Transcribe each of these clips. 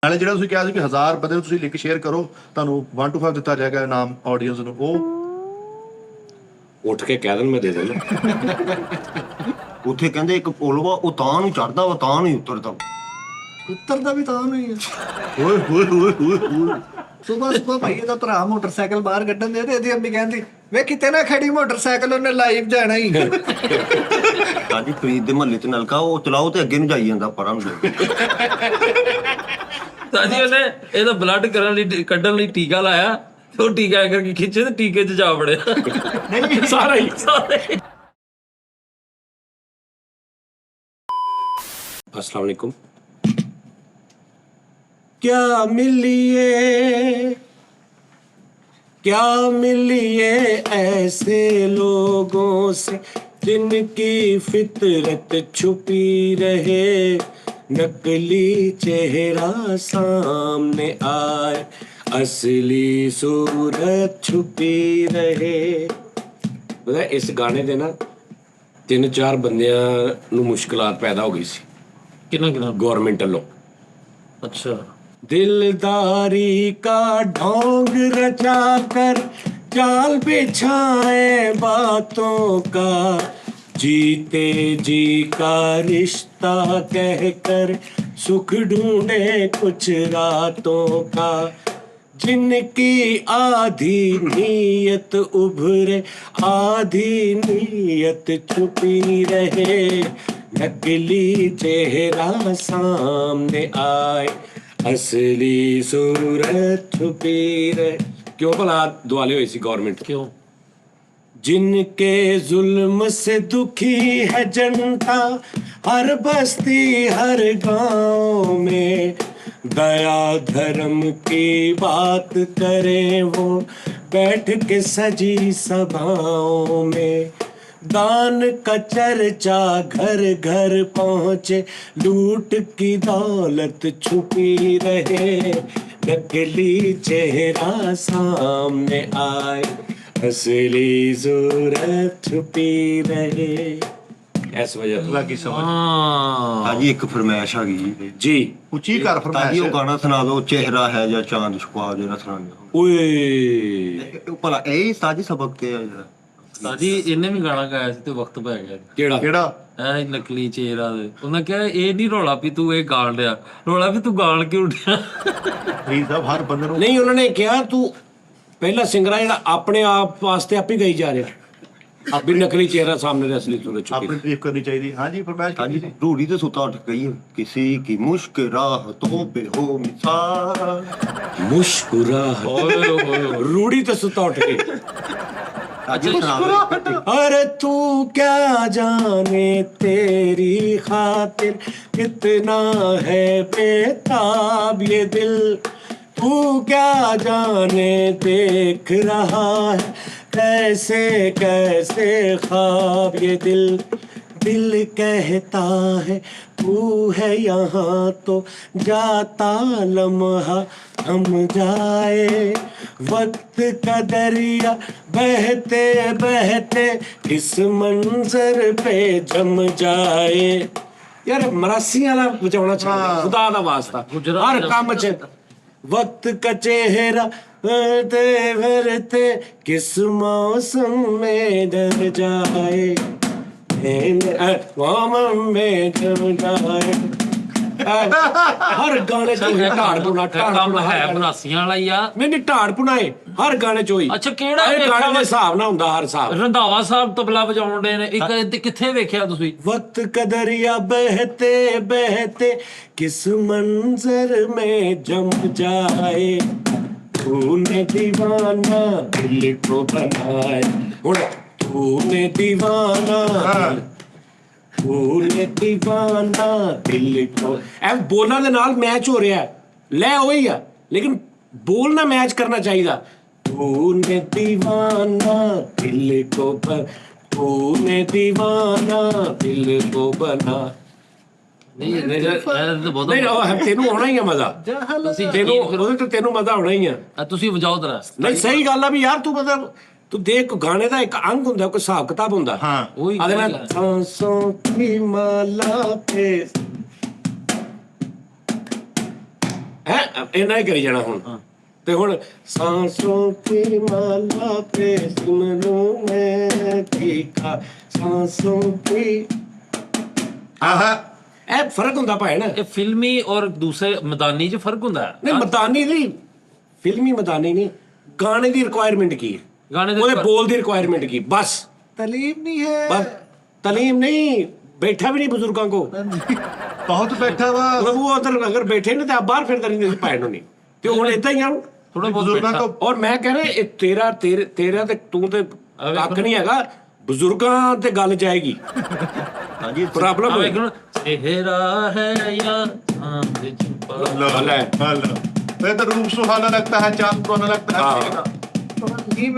ਨਾਲੇ ਜਿਹੜਾ ਤੁਸੀਂ ਕਿਹਾ ਸੀ ਕਿ 1000 ਬੰਦੇ ਨੂੰ ਤੁਸੀਂ ਲਿੰਕ ਸ਼ੇਅਰ ਕਰੋ ਤੁਹਾਨੂੰ 1 to 5 ਦਿੱਤਾ ਜਾਏਗਾ ਇਨਾਮ ਆਡੀਅנס ਨੂੰ, ਉਹ ਉੱਠ ਕੇ ਕਹਿ ਦੇਣ ਮੈਂ ਦੇ ਦੇਣਾ। ਉੱਥੇ ਕਹਿੰਦੇ ਇੱਕ ਪੁਲ ਵਾ ਉਹ ਤਾਂ ਨੂੰ ਚੜਦਾ ਵਾ ਤਾਂ ਨਹੀਂ ਉਤਰਦਾ। ਉੱਤਰਦਾ ਵੀ ਤਾਂ ਨਹੀਂ ਆ। ਓਏ ਹੋਏ ਹੋਏ ਹੋਏ ਹੋਏ। ਸੁਬਹ ਭਾਈ ਇਹਦਾ ਭਰਾ ਮੋਟਰਸਾਈਕਲ ਬਾਹਰ ਕੱਢਣ ਦੇ ਤੇ ਇਹਦੀ ਅੰਮੀ ਕਹਿੰਦੀ ਵੇ ਕਿਤੇ ਨਾ ਖੜੀ ਮੋਟਰਸਾਈਕਲ, ਉਹਨੇ ਲਾਈਵ ਜਾਣਾ ਹੀ। ਸਾਡੀ ਫਰੀਦ ਦੇ ਮਹੱਲੇ 'ਚ ਨਲਕਾ ਉਹ ਚਲਾਓ ਤੇ ਅੱਗੇ ਨੂੰ ਜਾਈ ਜਾਂਦਾ ਪਰਾਂ ਨੂੰ। ਸਾਜੀ ਉਹਨੇ ਇਹਦਾ ਬਲੱਡ ਕਰਨ ਲਈ ਕੱਢਣ ਲਈ ਟੀਕਾ ਲਾਇਆ, ਉਹ ਟੀਕਾ ਕਰਕੇ ਖਿੱਚੇ ਤੇ ਟੀਕੇ 'ਚ ਜਾ ਵੜਿਆ ਸਾਰਾ ਹੀ। अस्सलाम वालेकुम। क्या मिलिए ऐसे लोगों से जिनकी फितरत छुपी रहे, नकली चेहरा सामने आए, असली सूरत छुपी रहे। पता इस गाने दे ना 3-4 ਬੰਦਿਆਂ ਨੂੰ ਮੁਸ਼ਕਲਾਤ ਪੈਦਾ ਹੋ ਗਈ ਸੀ। ਕਿੰਨਾ गवर्नमेंट वालों। अच्छा। दिलदारी का ढोंग रचा कर जाल बिछाए बातों का, जीते जी का रिश्ता कहकर सुख ढूंढे कुछ रातों का, जिनकी आधी नीयत उभरे आधी नीयत छुपी रहे, नकली चेहरा सामने आए, असली सूरत छुपी रहे। क्यों भला दुआले हुई सी गवर्नमेंट? क्यों? जिनके जुल्म से दुखी है जनता, हर बस्ती हर गांव में, दया धर्म की बात करें वो बैठ के सजी सभाओं में, दान का चर्चा घर घर पहुंचे, लूट की दौलत छुपी रहे, नकली चेहरा सामने आए, असली सूरत छुपी रहे। इस वजह तो ਲੱਗੀ ਸਮਝ। ਹਾਂਜੀ ਇੱਕ ਫਰਮਾਇਸ਼ ਆ ਗਈ जी ਉੱਚੀ ਘਰ ਤਾਜੀ ਫਰਮਾਇਸ਼ ਉਹ ਗਾਣਾ ਸੁਣਾ ਦਿਓ, ਚਿਹਰਾ ਹੈ ਜਾਂ ਚਾਂਦ ਛੁਪਾ ਜਿਹੜਾ ਸੁਣਾਉਂਦੇ ओए ਹੋ ਭਲਾ ਇਹ ਸਾਜੀ ਸਬਕ ਤੇ ਆ ਜਿਹੜਾ ਸਾਜੀ ਇਹਨੇ ਵੀ ਗਾਣਾ ਗਾਇਆ ਸੀ ਤੇ ਵਕਤ ਪੈ ਗਿਆ केड़ा ਕਿਹੜਾ ਐ ਨਕਲੀ ਚਿਹਰਾ ਦੇ। ਉਹਨਾਂ ਕਿਹਾ ਇਹ ਨਹੀਂ ਰੌਲਾ ਵੀ ਤੂੰ ਇਹ ਗਾਣ ਲਿਆ, ਰੌਲਾ ਵੀ ਤੂੰ ਗਾਣ ਕਿਉਂ ਉੱਠਿਆ। ਫਰੀਦ ਸਾਹਿਬ ਹਰ ਬੰਦੇ ਨੂੰ नहीं उन्होंने कहा तू पहला सिंगरा ਜਿਹੜਾ ਆਪਣੇ ਆਪ ਵਾਸਤੇ ਆਪ ਹੀ ਗਈ ਜਾ ਰਿਹਾ, ਵੀ ਨਕਲੀ ਚਿਹਰਾ ਸਾਹਮਣੇ ਦੇ ਅਸਲੀ ਸੂਰਤ ਆਪਣੀ ਛੁਪੀ। ਤਾਰੀਫ ਕਰਨੀ ਚਾਹੀਦੀ। ਹਾਂਜੀ ਫਰਮਾਇਸ਼ ਹਾਂਜੀ ਕੀਤੀ ਸੀ। रूढ़ी तो सुता उठ गई है, किसी की मुश्क राहतों पे हो मिसाल, मुस्कुराहट ਓਏ ਓਏ ਓਏ। रूढ़ी तो सुता उठ के। ताजी सुना दो। अरे तू क्या जाने तेरी खातिर कितना है बेताब ये दिल, तू क्या जाने देख रहा है कैसे कैसे ख्वाब ये दिल, दिल कहता है तू है यहाँ तो जाता लम्हा थम जाए, वक्त का दरिया बहते बहते इस मंजर पे जम जाए। यार मरासी वाला बचाना चाहिए खुदा दा वास्ता हर काम च। वक्त का चेहरा भरते भरते किस मौसम में डर जाए, मौसम में डर जाए। हर गाने च ढाड़ पुना ਕੰਮ ਹੈ ਬਨਾਸੀਆਂ ਵਾਲਾ ਹੀ ਆ। नहीं ढाड़ पुनाए हर गाने च होई। ਅੱਛਾ ਕਿਹੜਾ ਇਹ ਵੇਖਿਆ ਗਾਣੇ ਦੇ ਹਿਸਾਬ ਨਾਲ ਹੁੰਦਾ ਹਰ ਹਿਸਾਬ। ਰੰਧਾਵਾ ਸਾਹਿਬ ਤਬਲਾ ਵਜਾਉਣ ਦੇ ਨੇ ਇੱਕ ਇਹ ਕਿੱਥੇ ਵੇਖਿਆ ਤੁਸੀਂ? वक्त का दरिया बहते बहते किस मंजर में जम जाए, तूने दीवाना दिल को बनाए, तूने दीवाना तूने दीवाना दिल को। ਐ ਬੋਲਾਂ ਦੇ ਨਾਲ ਮੈਚ ਹੋ ਰਿਹਾ, ਲੈ ਉਹੀ ਆ ਲੇਕਿਨ ਬੋਲ ਨਾ ਮੈਚ ਕਰਨਾ ਚਾਹੀਦਾ। तूने दीवाना दिल को तूने दीवाना दिल को बना। ਨਹੀਂ ਇਹ ਤਾਂ ਬਹੁਤ ਨਹੀਂ ਤੈਨੂੰ ਆਉਣਾ ਹੀ ਆ ਮਜ਼ਾ, ਤੁਸੀਂ ਤੈਨੂੰ ਉਹਦੇ ਤੋਂ ਤੈਨੂੰ ਮਜ਼ਾ ਆਉਣਾ ਹੀ ਆ। ਤੁਸੀਂ ਵਜਾਓ ਜਰਾ। ਨਹੀਂ ਸਹੀ ਗੱਲ ਆ ਵੀ ਯਾਰ ਤੂੰ ਮਤਲਬ ਤੂੰ ਦੇਖ ਗਾਣੇ ਦਾ ਇੱਕ ਅੰਗ ਹੁੰਦਾ, ਕੋਈ ਹਿਸਾਬ ਕਿਤਾਬ ਹੁੰਦਾ। ਹਾਂ ਉਹੀ ਆਦੇ ਨਾਲ ਸਾਂਸੋਂ ਕੀ ਮਾਲਾ पे ਹੈ ਇਹਨਾਂ ਹੀ ਕਰੀ ਜਾਣਾ ਹੁਣ ਤੇ ਹੁਣ ਸਾਂਸੋਂ ਕੀ ਮਾਲਾ पे सिमरूं मैं ठीका ਸਾਂਸੋਂ ਕੀ ਆਹਾ ਇਹ ਫਰਕ ਹੁੰਦਾ ਭਾਈ ਨਾ ਇਹ ਫਿਲਮੀ ਔਰ ਦੂਸਰੇ ਮੈਦਾਨੀ 'ਚ ਫਰਕ ਹੁੰਦਾ ਹੈ। ਨਹੀਂ ਮਦਾਨੀ ਨਹੀਂ ਫਿਲਮੀ ਮਦਾਨੀ ਨਹੀਂ ਗਾਣੇ ਦੀ ਰਿਕੁਆਇਰਮੈਂਟ ਕੀ ਹੈ ਗਾਣੇ ਦੇ ਉਹਦੇ ਬੋਲ ਦੀ ਰਿਕੁਆਇਰਮੈਂਟ ਕੀ ਬਸ तलीम नहीं है बस तलीम नहीं बैठा भी नहीं बुजुर्गों को ਬਹੁਤ ਬੈਠਾ ਵਾ मतलब वो उधर अगर बैठे ना तो आप बाहर फिरते नहीं भाई नहीं तो ਹੁਣ ਇਦਾਂ ਹੀ ਆ ਥੋੜਾ ਬਹੁਤ ਬਜ਼ੁਰਗਾਂ ਬੈਠਾ। ਕੋ ਔਰ ਮੈਂ ਕਹਿ ਰਿਹਾ ਇਹ ਤੇਰਾ ਤੇ ਤੂੰ ਤੇ ਕੱਖ ਨਹੀਂ ਹੈਗਾ ਬਜ਼ੁਰਗਾਂ ਤੇ ਗੱਲ ਜਾਏਗੀ ਹਾਂਜੀ ਪ੍ਰੋਬਲਮ ਆਹ ਹੋਈ ਵੇਖ ਨਾ, ਚਿਹਰਾ ਹੈ ਯਾਰ ਆਂਦੇ ਚੁਪਾ मैं तो रूप सुहाना लगता है चांद सुहाना लगता है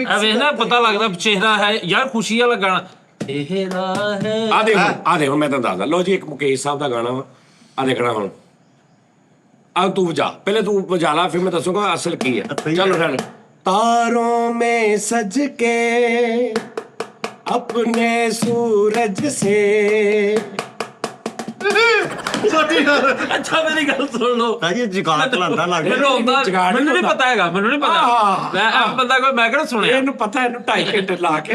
ਆ ਵੇਖ ਨਾ ਪਤਾ ਲੱਗਦਾ ਚਿਹਰਾ ਹੈ ਯਾਰ ਖੁਸ਼ੀ ਵਾਲਾ ਗਾਣਾ ਚਿਹਰਾ ਹੈ ਆ ਦੇਖੋ ਮੈਂ ਤੁਹਾਨੂੰ ਦੱਸਦਾ ਲੋ ਜੀ ਇੱਕ ਮੁਕੇਸ਼ ਸਾਹਿਬ ਦਾ ਗਾਣਾ ਵਾ ਆ ਦੇਖਣਾ ਹੁਣ ਆ ਤੂੰ ਵਜਾ ਪਹਿਲੇ ਤੂੰ ਵਜਾ ਲਾ ਫਿਰ ਮੈਂ ਦੱਸੂਗਾ ਅਸਲ ਕੀ ਹੈ ਚਲੋ ਫਿਰ ਤਾरों में सज के अपने सूरज से ਅੱਛਾ ਮੇਰੀ ਗੱਲ ਸੁਣ ਲਓ ਤਾਜੀ ਜਗਾੜ ਚਲਾਉਂਦਾ ਲੱਗਦਾ ਮੈਨੂੰ ਆਉਂਦਾ ਜਗਾੜ ਮੈਨੂੰ ਨਹੀਂ ਹੁੰਦਾ। ਪਤਾ ਹੈਗਾ ਮੈਨੂੰ ਨਹੀਂ ਪਤਾ ਮੈਂ ਆਪ ਬੰਦਾ ਕੋਈ ਮੈਂ ਕਿਹੜਾ ਸੁਣਿਆ ਇਹਨੂੰ ਪਤਾ ਇਹਨੂੰ 2.5 ਘੰਟੇ ਲਾ ਕੇ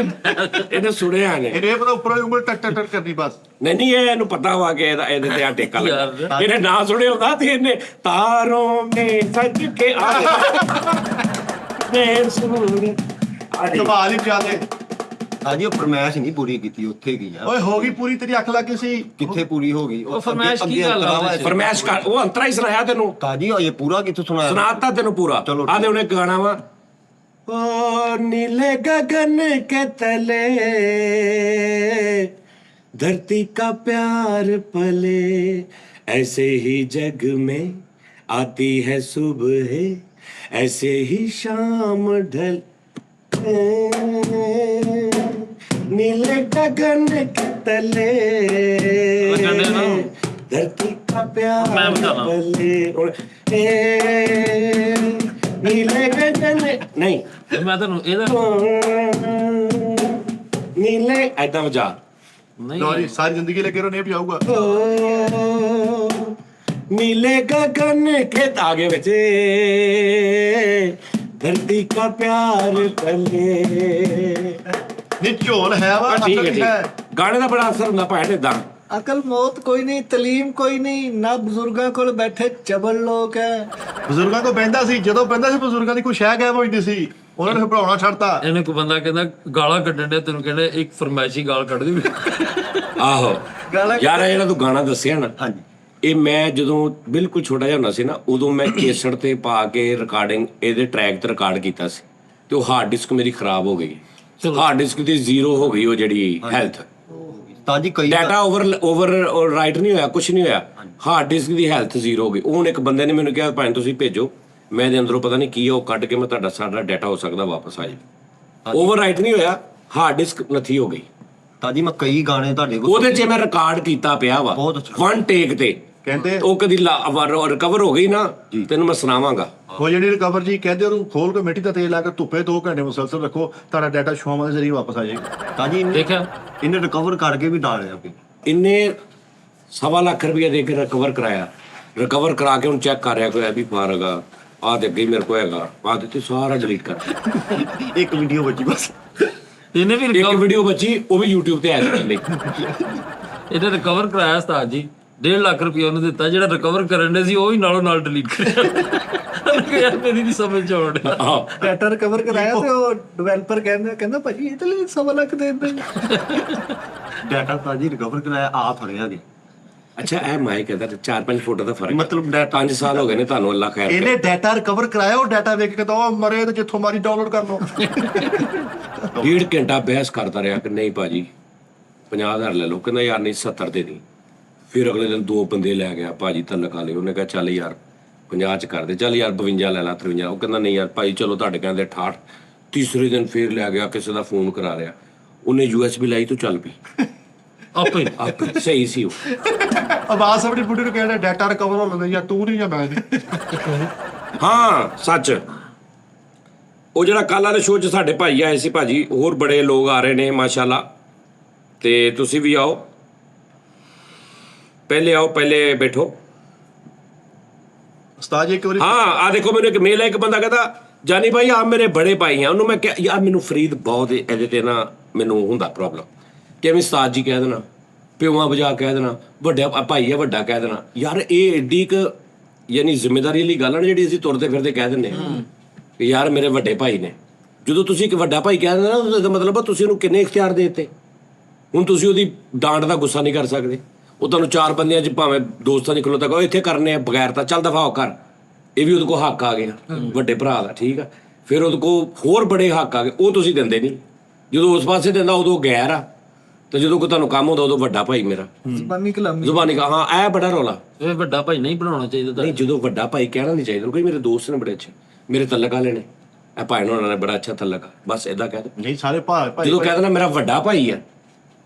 ਇਹਨੇ ਸੁਣਿਆ ਨੇ ਇਹਨੇ ਪਤਾ ਉੱਪਰੋਂ ਉਂਗਲ ਟਕ ਟਕ ਟਕ ਕਰਨੀ ਬਸ ਨਹੀਂ ਇਹ ਇਹਨੂੰ ਪਤਾ ਵਾ ਕਿ ਇਹਦੇ ਤੇ ਆ ਟੇਕਾ ਲੱਗਾ ਯਾਰ। ਇਹਨੇ ਨਾ ਸੁਣਿਆ ਹੁੰਦਾ ਤੇ ਇਹਨੇ ਤਾਰੋਂ ਮੇ ਸੱਜ ਕੇ ਆ ਮੈਂ ਸੁਣ ਕਮਾਲ ਹੀ ਚਾਲੇ ਤਾਜੀ ਉਹ ਫਰਮਾਇਸ਼ ਨਹੀਂ ਪੂਰੀ ਕੀਤੀ ਉੱਥੇ ਗਈ ਆ ਓਏ ਹੋ ਗਈ ਪੂਰੀ ਤੇਰੀ ਅੱਖ ਲੱਗ ਗਈ ਸੀ ਕਿੱਥੇ ਪੂਰੀ ਹੋ ਗਈ ਉਹ ਫਰਮਾਇਸ਼ ਕੀ ਗੱਲ ਆ ਉਹਦੇ ਚ? ਫਰਮੈਸ਼ ਕਰ ਉਹ ਅੰਤਰਾ ਹੀ ਸੁਣਾਇਆ ਤੈਨੂੰ ਤਾਜੀ ਇਹ ਪੂਰਾ ਕਿੱਥੋਂ ਸੁਣਾਇਆ ਸੁਣਾਤਾ ਤੈਨੂੰ ਪੂਰਾ ਚਲੋ ਆ ਦੇ ਉਹਨੇ ਗਾਣਾ ਵਾ ਓ नीले गगन के तले धरती का प्यार पले ऐसे ही जग में आती है सुबह ऐसे ही शाम ढल नीले गगन के तले धरती का प्यार मैं बताना। पले नीले गगन नहीं ਮੈਂ ਤੁਹਾਨੂੰ ਇਹਦਾ नीले ऐदा वजा ਨਹੀਂ ਲੋ ਜੀ ਸਾਰੀ ਜ਼ਿੰਦਗੀ ਲੱਗੇ ਰਹੋ ਨਹੀਂ ਪਿਆਊਗਾ नीले गगन के आगे बचे धरती का प्यार पले ਨਹੀਂ ਝੋਲ ਹੈ ਵਾ ਠੀਕ ਅਕਲ ਹੈ ਹੈ ਠੀਕ ਗਾਣੇ ਦਾ ਬੜਾ ਅਸਰ ਹੁੰਦਾ ਭਾਵੇਂ ਇਦਾਂ अकल मौत कोई नहीं तलीम कोई नहीं ना बुजुर्गों को बैठे चबल लोग है ਬਜ਼ੁਰਗਾਂ ਕੋ ਬੈਂਦਾ ਸੀ ਜਦੋਂ ਬੈਂਦਾ ਸੀ ਬਜ਼ੁਰਗਾਂ ਦੀ ਕੋਈ ਸ਼ੈ ਗਾਇਬ ਹੋ ਜਾਂਦੀ ਸੀ ਉਹਨਾਂ ਨੇ ਘਬਰਾਉਣਾ ਛੱਡਤਾ ਇਹਨੇ ਕੋਈ ਬੰਦਾ ਕਹਿੰਦਾ ਗਾਲਾਂ ਕੱਢਣ ਦੇ ਤੈਨੂੰ ਕਹਿੰਦੇ ਇੱਕ ਫਰਮਾਇਸ਼ੀ ਗਾਲ ਕੱਢ ਦੇ ਆਹੋ ਗਾਲਾਂ ਯਾਰ ਇਹ ਜਿਹੜਾ ਤੂੰ ਗਾਣਾ ਦੱਸਿਆ ਨਾ ਹਾਂਜੀ ਇਹ ਮੈਂ ਜਦੋਂ ਬਿਲਕੁਲ ਛੋਟਾ ਜਿਹਾ ਹੁੰਦਾ ਸੀ ਨਾ ਉਦੋਂ ਮੈਂ ਕੇਸਟ ਤੇ ਪਾ ਕੇ ਰਿਕਾਰਡਿੰਗ ਇਹਦੇ ਟਰੈਕ ਤੇ ਰਿਕਾਰਡ ਕੀਤਾ ਸੀ ਤੇ ਉਹ ਹਾਰਡ ਡਿਸਕ ਮੇਰੀ ਖਰਾਬ ਹੋ ਗਈ ਹਾਰਡ ਡਿਸਕ ਦੀ ਜ਼ੀਰੋ ਹੋ ਗਈ ਉਹ ਜਿਹੜੀ ਹੈਲਥ ਤਾਜੀ ਕਈ ਡਾਟਾ ਓਵਰ ਰਾਈਟ ਨਹੀਂ ਹੋਇਆ ਕੁਝ ਨਹੀਂ ਹੋਇਆ ਹਾਰਡ ਡਿਸਕ ਦੀ ਹੈਲਥ ਜ਼ੀਰੋ ਹੋ ਗਈ ਉਹ ਹੁਣ ਇੱਕ ਬੰਦੇ ਨੇ ਮੈਨੂੰ ਕਿਹਾ ਭਾਵੇਂ ਤੁਸੀਂ ਭੇਜੋ ਮੈਂ ਦੇ ਅੰਦਰੋਂ ਪਤਾ ਨਹੀਂ ਕੀ ਆ ਉਹ ਕੱਢ ਕੇ ਮੈਂ ਤੁਹਾਡਾ ਸਾਰਾ ਡਾਟਾ ਹੋ ਸਕਦਾ ਵਾਪਸ ਆ ਜਾਵੇ ਓਵਰ ਰਾਈਟ ਨਹੀਂ ਹੋਇਆ ਹਾਰਡ ਡਿਸਕ ਨਥੀ ਹੋ ਗਈ ਤਾਜੀ ਮੈਂ ਕਈ ਗਾਣੇ ਤੁਹਾਡੇ ਕੋਲ ਉਹਦੇ 'ਚ ਮੈਂ ਰਿਕਾਰਡ ਕੀਤਾ ਪਿਆ ਵਾ ਬਹੁਤ ਅੱਛਾ। ਵਨ ਟੇਕ ਤੇ ਕਹਿੰਦੇ ਉਹ ਕਦੀ ਰਿਕਵਰ ਹੋ ਗਈ ਨਾ ਤੈਨੂੰ ਮੈਂ ਸੁਣਾਵਾਂਗਾ ਹੋ ਜਿਹੜੀ ਰਿਕਵਰ ਜੀ ਕਹਿੰਦੇ ਉਹਨੂੰ ਖੋਲ ਕੇ ਮਿੱਟੀ ਦਾ ਤੇਲ ਲਾ ਕੇ ਧੁੱਪੇ 2 ਘੰਟੇ ਮੁਸਲਸਲ ਰੱਖੋ ਤੁਹਾਡਾ ਡਾਟਾ ਸ਼ੋਮਾਂ ਦੇ ਜ਼ਰੀਏ ਵਾਪਸ ਆ ਜਾਏਗਾ ਤਾਜੀ ਦੇਖਿਆ ਇਹਨੇ ਰਿਕਵਰ ਕਰਕੇ ਵੀ ਡਾਲਿਆ ਵੀ ਇੰਨੇ 1.25 ਲੱਖ ਰੁਪਏ ਦੇ ਕੇ ਰਿਕਵਰ ਕਰਾਇਆ ਰਿਕਵਰ ਕਰਾ ਕੇ ਹੁਣ ਚੈੱਕ ਕਰ ਰਿਹਾ ਕੋਈ ਵੀ ਫਾਰਗਾ ਆ ਤੇ ਅੱਗੇ ਮੇਰੇ ਕੋਲ ਹੈਗਾ ਆ ਤੇ ਸਾਰਾ ਡਿਲੀਟ ਕਰ ਇੱਕ ਵੀਡੀਓ ਬਚੀ ਬਸ ਇਹਨੇ ਵੀ ਇੱਕ ਵੀਡੀਓ ਬਚੀ ਉਹ ਵੀ YouTube ਤੇ ਐਡ ਕਰ ਲਈ ਇਹਨੇ ਰਿਕਵਰ ਕਰਾਇਆ ਉਸਤਾਦ ਜੀ 1.5 ਲੱਖ ਰੁਪਏ ਉਹਨੂੰ ਦਿੱਤਾ ਜਿਹੜਾ ਰਿਕਵਰ ਕਰਨ ਦੇ ਸੀ ਉਹ ਵੀ ਨਾਲੋਂ ਨਾਲ ਡਿਲੀਟ ਕਰਿਆ ਕਿ ਯਾਰ ਮੇਰੀ ਨਹੀਂ ਸਮਝ ਚ ਆਉਣ ਡਿਆ। ਆਹੋ डाटा रिकवर कराया तो डेवलपर कहना भाजी ये तो 1.25 लाख दे दे ਡਾਟਾ ਤਾਜੀ ਰਿਕਵਰ ਕਰਾਇਆ ਆ ਫੜਿਆ ਜੀ ਅੱਛਾ ਇਹ ਮਾਈਕ ਇਹਦਾ 4-5 ਫੁੱਟ ਦਾ ਫਰਕ ਮਤਲਬ ਡਾਟਾ 5 ਸਾਲ ਹੋ ਗਏ ਨੇ ਤੁਹਾਨੂੰ ਅੱਲਾ ਖੈਰ ਕਰੇ ਇਹਨੇ ਡਾਟਾ ਰਿਕਵਰ ਕਰਾਇਆ ਉਹ ਡਾਟਾ ਵੇਖ ਕੇ ਤਾਂ ਉਹ ਮਰੇ ਤੇ ਜਿੱਥੋਂ ਮਾਰੀ ਡਾਊਨਲੋਡ ਕਰ ਲਓ 1.5 ਘੰਟਾ ਬਹਿਸ ਕਰਦਾ ਰਿਹਾ ਕਿ ਨਹੀਂ ਭਾਜੀ 50,000 ਲੈ ਲਓ ਕਹਿੰਦਾ ਯਾਰ ਨਹੀਂ 70 ਦੇ ਦੀ ਫਿਰ ਅਗਲੇ ਦਿਨ 2 ਬੰਦੇ ਲੈ ਗਿਆ ਭਾਜੀ ਤਾਂ ਲਗਾ ਲਿਓ ਉਹਨੇ ਕਿਹਾ ਚੱਲ ਯਾਰ 50 ਚ ਕਰ ਦੇ ਚੱਲ ਯਾਰ 52 ਲੈ ਲਾ 53 ਉਹ ਕਹਿੰਦਾ ਨਹੀਂ ਯਾਰ ਭਾਈ ਚਲੋ ਤੁਹਾਡੇ ਕਹਿੰਦੇ 68 ਤੀਸਰੇ ਦਿਨ ਫੇਰ ਲੈ ਗਿਆ ਕਿਸੇ ਦਾ ਫੋਨ ਕਰਾ ਰਿਹਾ ਉਹਨੇ USB ਲਾਈ ਤੋਂ ਚੱਲ ਪਈ ਆਪੇ ਸਹੀ ਸੀ ਉਹ ਆਵਾਜ਼ ਆਪਣੀ ਬੁੱਢੀ ਨੂੰ ਕਹਿੰਦਾ ਡਾਟਾ ਰਿਕਵਰ ਹੋ ਲੈਂਦਾ ਜਾਂ ਤੂੰ ਨਹੀਂ ਜਾਂ ਮੈਂ ਨਹੀਂ ਹਾਂ ਸੱਚ ਉਹ ਜਿਹੜਾ ਕੱਲ੍ਹ ਵਾਲੇ ਸ਼ੋਅ 'ਚ ਸਾਡੇ ਭਾਈ ਆਏ ਸੀ ਭਾਜੀ ਹੋਰ ਬੜੇ ਲੋਕ ਆ ਰਹੇ ਨੇ ਮਾਸ਼ਾਅੱਲਾ ਤੇ ਤੁਸੀਂ ਵੀ ਆਓ ਪਹਿਲੇ ਬੈਠੋ ਉਸਤਾਦ ਜੀ ਇੱਕ ਵਾਰੀ ਹਾਂ ਆ ਦੇਖੋ ਮੈਨੂੰ ਇੱਕ ਮੇਲ ਹੈ, ਇੱਕ ਬੰਦਾ ਕਹਿੰਦਾ ਜਾਨੀ ਭਾਈ ਆ ਮੇਰੇ ਬੜੇ ਭਾਈ ਆ। ਉਹਨੂੰ ਮੈਂ ਕਿਹਾ ਯਾਰ ਮੈਨੂੰ ਫਰੀਦ ਬਹੁਤ ਇਹਦੇ ਤੇ ਨਾ ਮੈਨੂੰ ਹੁੰਦਾ ਪ੍ਰੋਬਲਮ, ਕਿਵੇਂ ਉਸਤਾਦ ਜੀ ਕਹਿ ਦੇਣਾ, ਪਿਓਆਂ ਵਜਾ ਕਹਿ ਦੇਣਾ, ਵੱਡਾ ਭਾਈ ਆ ਵੱਡਾ ਕਹਿ ਦੇਣਾ। ਯਾਰ ਇਹ ਏਡੀ ਕੁ ਯਾਨੀ ਜ਼ਿੰਮੇਵਾਰੀ ਵਾਲੀ ਗੱਲ ਆ ਨਾ ਜਿਹੜੀ ਅਸੀਂ ਤੁਰਦੇ ਫਿਰਦੇ ਕਹਿ ਦਿੰਦੇ ਕਿ ਯਾਰ ਮੇਰੇ ਵੱਡੇ ਭਾਈ ਨੇ। ਜਦੋਂ ਤੁਸੀਂ ਇੱਕ ਵੱਡਾ ਭਾਈ ਕਹਿ ਦਿੰਦੇ ਨਾ ਉਹਦਾ ਮਤਲਬ ਤੁਸੀਂ ਉਹਨੂੰ ਕਿੰਨੇ ਇਖਤਿਆਰ ਦੇ ਦਿੱਤੇ। ਹੁਣ ਤੁਸੀਂ ਉਹਦੀ ਡਾਂਟ ਦਾ ਗੁੱਸਾ ਨਹੀਂ ਕਰ ਸਕਦੇ। ਉਹ ਤੁਹਾਨੂੰ ਚਾਰ ਬੰਦਿਆਂ 'ਚ ਭਾਵੇਂ ਦੋਸਤਾਂ 'ਚ ਖਲੋਤਾ ਕਹੋ ਇੱਥੇ ਕਰਨੇ ਆ ਬਗੈਰ ਤਾਂ ਚੱਲ ਦਫਾ ਹੋ ਕਰ, ਇਹ ਵੀ ਉਹਦੇ ਕੋਲ ਹੱਕ ਆ ਗਿਆ ਵੱਡੇ ਭਰਾ ਦਾ, ਠੀਕ ਆ। ਫਿਰ ਉਹਦੇ ਕੋਲ ਹੋਰ ਬੜੇ ਹੱਕ ਆ ਗਏ, ਉਹ ਤੁਸੀਂ ਦਿੰਦੇ ਨਹੀਂ। ਜਦੋਂ ਉਸ ਪਾਸੇ ਦਿੰਦਾ ਉਦੋਂ ਗੈਰ ਆ, ਤੇ ਜਦੋਂ ਕੋਈ ਤੁਹਾਨੂੰ ਕੰਮ ਹੁੰਦਾ ਉਦੋਂ ਵੱਡਾ ਭਾਈ ਮੇਰਾ। ਜ਼ਬਾਨੀ ਕਲਾਮੀ ਜ਼ੁਬਾਨੀ ਕਹਾ ਹਾਂ ਇਹ ਬੜਾ ਰੌਲਾ। ਇਹ ਵੱਡਾ ਭਾਈ ਨਹੀਂ ਬਣਾਉਣਾ ਚਾਹੀਦਾ। ਨਹੀਂ ਜਦੋਂ ਵੱਡਾ ਭਾਈ ਕਹਿਣਾ ਨਹੀਂ ਚਾਹੀਦਾ। ਕੋਈ ਮੇਰੇ ਦੋਸਤ ਨੇ ਬੜੇ ਅੱਛੇ, ਮੇਰੇ ਤਲਕ ਵਾਲੇ ਨੇ, ਇਹ ਭਾਈ ਉਹਨਾਂ ਨੇ ਬੜਾ ਅੱਛਾ ਤਲਕ ਆ, ਬਸ ਏਦਾਂ ਕਹਿ ਦੋ। ਨਹੀਂ ਸਾਰੇ ਭਾਈ ਜਦੋਂ ਕਹਿ ਦੇਣਾ ਮੇਰਾ ਵੱਡਾ ਭਾਈ ਆ,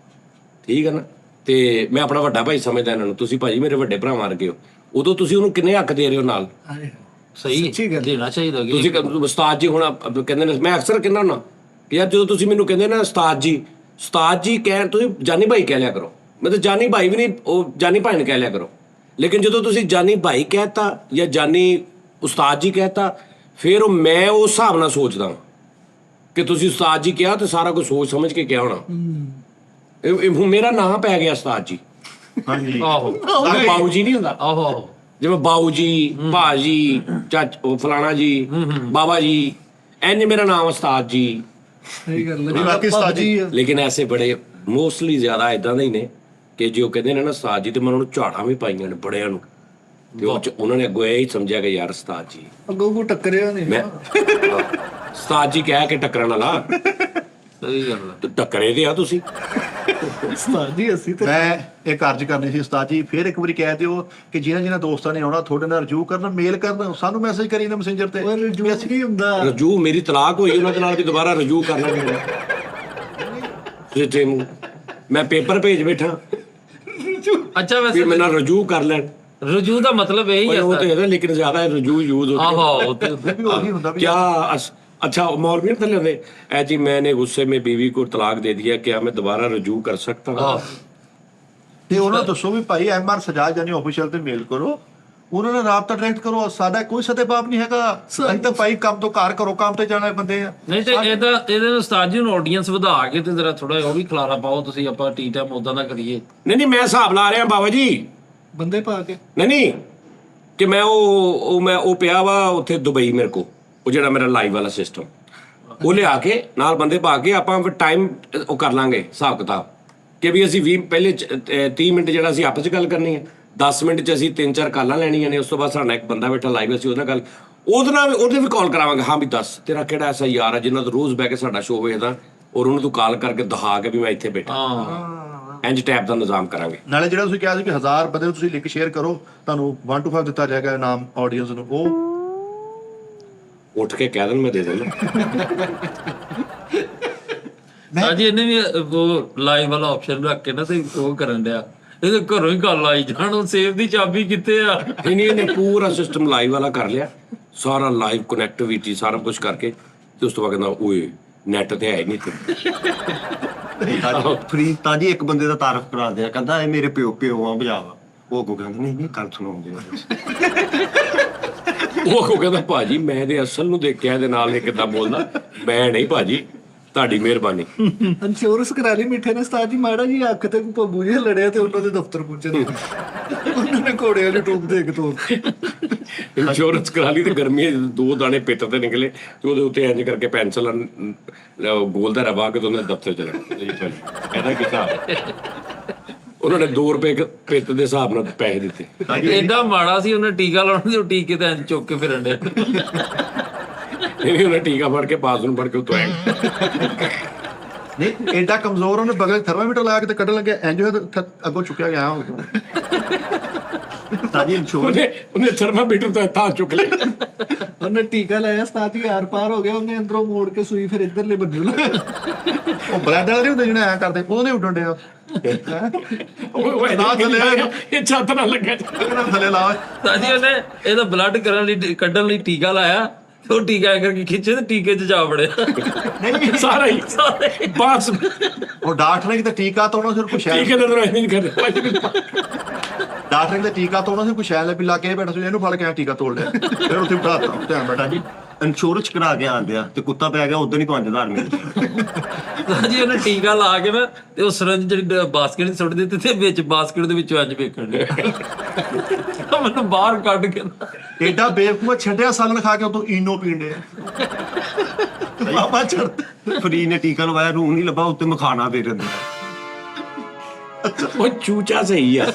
ਠੀਕ ਹੈ ਨਾ, ਤੇ ਮੈਂ ਆਪਣਾ ਵੱਡਾ ਭਾਈ ਸਮਝਦਾ ਇਹਨਾਂ ਨੂੰ। ਤੁਸੀਂ ਭਾਜੀ ਮੇਰੇ ਵੱਡੇ ਭਰਾ ਵਰਗੇ ਹੋ, ਉਦੋਂ ਤੁਸੀਂ ਉਹਨੂੰ ਕਿੰਨੇ ਹੱਕ ਦੇ ਰਹੇ ਹੋ ਨਾਲ। ਸਹੀ ਦੇਣਾ ਚਾਹੀਦਾ। ਤੁਸੀਂ ਉਸਤਾਦ ਜੀ ਹੁਣ ਕਹਿੰਦੇ ਨੇ, ਮੈਂ ਅਕਸਰ ਕਹਿੰਦਾ ਹੁੰਦਾ ਕਿ ਯਾਰ ਜਦੋਂ ਤੁਸੀਂ ਮੈਨੂੰ ਕਹਿੰਦੇ ਨਾ ਉਸਤਾਦ ਜੀ ਕਹਿ, ਤੁਸੀਂ ਜਾਨੀ ਭਾਈ ਕਹਿ ਲਿਆ ਕਰੋ। ਮੈਂ ਤਾਂ ਜਾਨੀ ਭਾਈ ਵੀ ਨਹੀਂ, ਉਹ ਜਾਨੀ ਭਾਈ ਨੂੰ ਕਹਿ ਲਿਆ ਕਰੋ। ਲੇਕਿਨ ਜਦੋਂ ਤੁਸੀਂ ਜਾਨੀ ਭਾਈ ਕਹਿਤਾ ਜਾਂ ਜਾਨੀ ਉਸਤਾਦ ਜੀ ਕਹਿਤਾ, ਫਿਰ ਉਹ ਮੈਂ ਉਸ ਹਿਸਾਬ ਨਾਲ ਸੋਚਦਾ ਕਿ ਤੁਸੀਂ ਉਸਤਾਦ ਜੀ ਕਿਹਾ ਤੇ ਸਾਰਾ ਕੁਝ ਸੋਚ ਸਮਝ ਕੇ ਕਿਹਾ ਹੋਣਾ। ਇਹ ਮੇਰਾ ਨਾਂ ਪੈ ਗਿਆ ਉਸਤਾਦ ਜੀ। ਹਾਂਜੀ ਆਹੋ ਬਾਊ ਜੀ ਨਹੀਂ ਹੁੰਦਾ, ਆਹੋ ਜਿਵੇਂ ਬਾਊ ਜੀ, ਭਾਜੀ, ਉਹ ਫਲਾਣਾ ਜੀ, ਬਾਬਾ ਜੀ, ਇੰਜ ਮੇਰਾ ਨਾਮ ਉਸਤਾਦ ਜੀ। ਸਹੀ ਗੱਲ ਨਹੀਂ, ਬਾਕੀ ਉਸਤਾਦ ਜੀ ਲੇਕਿਨ ਐਸੇ ਬੜੇ ਮੋਸਟਲੀ ਜ਼ਿਆਦਾ ਇਦਾਂ ਦੇ ਹੀ ਨੇ ਕਿ ਜੇ ਉਹ ਕਹਿੰਦੇ ਨੇ ਨਾ ਉਸਤਾਦ ਜੀ, ਤੇ ਮੈਂ ਉਹਨਾਂ ਨੂੰ ਝਾੜਾਂ ਵੀ ਪਾਈਆਂ ਨੇ ਬੜਿਆਂ ਨੂੰ, ਤੇ ਉਹਨਾਂ ਨੇ ਅੱਗੋਂ ਇਹ ਹੀ ਸਮਝਿਆ ਕਿ ਯਾਰ ਉਸਤਾਦ ਜੀ ਅੱਗੋਂ ਕੋ ਟੱਕਰਿਆ ਨਹੀਂ। ਮੈਂ ਉਸਤਾਦ ਜੀ ਕਹਿ ਕੇ ਟੱਕਰਨ ਵਾਲਾ ਸਹੀ ਗੱਲ ਆ। ਤੇ ਟੱਕਰੇ ਦੇ ਆ ਤੁਸੀਂ। ਉਸਤਾਦ ਜੀ ਅਸੀਂ ਤੇ ਮੈਂ ਇੱਕ ਅਰਜ਼ ਕਰਨੀ ਸੀ ਉਸਤਾਦ ਜੀ, ਫਿਰ ਇੱਕ ਵਾਰੀ ਕਹਿ ਦਿਓ ਕਿ ਜਿਹਨਾਂ ਦੋਸਤਾਂ ਨੇ ਆਉਣਾ ਤੁਹਾਡੇ ਨਾਲ ਰਜੂ ਕਰਨ, ਮੇਲ ਕਰਨ, ਸਾਨੂੰ ਮੈਸੇਜ ਕਰੀ ਨਾ ਮੈਸੇਂਜਰ ਤੇ। ਉਹ ਰਜੂ ਨਹੀਂ ਹੁੰਦਾ। ਰਜੂ ਮੇਰੀ ਤਲਾਕ ਹੋਈ ਉਹਨਾਂ ਦੇ ਨਾਲ ਵੀ ਦੁਬਾਰਾ ਰਜੂ ਕਰਨਾ ਪੈਂਦਾ। ਮੈਂ ਪੇਪਰ ਭੇਜ ਬੈਠਾ ਅੱਛਾ ਫਿਰ ਵੈਸੇ ਮੇਰੇ ਨਾਲ ਰਜੂ ਕਰ ਲੈਣ। ਰਜੂ ਦਾ ਮਤਲਬ ਇਹ ਹੀ ਉਹ ਹੈ। ਤੇ ਇਹਦਾ ਲੇਕਿਨ ਜ਼ਿਆਦਾ ਰਜੂ ਯੂਜ਼ ਹੋ ਆਹੋ ਵੀ ਉਹੀ ਹੁੰਦਾ ਵੀ क्या अच्छा मौलवी नहीं होते ऐ जी मैंने गुस्से में बीवी को तलाक दे दिया, क्या मैं दोबारा रजू कर सकता हूँ? ਤੇ ਉਹਨਾਂ ਨੂੰ ਦੱਸੋ ਵੀ ਭਾਈ MR ਸਜਾਦ ਜਾਨੀ ਆਫੀਸ਼ੀਅਲ ਤੇ ਮੇਲ ਕਰੋ, ਉਹਨਾਂ ਨਾਲ ਰਾਬਤਾ ਡਾਇਰੈਕਟ ਕਰੋ। ਸਾਡਾ ਕੋਈ ਸਤੇ ਬਾਪ ਨਹੀਂ ਹੈਗਾ, ਅਸੀਂ ਤਾਂ ਭਾਈ ਕੰਮ ਤੋਂ ਘਰ ਕਰੋ, ਕੰਮ ਤੇ ਜਾਣਾ ਬੰਦੇ ਆ। ਨਹੀਂ ਤੇ ਇਹਦੇ ਨੂੰ ਉਸਤਾਦ ਜੀ ਨੂੰ ਆਡੀਅנס ਵਧਾ ਕੇ ਤੇ ਜਰਾ ਥੋੜਾ ਉਹ ਵੀ ਖਲਾਰਾ ਪਾਓ ਤੁਸੀਂ, ਆਪਾਂ ਟੀ ਟਾਈਮ ਉਦਾਂ ਦਾ ਕਰੀਏ। नहीं मैं हिसाब ला रहा बाबा जी। ਬੰਦੇ ਪਾ ਕੇ नहीं कि मैं ਉਹ ਪਿਆ ਵਾ ਉੱਥੇ ਦੁਬਈ ਮੇਰੇ ਕੋ, ਉਹ ਜਿਹੜਾ ਮੇਰਾ ਲਾਈਵ ਵਾਲਾ ਸਿਸਟਮ, ਉਹ ਲਿਆ ਕੇ ਨਾਲ ਬੰਦੇ ਪਾ ਕੇ ਆਪਾਂ ਟਾਈਮ ਉਹ ਕਰ ਲਾਂਗੇ ਹਿਸਾਬ ਕਿਤਾਬ ਕਿ ਵੀ ਅਸੀਂ 20 ਪਹਿਲੇ 30 ਮਿੰਟ ਜਿਹੜਾ ਅਸੀਂ ਆਪਸ 'ਚ ਗੱਲ ਕਰਨੀ ਹੈ, 10 ਮਿੰਟ 'ਚ ਅਸੀਂ 3-4 ਕਾਲਾਂ ਲੈਣੀਆਂ ਨੇ। ਉਸ ਤੋਂ ਬਾਅਦ ਸਾਡਾ ਇੱਕ ਬੰਦਾ ਬੈਠਾ ਲਾਈਵ, ਅਸੀਂ ਉਹਦੇ ਨਾਲ ਗੱਲ, ਉਹਦੇ ਵੀ ਕਾਲ ਕਰਾਵਾਂਗੇ। ਹਾਂ ਵੀ ਦੱਸ ਤੇਰਾ ਕਿਹੜਾ ਐਸਾ ਯਾਰ ਹੈ ਜਿਹਨਾਂ ਤੋਂ ਰੋਜ਼ ਬਹਿ ਕੇ ਸਾਡਾ ਸ਼ੋਅ ਵੇਖਦਾ, ਔਰ ਉਹਨੂੰ ਤੂੰ ਕਾਲ ਕਰਕੇ ਦਿਖਾ ਕੇ ਵੀ ਮੈਂ ਇੱਥੇ ਬੈਠਾ। ਇੰਜ ਟੈਪ ਦਾ ਨਿਜ਼ਾਮ ਕਰਾਂਗੇ। ਨਾਲੇ ਜਿਹੜਾ ਤੁਸੀਂ ਕਿਹਾ ਸੀ ਕਿ 1000 ਬੰਦੇ ਨੂੰ ਤੁਸੀਂ ਲਿੰਕ ਸ਼ੇਅਰ ਕਰੋ, ਤੁਹਾਨੂੰ 1 to 5 ਦਿੱਤਾ ਜਾਏਗਾ ਇਨਾਮ ਆਡੀਅנס ਨੂੰ। ਉਹ ਉੱਠ ਕੇ ਕਹਿ ਦੇਣ ਮੈਂ ਦੇ ਦੇਣਾ। ਸਾਜੀ ਇਹਨੇ ਵੀ ਉਹ ਲਾਈਵ ਵਾਲਾ ਆਪਸ਼ਨ ਰੱਖ ਕੇ ਨਾ ਤੇ ਉਹ ਕਰਨ ਡਿਆ, ਇਹਦੇ ਘਰੋਂ ਹੀ ਗੱਲ ਆਈ ਜਾਣ, ਉਹ ਸੇਫ ਦੀ ਚਾਬੀ ਕਿੱਥੇ ਆ। ਨਹੀਂ ਇਹਨੇ ਪੂਰਾ ਸਿਸਟਮ ਲਾਈਵ ਵਾਲਾ ਕਰ ਲਿਆ, ਸਾਰਾ ਲਾਈਵ ਕਨੈਕਟੀਵਿਟੀ ਸਾਰਾ ਕੁਝ ਕਰਕੇ, ਤੇ ਉਸ ਤੋਂ ਬਾਅਦ ਕਹਿੰਦਾ ਓਏ ਨੈਟ ਤੇ ਹੈ ਨਹੀਂ ਤੇ ਫਰੀਦ ਤਾਜੀ ਇੱਕ ਬੰਦੇ ਦਾ ਤਾਰਫ ਕਰਾ ਦਿਆ, ਕਹਿੰਦਾ ਇਹ ਮੇਰੇ ਪਿਓ ਆ ਬਜਾਵਾ। ਉਹ ਕੋ ਕਹਿੰਦਾ ਨਹੀਂ ਗੱਲ ਸੁਣਾਉਂਦੇ ਉਹ ਕੋ ਕਹਿੰਦਾ ਭਾਜੀ ਮੈਂ ਇਹਦੇ ਅਸਲ ਨੂੰ ਦੇਖਿਆ, ਇਹਦੇ ਨਾਲ ਇਹ ਕਿੱਦਾਂ ਬੋਲਦਾ। ਮੈਂ ਨਹੀਂ ਭਾਜੀ, ਤੁਹਾਡੀ ਮਿਹਰਬਾਨੀ। ਇੰਸ਼ੋਰੈਂਸ ਕਰਾ ਲਈ ਮਿੱਠੇ ਨੇ ਉਸਤਾਦ ਜੀ, ਮਾੜਾ ਜੀ ਅੱਖ ਤੇ ਪੱਬੂ ਜੀ ਲੜਿਆ ਤੇ ਉਹਨਾਂ ਦੇ ਦਫ਼ਤਰ ਪਹੁੰਚੇ ਨੇ। ਉਹਨਾਂ ਨੇ ਘੋੜਿਆਂ ਨੂੰ ਟੂਬ ਦੇ ਕੇ ਤੋੜ ਇੰਸ਼ੋਰੈਂਸ ਕਰਾ ਲਈ ਤੇ ਗਰਮੀਆਂ 'ਚ 2 ਦਾਣੇ ਪਿੱਤ ਤੇ ਨਿਕਲੇ, ਤੇ ਉਹਦੇ ਉੱਤੇ ਇੰਜ ਕਰਕੇ ਪੈਨਸਲ ਬੋਲਦਾ ਰਵਾ ਕੇ ਤੇ ਉਹਨੇ ਦਫ਼ਤਰ ਚਲੇ ਗਏ। ਇਹਦਾ ਕੀ ਹਿਸਾਬ? ਉਹਨਾਂ ਨੇ 2 ਰੁਪਏ ਪਿੱਤ ਦੇ ਹਿਸਾਬ ਨਾਲ ਪੈਸੇ ਦਿੱਤੇ। ਐਡਾ ਮਾੜਾ ਸੀ ਉਹਨੇ ਟੀਕਾ ਲਾਉਣ ਦੇ, ਟੀਕੇ ਤੇ ਇੰਜ ਚੁੱਕ ਕੇ ਫਿਰਨ ਡਿਆ। ਇਹ ਉਹਨੇ ਟੀਕਾ ਫੜ ਕੇ ਪਾਸ ਨੂੰ ਫੜ ਕੇ ਉਤੋਂ ਆਇਆ। ਨਹੀਂ ਐਡਾ ਕਮਜ਼ੋਰ, ਉਹਨੇ ਬਗਲ ਥਰਮਾਮੀਟਰ ਲਾ ਕੇ ਤੇ ਕੱਢਣ ਲੱਗਿਆ, ਇੰਜ ਅੱਗੋਂ ਚੁੱਕਿਆ ਗਿਆ। ਤਾਜੀ ਇੰਸ਼ੋਰੈਂਸ ਉਹਨੇ ਥਰਮਾਮੀਟਰ ਤੋਂ ਥਾਂ ਚੁੱਕ ਲਿਆ। ਉਹਨੇ ਟੀਕਾ ਲਾਇਆ, ਉਸਤਾਦ ਜੀ ਆਰ ਪਾਰ ਹੋ ਗਿਆ, ਉਹਨੇ ਅੰਦਰੋਂ ਮੋੜ ਕੇ ਸੂਈ ਫਿਰ ਇੱਧਰਲੇ ਬੰਦੇ ਨੂੰ ਉਹ ਬਲੱਡ ਵਾਲੇ ਹੁੰਦੇ ਜਿਹੜੇ ਐਂ ਕਰਦੇ, ਉਹਨੇ ਉੱਡਣ ਡਿਆ ਇਹ ਛੱਤ ਨਾਲ ਲੱਗਾ। ਥੱਲੇ ਲਾ। ਸਾਜੀ ਉਹਨੇ ਇਹਦਾ ਬਲੱਡ ਕਰਨ ਲਈ ਕੱਢਣ ਲਈ ਟੀਕਾ ਲਾਇਆ, ਉਹ ਟੀਕਾ ਐ ਕਰਕੇ ਖਿੱਚੇ ਤੇ ਟੀਕੇ 'ਚ ਜਾ ਵੜਿਆ ਸਾਰਾ ਹੀ ਬਸ। ਉਹ ਡਾਕਟਰ ਨੇ ਕਿਤੇ ਟੀਕਾ ਤਾਂ ਉਹਨਾਂ ਸਿਰ ਕੁਛ ਟੀਕੇ ਦਾ ਤਾਂ ਨਹੀਂ ਕਰਦੇ। ਡਾਕਟਰ ਨੇ ਟੀਕਾ ਤੋੜਨਾ ਸੀ, ਕੋਈ ਸ਼ੈਲ ਲੈ ਵੀ ਲਾ ਕੇ ਬੈਠਾ ਸੀ, ਇਹਨੂੰ ਫੜ ਕੇ ਐਂ ਟੀਕਾ ਤੋੜ ਲਿਆ, ਫਿਰ ਉੱਥੇ ਬਿਠਾਤਾ ਧਿਆਨ ਬੈਠਾ ਜੀ ਇੰਸ਼ੋਰੈਂਸ ਕਰਾ ਕੇ ਆਂਦੇ ਆ ਤੇ ਕੁੱਤਾ ਪੈ ਗਿਆ ਉਦੋਂ ਹੀ 5000 ਮਿਲ ਉਸਤਾਦ ਜੀ ਉਹਨੇ ਟੀਕਾ ਲਾ ਕੇ ਨਾ ਤੇ ਉਹ ਸਰੰਜ ਜਿਹੜੀ ਬਾਸਕਟ 'ਚ ਸੁੱਟ ਦਿੱਤੀ ਤੇ ਵਿੱਚ ਬਾਸਕਟ ਦੇ ਵਿੱਚੋਂ ਅੱਜ ਵੇਖਣ ਡਿਆ ਮੈਨੂੰ ਬਾਹਰ ਕੱਢ ਕੇ ਨਾ। ਏਡਾ ਬੇਵਕੂਫ ਛੱਡਿਆ ਸਾਲਨ ਖਾ ਕੇ ਉਤੋਂ ਈਨੋ ਪੀਣ ਡਿਆ ਬਾਬਾ ਛੱਡ ਫਰੀ ਨੇ ਟੀਕਾ ਲਵਾਇਆ, ਰੂਹ ਨਹੀਂ ਲੱਭਾ, ਉੱਤੇ ਮਖਾਣਾ ਫੇਰ ਅੰਦਰ। ਉਹ ਚੂਚਾ ਸਹੀ ਆ,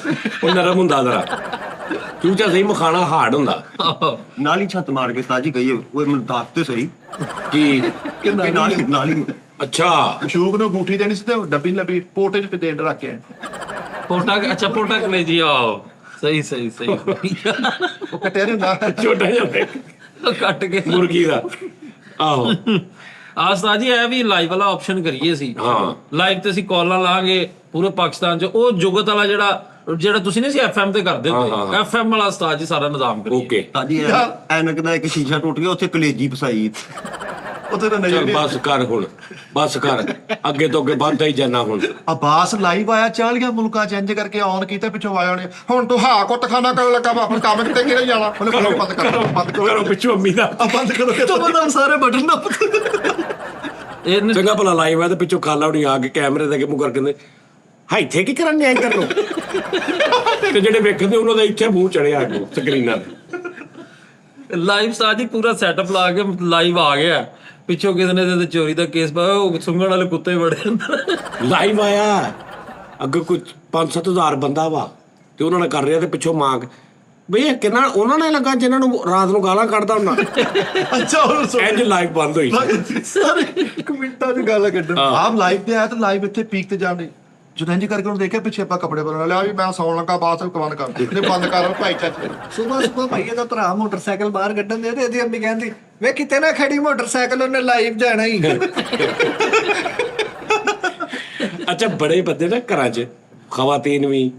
ਉਹ ਨਰਮ ਹੁੰਦਾ ਜ਼ਰਾ, ਚੂਚਾ ਸਹੀ, ਮਖਾਣਾ ਹਾਰਡ ਹੁੰਦਾ। ਆਹੋ। ਨਾਲ ਹੀ ਛੱਤ ਮਾਰ ਕੇ ਉਸਤਾਦ ਜੀ ਕਹੀਏ, ਉਹ ਮੈਨੂੰ ਦੱਸ ਤੇ ਸਹੀ ਕੀ ਕਿ ਨਾਲ ਹੀ ਅੱਛਾ ਸ਼ੂਕ ਨੂੰ ਅੰਗੂਠੀ ਦੇਣੀ ਸੀ ਤੇ ਡੱਬੀ ਲੱਭੀ ਪੋਟੇ 'ਚ ਦੇਣ ਰੱਖ ਕੇ ਪੋਟਾ ਅੱਛਾ ਪੋਟਾ ਕਲੇ ਜੀ ਆਓ ਸਹੀ ਸਹੀ ਸਹੀ ਉਹ ਕਟਿਆ ਨਹੀਂ ਹੁੰਦਾ। ਛੋਟਾ ਜਿਹਾ ਕੱਟ ਕੇ ਮੁਰਗੀ ਦਾ। ਆਹੋ ਉਸਤਾਦ ਜੀ ਇਹ ਵੀ ਲਾਈਵ ਵਾਲਾ ਆਪਸ਼ਨ ਕਰੀਏ ਸੀ। ਹਾਂ। ਲਾਈਵ ਤੇ ਅਸੀਂ ਕਾਲਾਂ ਲਾਂਗੇ ਪੂਰੇ ਪਾਕਿਸਤਾਨ 'ਚ, ਉਹ ਜੁਗਤ ਵਾਲਾ ਜਿਹੜਾ ਤੁਸੀਂ ਨਹੀਂ ਸੀ FM ਤੇ ਕਰਦੇ ਹੁੰਦੇ, FM ਵਾਲਾ ਉਸਤਾਦ ਜੀ ਸਾਰਾ ਨਿਜ਼ਾਮ ਕਰੀਏ। ਓਕੇ ਉਸਤਾਦ ਜੀ ਐਨਕ ਦਾ ਇੱਕ ਸ਼ੀਸ਼ਾ ਟੁੱਟ ਗਿਆ, ਉੱਥੇ ਕਲੇਜੀ ਫਸਾਈ। ਉੱਥੇ ਤਾਂ ਚੱਲ ਨਜ਼ਰ ਬਸ ਕਰ ਹੁਣ, ਬਸ ਕਰ, ਅੱਗੇ ਤੋਂ ਅੱਗੇ ਵੱਧਦਾ ਹੀ ਜਾਣਾ ਹੁਣ। ਅਬਾਸ ਲਾਈਵ ਆਇਆ 40 ਮੁਲਕਾਂ 'ਚ ਇੰਜ ਕਰਕੇ ਔਨ ਕੀਤਾ, ਪਿੱਛੋਂ ਆਇਆ ਉਹਨੇ ਹੁਣ ਤੂੰ ਹਾਂ ਕੁੱਟ ਖਾਣਾ ਕਰਨ ਲੱਗਾ ਵਾ, ਹੁਣ ਕੰਮ ਕਿਤੇ ਕਿਹੜੇ ਜਾਣਾ, ਉਹਨੇ ਬੰਦ ਕਰ ਬੰਦ ਕਰੋ ਪਿੱਛੋਂ ਅੰਮੀ ਦਾ, ਬੰਦ ਕਰੋ ਤੋਂ ਬਾਅਦ ਸਾਰੇ ਬਟਨ ਨਾ ਇਹਨੇ ਚੰਗਾ ਭਲਾ ਲਾਈਵ ਹੈ ਤੇ ਪਿੱਛੋਂ ਖਾਲਾ ਹੁਣੀ ਆ ਕੇ ਕੈਮਰੇ ਦੇ ਅੱਗੇ ਮੂੰਹ ਕਰਕੇ ਕਹਿੰਦੇ ਹਾਂ ਇੱਥੇ ਕੀ ਕਰਨ ਐਂ ਕਰ ਲੋ, ਤੇ ਜਿਹੜੇ ਵੇਖਦੇ ਉਹਨਾਂ ਦਾ ਇੱਥੇ ਮੂੰਹ ਚੜਿਆ ਅੱਗੋਂ ਸਕਰੀਨਾਂ ਤੇ। ਲਾਈਵ ਉਸਤਾਦ ਜੀ ਪੂਰਾ ਸੈਟਅਪ ਲਾ ਕੇ ਲਾਈਵ ਆ ਗਿਆ, ਪਿੱਛੋਂ ਕਿਸੇ ਨੇ ਤੇ ਚੋਰੀ ਦਾ ਕੇਸ ਪਾਇਆ, ਉਹ ਸੁੰਘਣ ਵਾਲੇ ਕੁੱਤੇ ਬੜੇ ਅੰਦਰ। ਲਾਈਵ ਆਇਆ ਅੱਗੇ ਕੋਈ 5-7 ਹਜ਼ਾਰ ਬੰਦਾ ਵਾ ਤੇ ਉਹਨਾਂ ਨੇ ਕਰ ਰਿਹਾ ਤੇ ਪਿੱਛੋਂ ਮਾਂ ਬਈ ਇਹ ਕਿੰਨਾ ਉਹਨਾਂ ਨੇ ਲੱਗਾ ਜਿਹਨਾਂ ਨੂੰ ਰਾਤ ਨੂੰ ਗਾਲਾਂ ਕੱਢਦਾ ਹੁੰਦਾ। ਅੱਛਾ ਉਹ ਇੰਜ ਲਾਈਵ ਬੰਦ ਹੋਈ। ਸਾਰੇ ਇੱਕ ਮਿੰਟਾਂ 'ਚ ਗੱਲ ਕੱਢਣ ਆਪ ਲਾਈਵ ਤੇ ਆਇਆ ਤੇ ਲਾਈਵ ਇੱਥੇ ਪੀਕ ਤੇ ਜਾਣੇ ਜਦੋਂ ਇੰਜ ਕਰਕੇ ਉਹਨੂੰ ਦੇਖਿਆ ਪਿੱਛੇ ਆਪਾਂ ਕੱਪੜੇ ਬਦਲਣ ਲਿਆ ਵੀ ਮੈਂ ਸੌਣ ਲੱਗਾ, ਬਾਅਦ ਚ ਬੰਦ ਕਰ ਦੇ ਬੰਦ ਕਰ ਭਾਈ ਚਾਚੇ ਸੁਬਹ ਭਾਈ ਇਹਦਾ ਭਰਾ ਮੋਟਰਸਾਈਕਲ ਬਾਹਰ ਕੱਢਣ ਦੇ ਤੇ ਇਹਦੀ ਅੰਮੀ ਕਹਿੰਦੀ ਵੇ ਕਿਤੇ ਨਾ ਖੜੀ ਮੋਟਰਸਾਈਕਲ, ਉਹਨੇ ਲਾਈਵ ਜਾਣਾ ਹੀ। ਅੱਛਾ ਬੜੇ ਬੰਦੇ ਨਾ ਘਰਾਂ 'ਚ, ਖਵਾਤੀਨ ਵੀ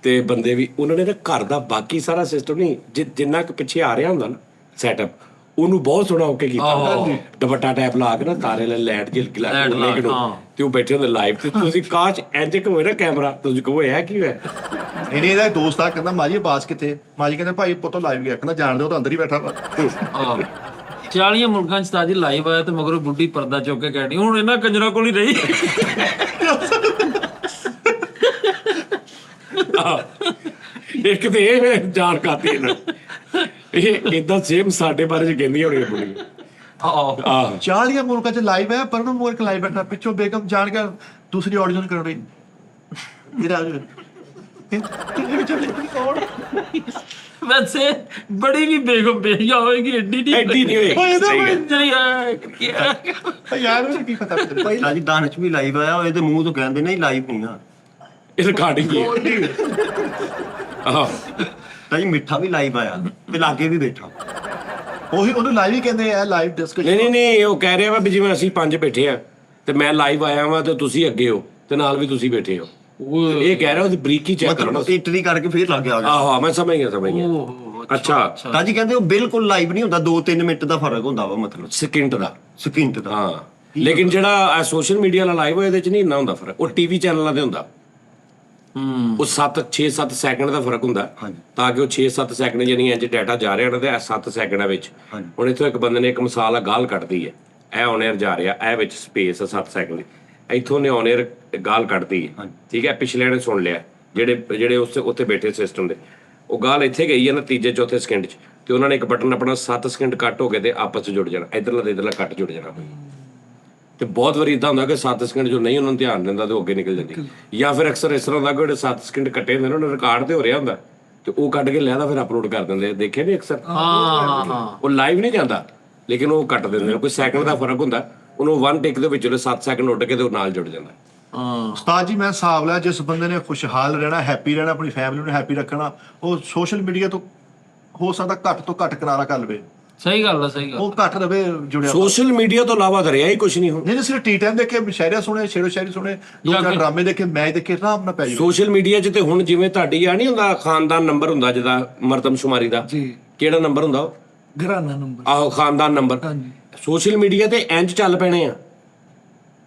ਤੇ ਬੰਦੇ ਵੀ, ਉਹਨਾਂ ਨੇ ਨਾ ਘਰ ਦਾ ਬਾਕੀ ਸਾਰਾ ਸਿਸਟਮ ਨਹੀਂ ਜਿੰਨਾ ਕੁ ਪਿੱਛੇ ਆ ਰਿਹਾ ਹੁੰਦਾ ਨਾ ਸੈਟਅਪ, ਉਹਨੂੰ ਬਹੁਤ ਸੋਹਣਾ ਹੋ ਕੇ ਕੀਤਾ। ਦੁਪੱਟਾ ਟੈਪ ਲਾ ਕੇ ਨਾ ਤਾਰੇ ਲੈ ਲਾਈਟ ਜਿਲਕ ਲਾ ਕੇ ਤੇ ਉਹ ਬੈਠੇ ਹੁੰਦੇ ਲਾਈਵ ਤੇ, ਤੁਸੀਂ ਕਾਸ਼ ਇੰਜ ਕਹੋ ਨਾ ਕੈਮਰਾ, ਤੁਸੀਂ ਕਹੋ ਇਹ ਕੀ ਹੋਇਆ। ਇਹਨੇ ਇਹਦਾ ਦੋਸਤ ਆ ਕਹਿੰਦਾ ਮਾਜੀ ਬਾਸ ਕਿੱਥੇ, ਮਾਜੀ ਕਹਿੰਦੇ ਭਾਈ ਪੁੱਤ ਲਾਈਵ ਗਿਆ, ਕਹਿੰਦਾ ਜਾਣਦੇ ਹੋ ਤਾਂ ਅੰਦਰ ਹੀ ਬੈਠਾ ਵਾ। 40 ਮੁਲਕਾਂ 'ਚ ਉਸਤਾਦ ਜੀ ਲਾਈਵ ਆਇਆ ਤੇ ਮਗਰੋਂ ਬੁੱਢੀ ਪਰਦਾ ਚੁੱਕ ਕੇ ਕਹਿਣੀ ਹੁਣ ਇਹਨਾਂ ਕੰਜਰਾਂ ਕੋਲ ਹੀ ਰਹੀ। ਇੱਕ ਤੇ ਇਹ ਜਾਣ ਕਾਤੀ ਨਾ, ਇਹ ਇਦਾਂ ਸੇਮ ਸਾਡੇ ਬਾਰੇ ਚ ਕਹਿੰਦੀਆਂ ਹੋਣੀਆਂ ਕੁੜੀਆਂ। ਆਹ 40 ਮੁਲਕਾਂ 'ਚ ਲਾਈਵ ਹੈ, ਪਰ ਉਹ ਇੱਕ ਲਾਈਵ ਬੈਠਾ, ਪਿੱਛੋਂ ਬੇਗਮ ਜਾਣ ਕੇ ਦੂਸਰੀ ਆਡੀਸ਼ਨ ਕਰ ਰਹੀ ਵੈਸੇ ਬੜੀ ਵੀ ਬੇਗਮ ਬੇਹੀਆ ਹੋਏਗੀ, ਐਡੀ ਨਹੀਂ ਹੋਏਗੀ। ਯਾਰ ਉਹਨੂੰ ਕੀ ਪਤਾ ਉਸਤਾਦ ਜੀ ਦਾਨਿਸ਼ ਵੀ ਲਾਈਵ ਆਇਆ, ਉਹ ਇਹਦੇ ਮੂੰਹ ਤੋਂ ਕਹਿੰਦੇ ਨਹੀਂ ਲਾਈਵ ਨਹੀਂ ਆ। ਇਹ ਰਿਕਾਰਡਿੰਗ ਹੀ ਹੈ। ਆਹ ਤਾਂ ਜੀ ਮਿੱਠਾ ਵੀ ਲਾਈਵ ਆਇਆ ਤੇ ਲਾਗੇ ਵੀ ਬੈਠਾ। ਉਹੀ ਉਹਨੂੰ ਲਾਈਵ ਹੀ ਕਹਿੰਦੇ ਆ, ਲਾਈਵ ਡਿਸਕਸ਼ਨ। ਨਹੀਂ ਉਹ ਕਹਿ ਰਿਹਾ ਵਾ ਵੀ ਜਿਵੇਂ ਅਸੀਂ 5 ਬੈਠੇ ਆ ਤੇ ਮੈਂ ਲਾਈਵ ਆਇਆ ਵਾਂ ਤੇ ਤੁਸੀਂ ਅੱਗੇ ਹੋ ਤੇ ਨਾਲ ਵੀ ਤੁਸੀਂ ਬੈਠੇ ਹੋ, ਇਹ ਕਹਿ ਰਿਹਾ ਉਹਦੀ ਬਰੀਕੀ ਚੈੱਕ ਕਰੋ ਨਾ। ਮਤਲਬ ਇੰਟਰੀ ਕਰਕੇ ਫੇਰ ਲੱਗ ਗਿਆ। ਆਹੋ ਮੈਂ ਸਮਝ ਗਿਆ ਅੱਛਾ ਤਾਂ ਜੀ ਕਹਿੰਦੇ ਉਹ ਬਿਲਕੁਲ ਲਾਈਵ ਨਹੀਂ ਹੁੰਦਾ, 2-3 ਮਿੰਟ ਦਾ ਫਰਕ ਹੁੰਦਾ ਵਾ, ਮਤਲਬ ਸਕਿੰਟ ਦਾ। ਸਕਿੰਟ ਦਾ। ਹਾਂ ਲੇਕਿਨ ਜਿਹੜਾ ਸੋਸ਼ਲ ਮੀਡੀਆ ਵਾਲਾ ਲਾਈਵ ਹੋਇਆ ਇਹਦੇ ਚ ਨਹੀਂ ਇੰਨਾ ਹੁੰਦਾ ਫਰਕ, ਉਹ ਟੀਵੀ ਚੈਨਲਾਂ ਤੇ ਹੁੰਦਾ। ਉਹ 6-7 ਸੈਕਿੰਡ ਦਾ ਫਰਕ ਹੁੰਦਾ, ਤਾਂ ਕਿ ਉਹ 6-7 ਸੈਕਿੰਡ ਯਾਨੀ ਇੰਜ ਡਾਟਾ ਜਾ ਰਿਹਾ ਨਾ ਤੇ 7 ਸੈਕਿੰਡਾਂ ਵਿੱਚ। ਹੁਣ ਇੱਥੋਂ ਇੱਕ ਬੰਦੇ ਨੇ ਇੱਕ ਮਿਸਾਲ ਆ ਗਾਲ ਕੱਢਦੀ ਹੈ, ਇਹ ਔਨ 에ਅਰ ਜਾ ਰਿਹਾ, ਇਹ ਵਿੱਚ ਸਪੇਸ 7 ਸੈਕਿੰਡ ਦੀ, ਇੱਥੋਂ ਨੇ ਔਨ 에ਅਰ ਗਾਲ ਕੱਢਦੀ ਹੈ, ਠੀਕ ਹੈ, ਪਿਛਲੇ ਨੇ ਸੁਣ ਲਿਆ ਜਿਹੜੇ ਉੱਥੇ ਬੈਠੇ ਸਿਸਟਮ ਦੇ, ਉਹ ਗਾਲ ਇੱਥੇ ਗਈ ਹੈ ਨਾ 3-4 ਸਕਿੰਟ 'ਚ, ਤੇ ਉਹਨਾਂ ਨੇ ਇੱਕ ਬਟਨ ਆਪਣਾ 7 ਸਕਿੰਟ ਕੱਟ ਹੋ ਕੇ ਤੇ ਆਪਸ 'ਚ ਜੁੜ ਜਾਣਾ, ਇੱਧਰਲਾ ਤੇ ਇੱਧਰਲਾ ਕੱਟ ਜੁੜ ਜਾਣਾ। ਤੇ ਬਹੁਤ ਵਾਰੀ ਇਦਾਂ ਹੁੰਦਾ ਕਿ 7 ਸਕਿੰਟ ਜੋ ਨਹੀਂ ਉਹਨਾਂ ਨੂੰ ਧਿਆਨ ਦਿੰਦਾ ਤੇ ਉਹ ਅੱਗੇ ਨਿਕਲ ਜਾਂਦੀ, ਜਾਂ ਫਿਰ ਅਕਸਰ ਇਸ ਤਰ੍ਹਾਂ ਹੁੰਦਾ ਕਿ 7 ਸਕਿੰਟ ਕੱਟੇ ਹੁੰਦੇ ਨੇ, ਉਹਨਾਂ ਰਿਕਾਰਡ ਤੇ ਹੋ ਰਿਹਾ ਹੁੰਦਾ ਤੇ ਉਹ ਕੱਢ ਕੇ ਲਿਆਦਾ ਫਿਰ ਅਪਲੋਡ ਕਰ ਦਿੰਦੇ, ਦੇਖਿਆ ਨਹੀਂ ਅਕਸਰ। ਉਹ ਲਾਈਵ ਨਹੀਂ ਜਾਂਦਾ ਲੇਕਿਨ ਉਹ ਕੱਟ ਦਿੰਦੇ ਨੇ, ਕੋਈ ਸੈਕਿੰਡ ਦਾ ਫਰਕ ਹੁੰਦਾ, ਉਹਨੂੰ 1 ਟੇਕ ਦੇ ਵਿੱਚ 7 ਸੈਕਿੰਡ ਉੱਡ ਕੇ ਤੇ ਉਹ ਨਾਲ ਜੁੜ ਜਾਂਦਾ। ਉਸਤਾਦ ਜੀ ਮੈਂ ਹਿਸਾਬ ਲਿਆ, ਜਿਸ ਬੰਦੇ ਨੇ ਖੁਸ਼ਹਾਲ ਰਹਿਣਾ, ਹੈਪੀ ਰਹਿਣਾ, ਆਪਣੀ ਫੈਮਿਲੀ ਨੂੰ ਹੈਪੀ ਰੱਖਣਾ, ਉਹ ਸੋਸ਼ਲ ਮੀਡੀਆ ਤੋਂ ਹੋ ਸਕਦਾ ਘੱਟ ਤੋਂ ਘੱਟ ਕਿਨਾਰਾ ਕਰ ਲਵੇ। ਸਹੀ ਗੱਲ ਹੈ, ਸਹੀ ਗੱਲ। ਉਹ ਘੱਟ ਰਵੇ ਜੁੜਿਆ। ਸੋਸ਼ਲ ਮੀਡੀਆ ਤੋਂ ਇਲਾਵਾ ਤਾਂ ਰਿਹਾ ਹੀ ਕੁਝ ਨਹੀਂ ਹੁਣ। ਨਹੀਂ ਸਿਰਫ ਟੀ-ਟਾਈਮ ਦੇਖੇ, ਸ਼ਾਇਰੀਆਂ ਸੁਣੇ, ਸ਼ੇਰੋ ਸ਼ਾਇਰੀ ਸੁਣੇ, 2-4 ਡਰਾਮੇ ਦੇਖੇ, ਮੈਚ ਦੇਖੇ, ਆਰਾਮ ਨਾਲ ਪੈ ਜਾਊ। ਸੋਸ਼ਲ ਮੀਡੀਆ 'ਚ ਤੇ ਹੁਣ ਜਿਵੇਂ ਤੁਹਾਡੀ ਆ ਨਹੀਂ ਹੁੰਦਾ ਖਾਨਦਾਨ ਨੰਬਰ ਹੁੰਦਾ ਜਿਹਦਾ ਮਰਦਮਸ਼ੁਮਾਰੀ ਦਾ, ਕਿਹੜਾ ਨੰਬਰ ਹੁੰਦਾ ਉਹ? ਘਰਾਨਾ ਨੰਬਰ। ਆਹੋ ਖਾਨਦਾਨ ਨੰਬਰ। ਸੋਸ਼ਲ ਮੀਡੀਆ ਤੇ ਇੰਜ ਚੱਲ ਪੈਣੇ ਆ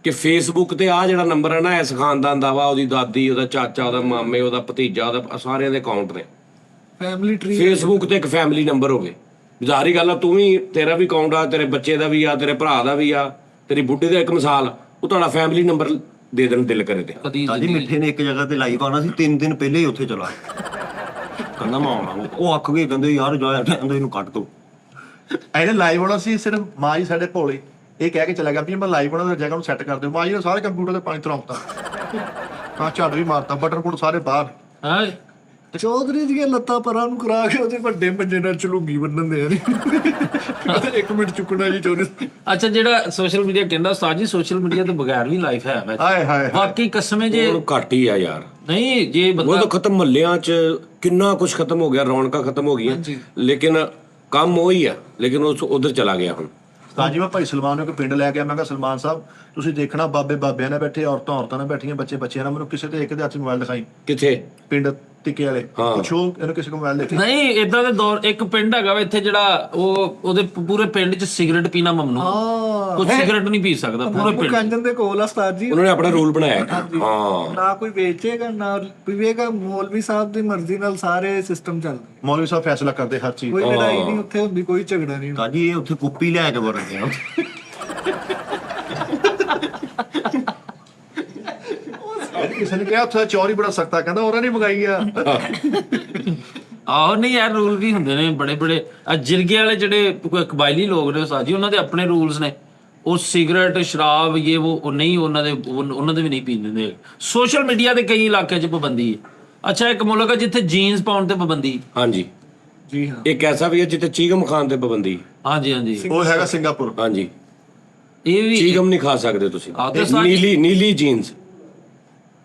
ਕਿ ਫੇਸਬੁੱਕ ਤੇ ਆ ਜਿਹੜਾ ਨੰਬਰ ਹੈ ਨਾ ਇਸ ਖਾਨਦਾਨ ਦਾ ਵਾ, ਉਹਦੀ ਦਾਦੀ, ਉਹਦਾ ਚਾਚਾ, ਉਹਦਾ ਮਾਮੇ, ਉਹਦਾ ਭਤੀਜਾ, ਉਹਦਾ ਸਾਰਿਆਂ ਦੇ ਅਕਾਊਂਟ ਨੇ। ਫੈਮਿਲੀ ਟਰੀ ਫੇਸਬੁੱਕ ਤੇ ਇੱਕ ਫੈਮਿਲੀ ਨੰਬਰ ਹੋਵੇ, ਜ਼ਾਹਰੀ ਗੱਲ ਆ, ਤੂੰ ਵੀ, ਤੇਰਾ ਵੀ ਅਕਾਊਂਟ ਆ, ਤੇਰੇ ਬੱਚੇ ਦਾ ਵੀ ਆ, ਤੇਰੇ ਭਰਾ ਦਾ ਵੀ ਆ, ਤੇਰੀ ਬੁੱਢੀ ਦਾ ਇੱਕ ਮਿਸਾਲ, ਉਹ ਤੁਹਾਡਾ ਫੈਮਿਲੀ ਨੰਬਰ ਦੇ ਦੇਣ ਦਿਲ ਕਰੇ ਤੇ। ਕਦੀ ਸਾਜੀ ਮਿੱਠੇ ਨੇ ਇੱਕ ਜਗ੍ਹਾ ਤੇ ਲਾਈਵ ਆਉਣਾ ਸੀ, 3 ਦਿਨ ਪਹਿਲੇ ਹੀ ਉੱਥੇ ਚਲਾ ਕਹਿੰਦਾ ਮੈਂ ਆਉਣਾ। ਉਹ ਅੱਖ ਗਏ, ਕਹਿੰਦੇ ਯਾਰ ਜਾ ਕਹਿੰਦੇ ਇਹਨੂੰ ਕੱਟ ਦੋ। ਇਹਨੇ ਲਾਈਵ ਹੋਣਾ ਸੀ, ਸਿਰਫ ਮਾਂ ਜੀ ਸਾਡੇ ਭੋਲੇ ਇਹ ਕਹਿ ਕੇ ਚਲਾ ਗਿਆ ਵੀ ਮੈਂ ਲਾਈਵ ਹੋਣਾ ਤੇ ਜਗ੍ਹਾ ਨੂੰ ਸੈੱਟ ਕਰ ਦਿਓ। ਮਾਂ ਜੀ ਨੇ ਸਾਰੇ ਕੰਪਿਊਟਰ ਤੇ ਪਾਣੀ ਤਰੋਂਤਾ, ਹਾਂ ਝਾੜੂ ਵੀ ਮਾਰਤਾ, ਬਟਨ ਬੁਟਨ ਸਾਰੇ ਬਾਹਰ। ਹਾਂ ਚੌਧਰੀ ਦੀਆਂ ਲੱਤਾਂ ਪਰਾਂ ਨੂੰ ਕਰਾ ਕੇ ਉਹਦੇ ਵੱਡੇ ਮੰਜੇ ਨਾਲ ਚਲੂਗੀ ਬੰਨਣ ਦੇ ਯਾਰ। 1 ਮਿੰਟ ਚੁੱਕਣਾ ਜੀ ਚੌਧਰੀ। ਅੱਛਾ, ਜਿਹੜਾ ਸੋਸ਼ਲ ਮੀਡੀਆ ਕਹਿੰਦਾ ਉਸਤਾਦ ਜੀ ਸੋਸ਼ਲ ਮੀਡੀਆ ਤੋਂ ਬਗੈਰ ਵੀ ਲਾਈਫ ਹੈ ਵੈਸੇ। ਹਾਏ ਹਾਏ ਬਾਕੀ ਕਸਮੇ ਜੇ ਉਹ ਘੱਟ ਹੀ ਆ ਯਾਰ, ਨਹੀਂ ਜੇ ਉਹ ਬੰਦਾ ਤਾਂ ਖਤਮ, ਮਹੱਲਿਆਂ 'ਚ ਕਿੰਨਾ ਕੁਝ ਖਤਮ ਹੋ ਗਿਆ, ਰੌਣਕਾਂ ਖਤਮ ਹੋ ਗਈਆਂ, ਲੇਕਿਨ ਕੰਮ ਉਹੀ ਆ, ਲੇਕਿਨ ਉਹ ਉਧਰ ਚਲਾ ਗਿਆ ਹੁਣ। ਤਾਂ ਜੀ ਮੈਂ ਭਾਈ ਸਲਮਾਨ ਨੂੰ ਇੱਕ ਪਿੰਡ ਲੈ ਗਿਆ, ਮੈਂ ਕਿਹਾ ਸਲਮਾਨ ਸਾਹਿਬ ਤੁਸੀਂ ਦੇਖਣਾ ਬਾਬੇ ਬਾਬਿਆਂ ਨਾਲ ਬੈਠੇ, ਔਰਤਾਂ ਔਰਤਾਂ ਨਾਲ ਬੈਠੀਆਂ, ਬੱਚੇ ਬੱਚਿਆਂ ਨਾਲ, ਮੈਨੂੰ ਕਿਸੇ ਦੇ ਇੱਕ ਦੇ ਹੱਥ 'ਚ ਮੋਬਾਈਲ ਦਿਖਾਈ, ਕਿੱਥੇ? ਪਿੰਡ ਟਿੱਕੇ ਵਾਲੇ, ਪੁੱਛੋ ਇਹਨੂੰ ਕਿਸੇ ਕੋਲ ਮੋਬਾਈਲ ਦੇਖੀ। ਨਹੀਂ ਇਦਾਂ ਦੇ ਦੌਰ, ਇੱਕ ਪਿੰਡ ਹੈਗਾ ਵਾ ਇੱਥੇ ਜਿਹੜਾ ਉਹਦੇ ਪੂਰੇ ਪਿੰਡ 'ਚ ਸਿਗਰਟ ਪੀਣਾ ਮਮਨੂ, ਕੋਈ ਸਿਗਰਟ ਨਹੀਂ ਪੀ ਸਕਦਾ ਪੂਰੇ ਪਿੰਡ 'ਚ। ਕੰਜਨ ਦੇ ਕੋਲ ਆ ਉਸਤਾਦ ਜੀ, ਉਹਨਾਂ ਨੇ ਆਪਣਾ ਰੂਲ ਬਣਾਇਆ। ਹਾਂ, ਨਾ ਕੋਈ ਵੇਚੇਗਾ ਨਾ ਪੀਵੇਗਾ, ਮੌਲਵੀ ਸਾਹਿਬ ਦੀ ਮਰਜ਼ੀ ਨਾਲ ਸਾਰੇ ਸਿਸਟਮ ਚੱਲਦੇ, ਮੌਲਵੀ ਸਾਹਿਬ ਫੈਸਲਾ ਕਰਦੇ ਹਰ ਚੀਜ਼। ਕੋਈ ਲੜਾਈ ਨਹੀਂ ਉੱਥੇ ਹੁੰਦੀ, ਕੋਈ ਝਗੜਾ ਨਹੀਂ। ਸਾਜੀ ਇਹ ਉੱਥੇ ਕੁੱਪੀ ਲੈ ਕੇ ਵੜ ਗਿਆ। ਕਿਸੇ ਨੇ ਕਿਹਾ ਉੱਥੇ ਚੌਰ ਹੀ ਬੜਾ ਸਖਤਾ, ਕਹਿੰਦਾ ਉਹਨਾਂ ਨੇ ਮੰਗਾਈ ਆ। ਆਹੋ ਨਹੀਂ ਯਾਰ, ਰੂਲ ਵੀ ਹੁੰਦੇ ਨੇ ਬੜੇ ਬੜੇ। ਆ ਜਿਰਗੇ ਵਾਲੇ ਜਿਹੜੇ ਕਬਾਇਲੀ ਲੋਕ ਨੇ ਉਸਤਾਦ ਜੀ, ਉਹਨਾਂ ਦੇ ਆਪਣੇ ਰੂਲਸ ਨੇ। ਉਹ ਸਿਗਰਟ ਸ਼ਰਾਬ ਇਹ ਉਹ ਨਹੀਂ, ਉਹਨਾਂ ਦੇ ਵੀ ਨਹੀਂ ਪੀਣ ਦਿੰਦੇ। ਸੋਸ਼ਲ ਮੀਡੀਆ ਤੇ ਕਈ ਇਲਾਕਿਆਂ 'ਚ ਪਾਬੰਦੀ ਹੈ। ਅੱਛਾ, ਇੱਕ ਮੁਲਕ ਹੈ ਜਿੱਥੇ ਜੀਨਸ ਪਾਉਣ ਤੇ ਪਾਬੰਦੀ। ਹਾਂਜੀ ਜੀ ਹਾਂ, ਇੱਕ ਐਸਾ ਵੀ ਹੈ ਜਿੱਥੇ ਚੀਗਮ ਖਾਣ ਤੇ ਪਾਬੰਦੀ। ਹਾਂਜੀ ਹਾਂਜੀ, ਉਹ ਹੈਗਾ ਸਿੰਗਾਪੁਰ। ਹਾਂਜੀ, ਇਹ ਵੀ ਚੀਗਮ ਨਹੀਂ ਖਾ ਸਕਦੇ ਤੁਸੀਂ। ਆਹ ਤੇ ਸਾਡੀ- ਨੀਲੀ ਜੀਨਸ,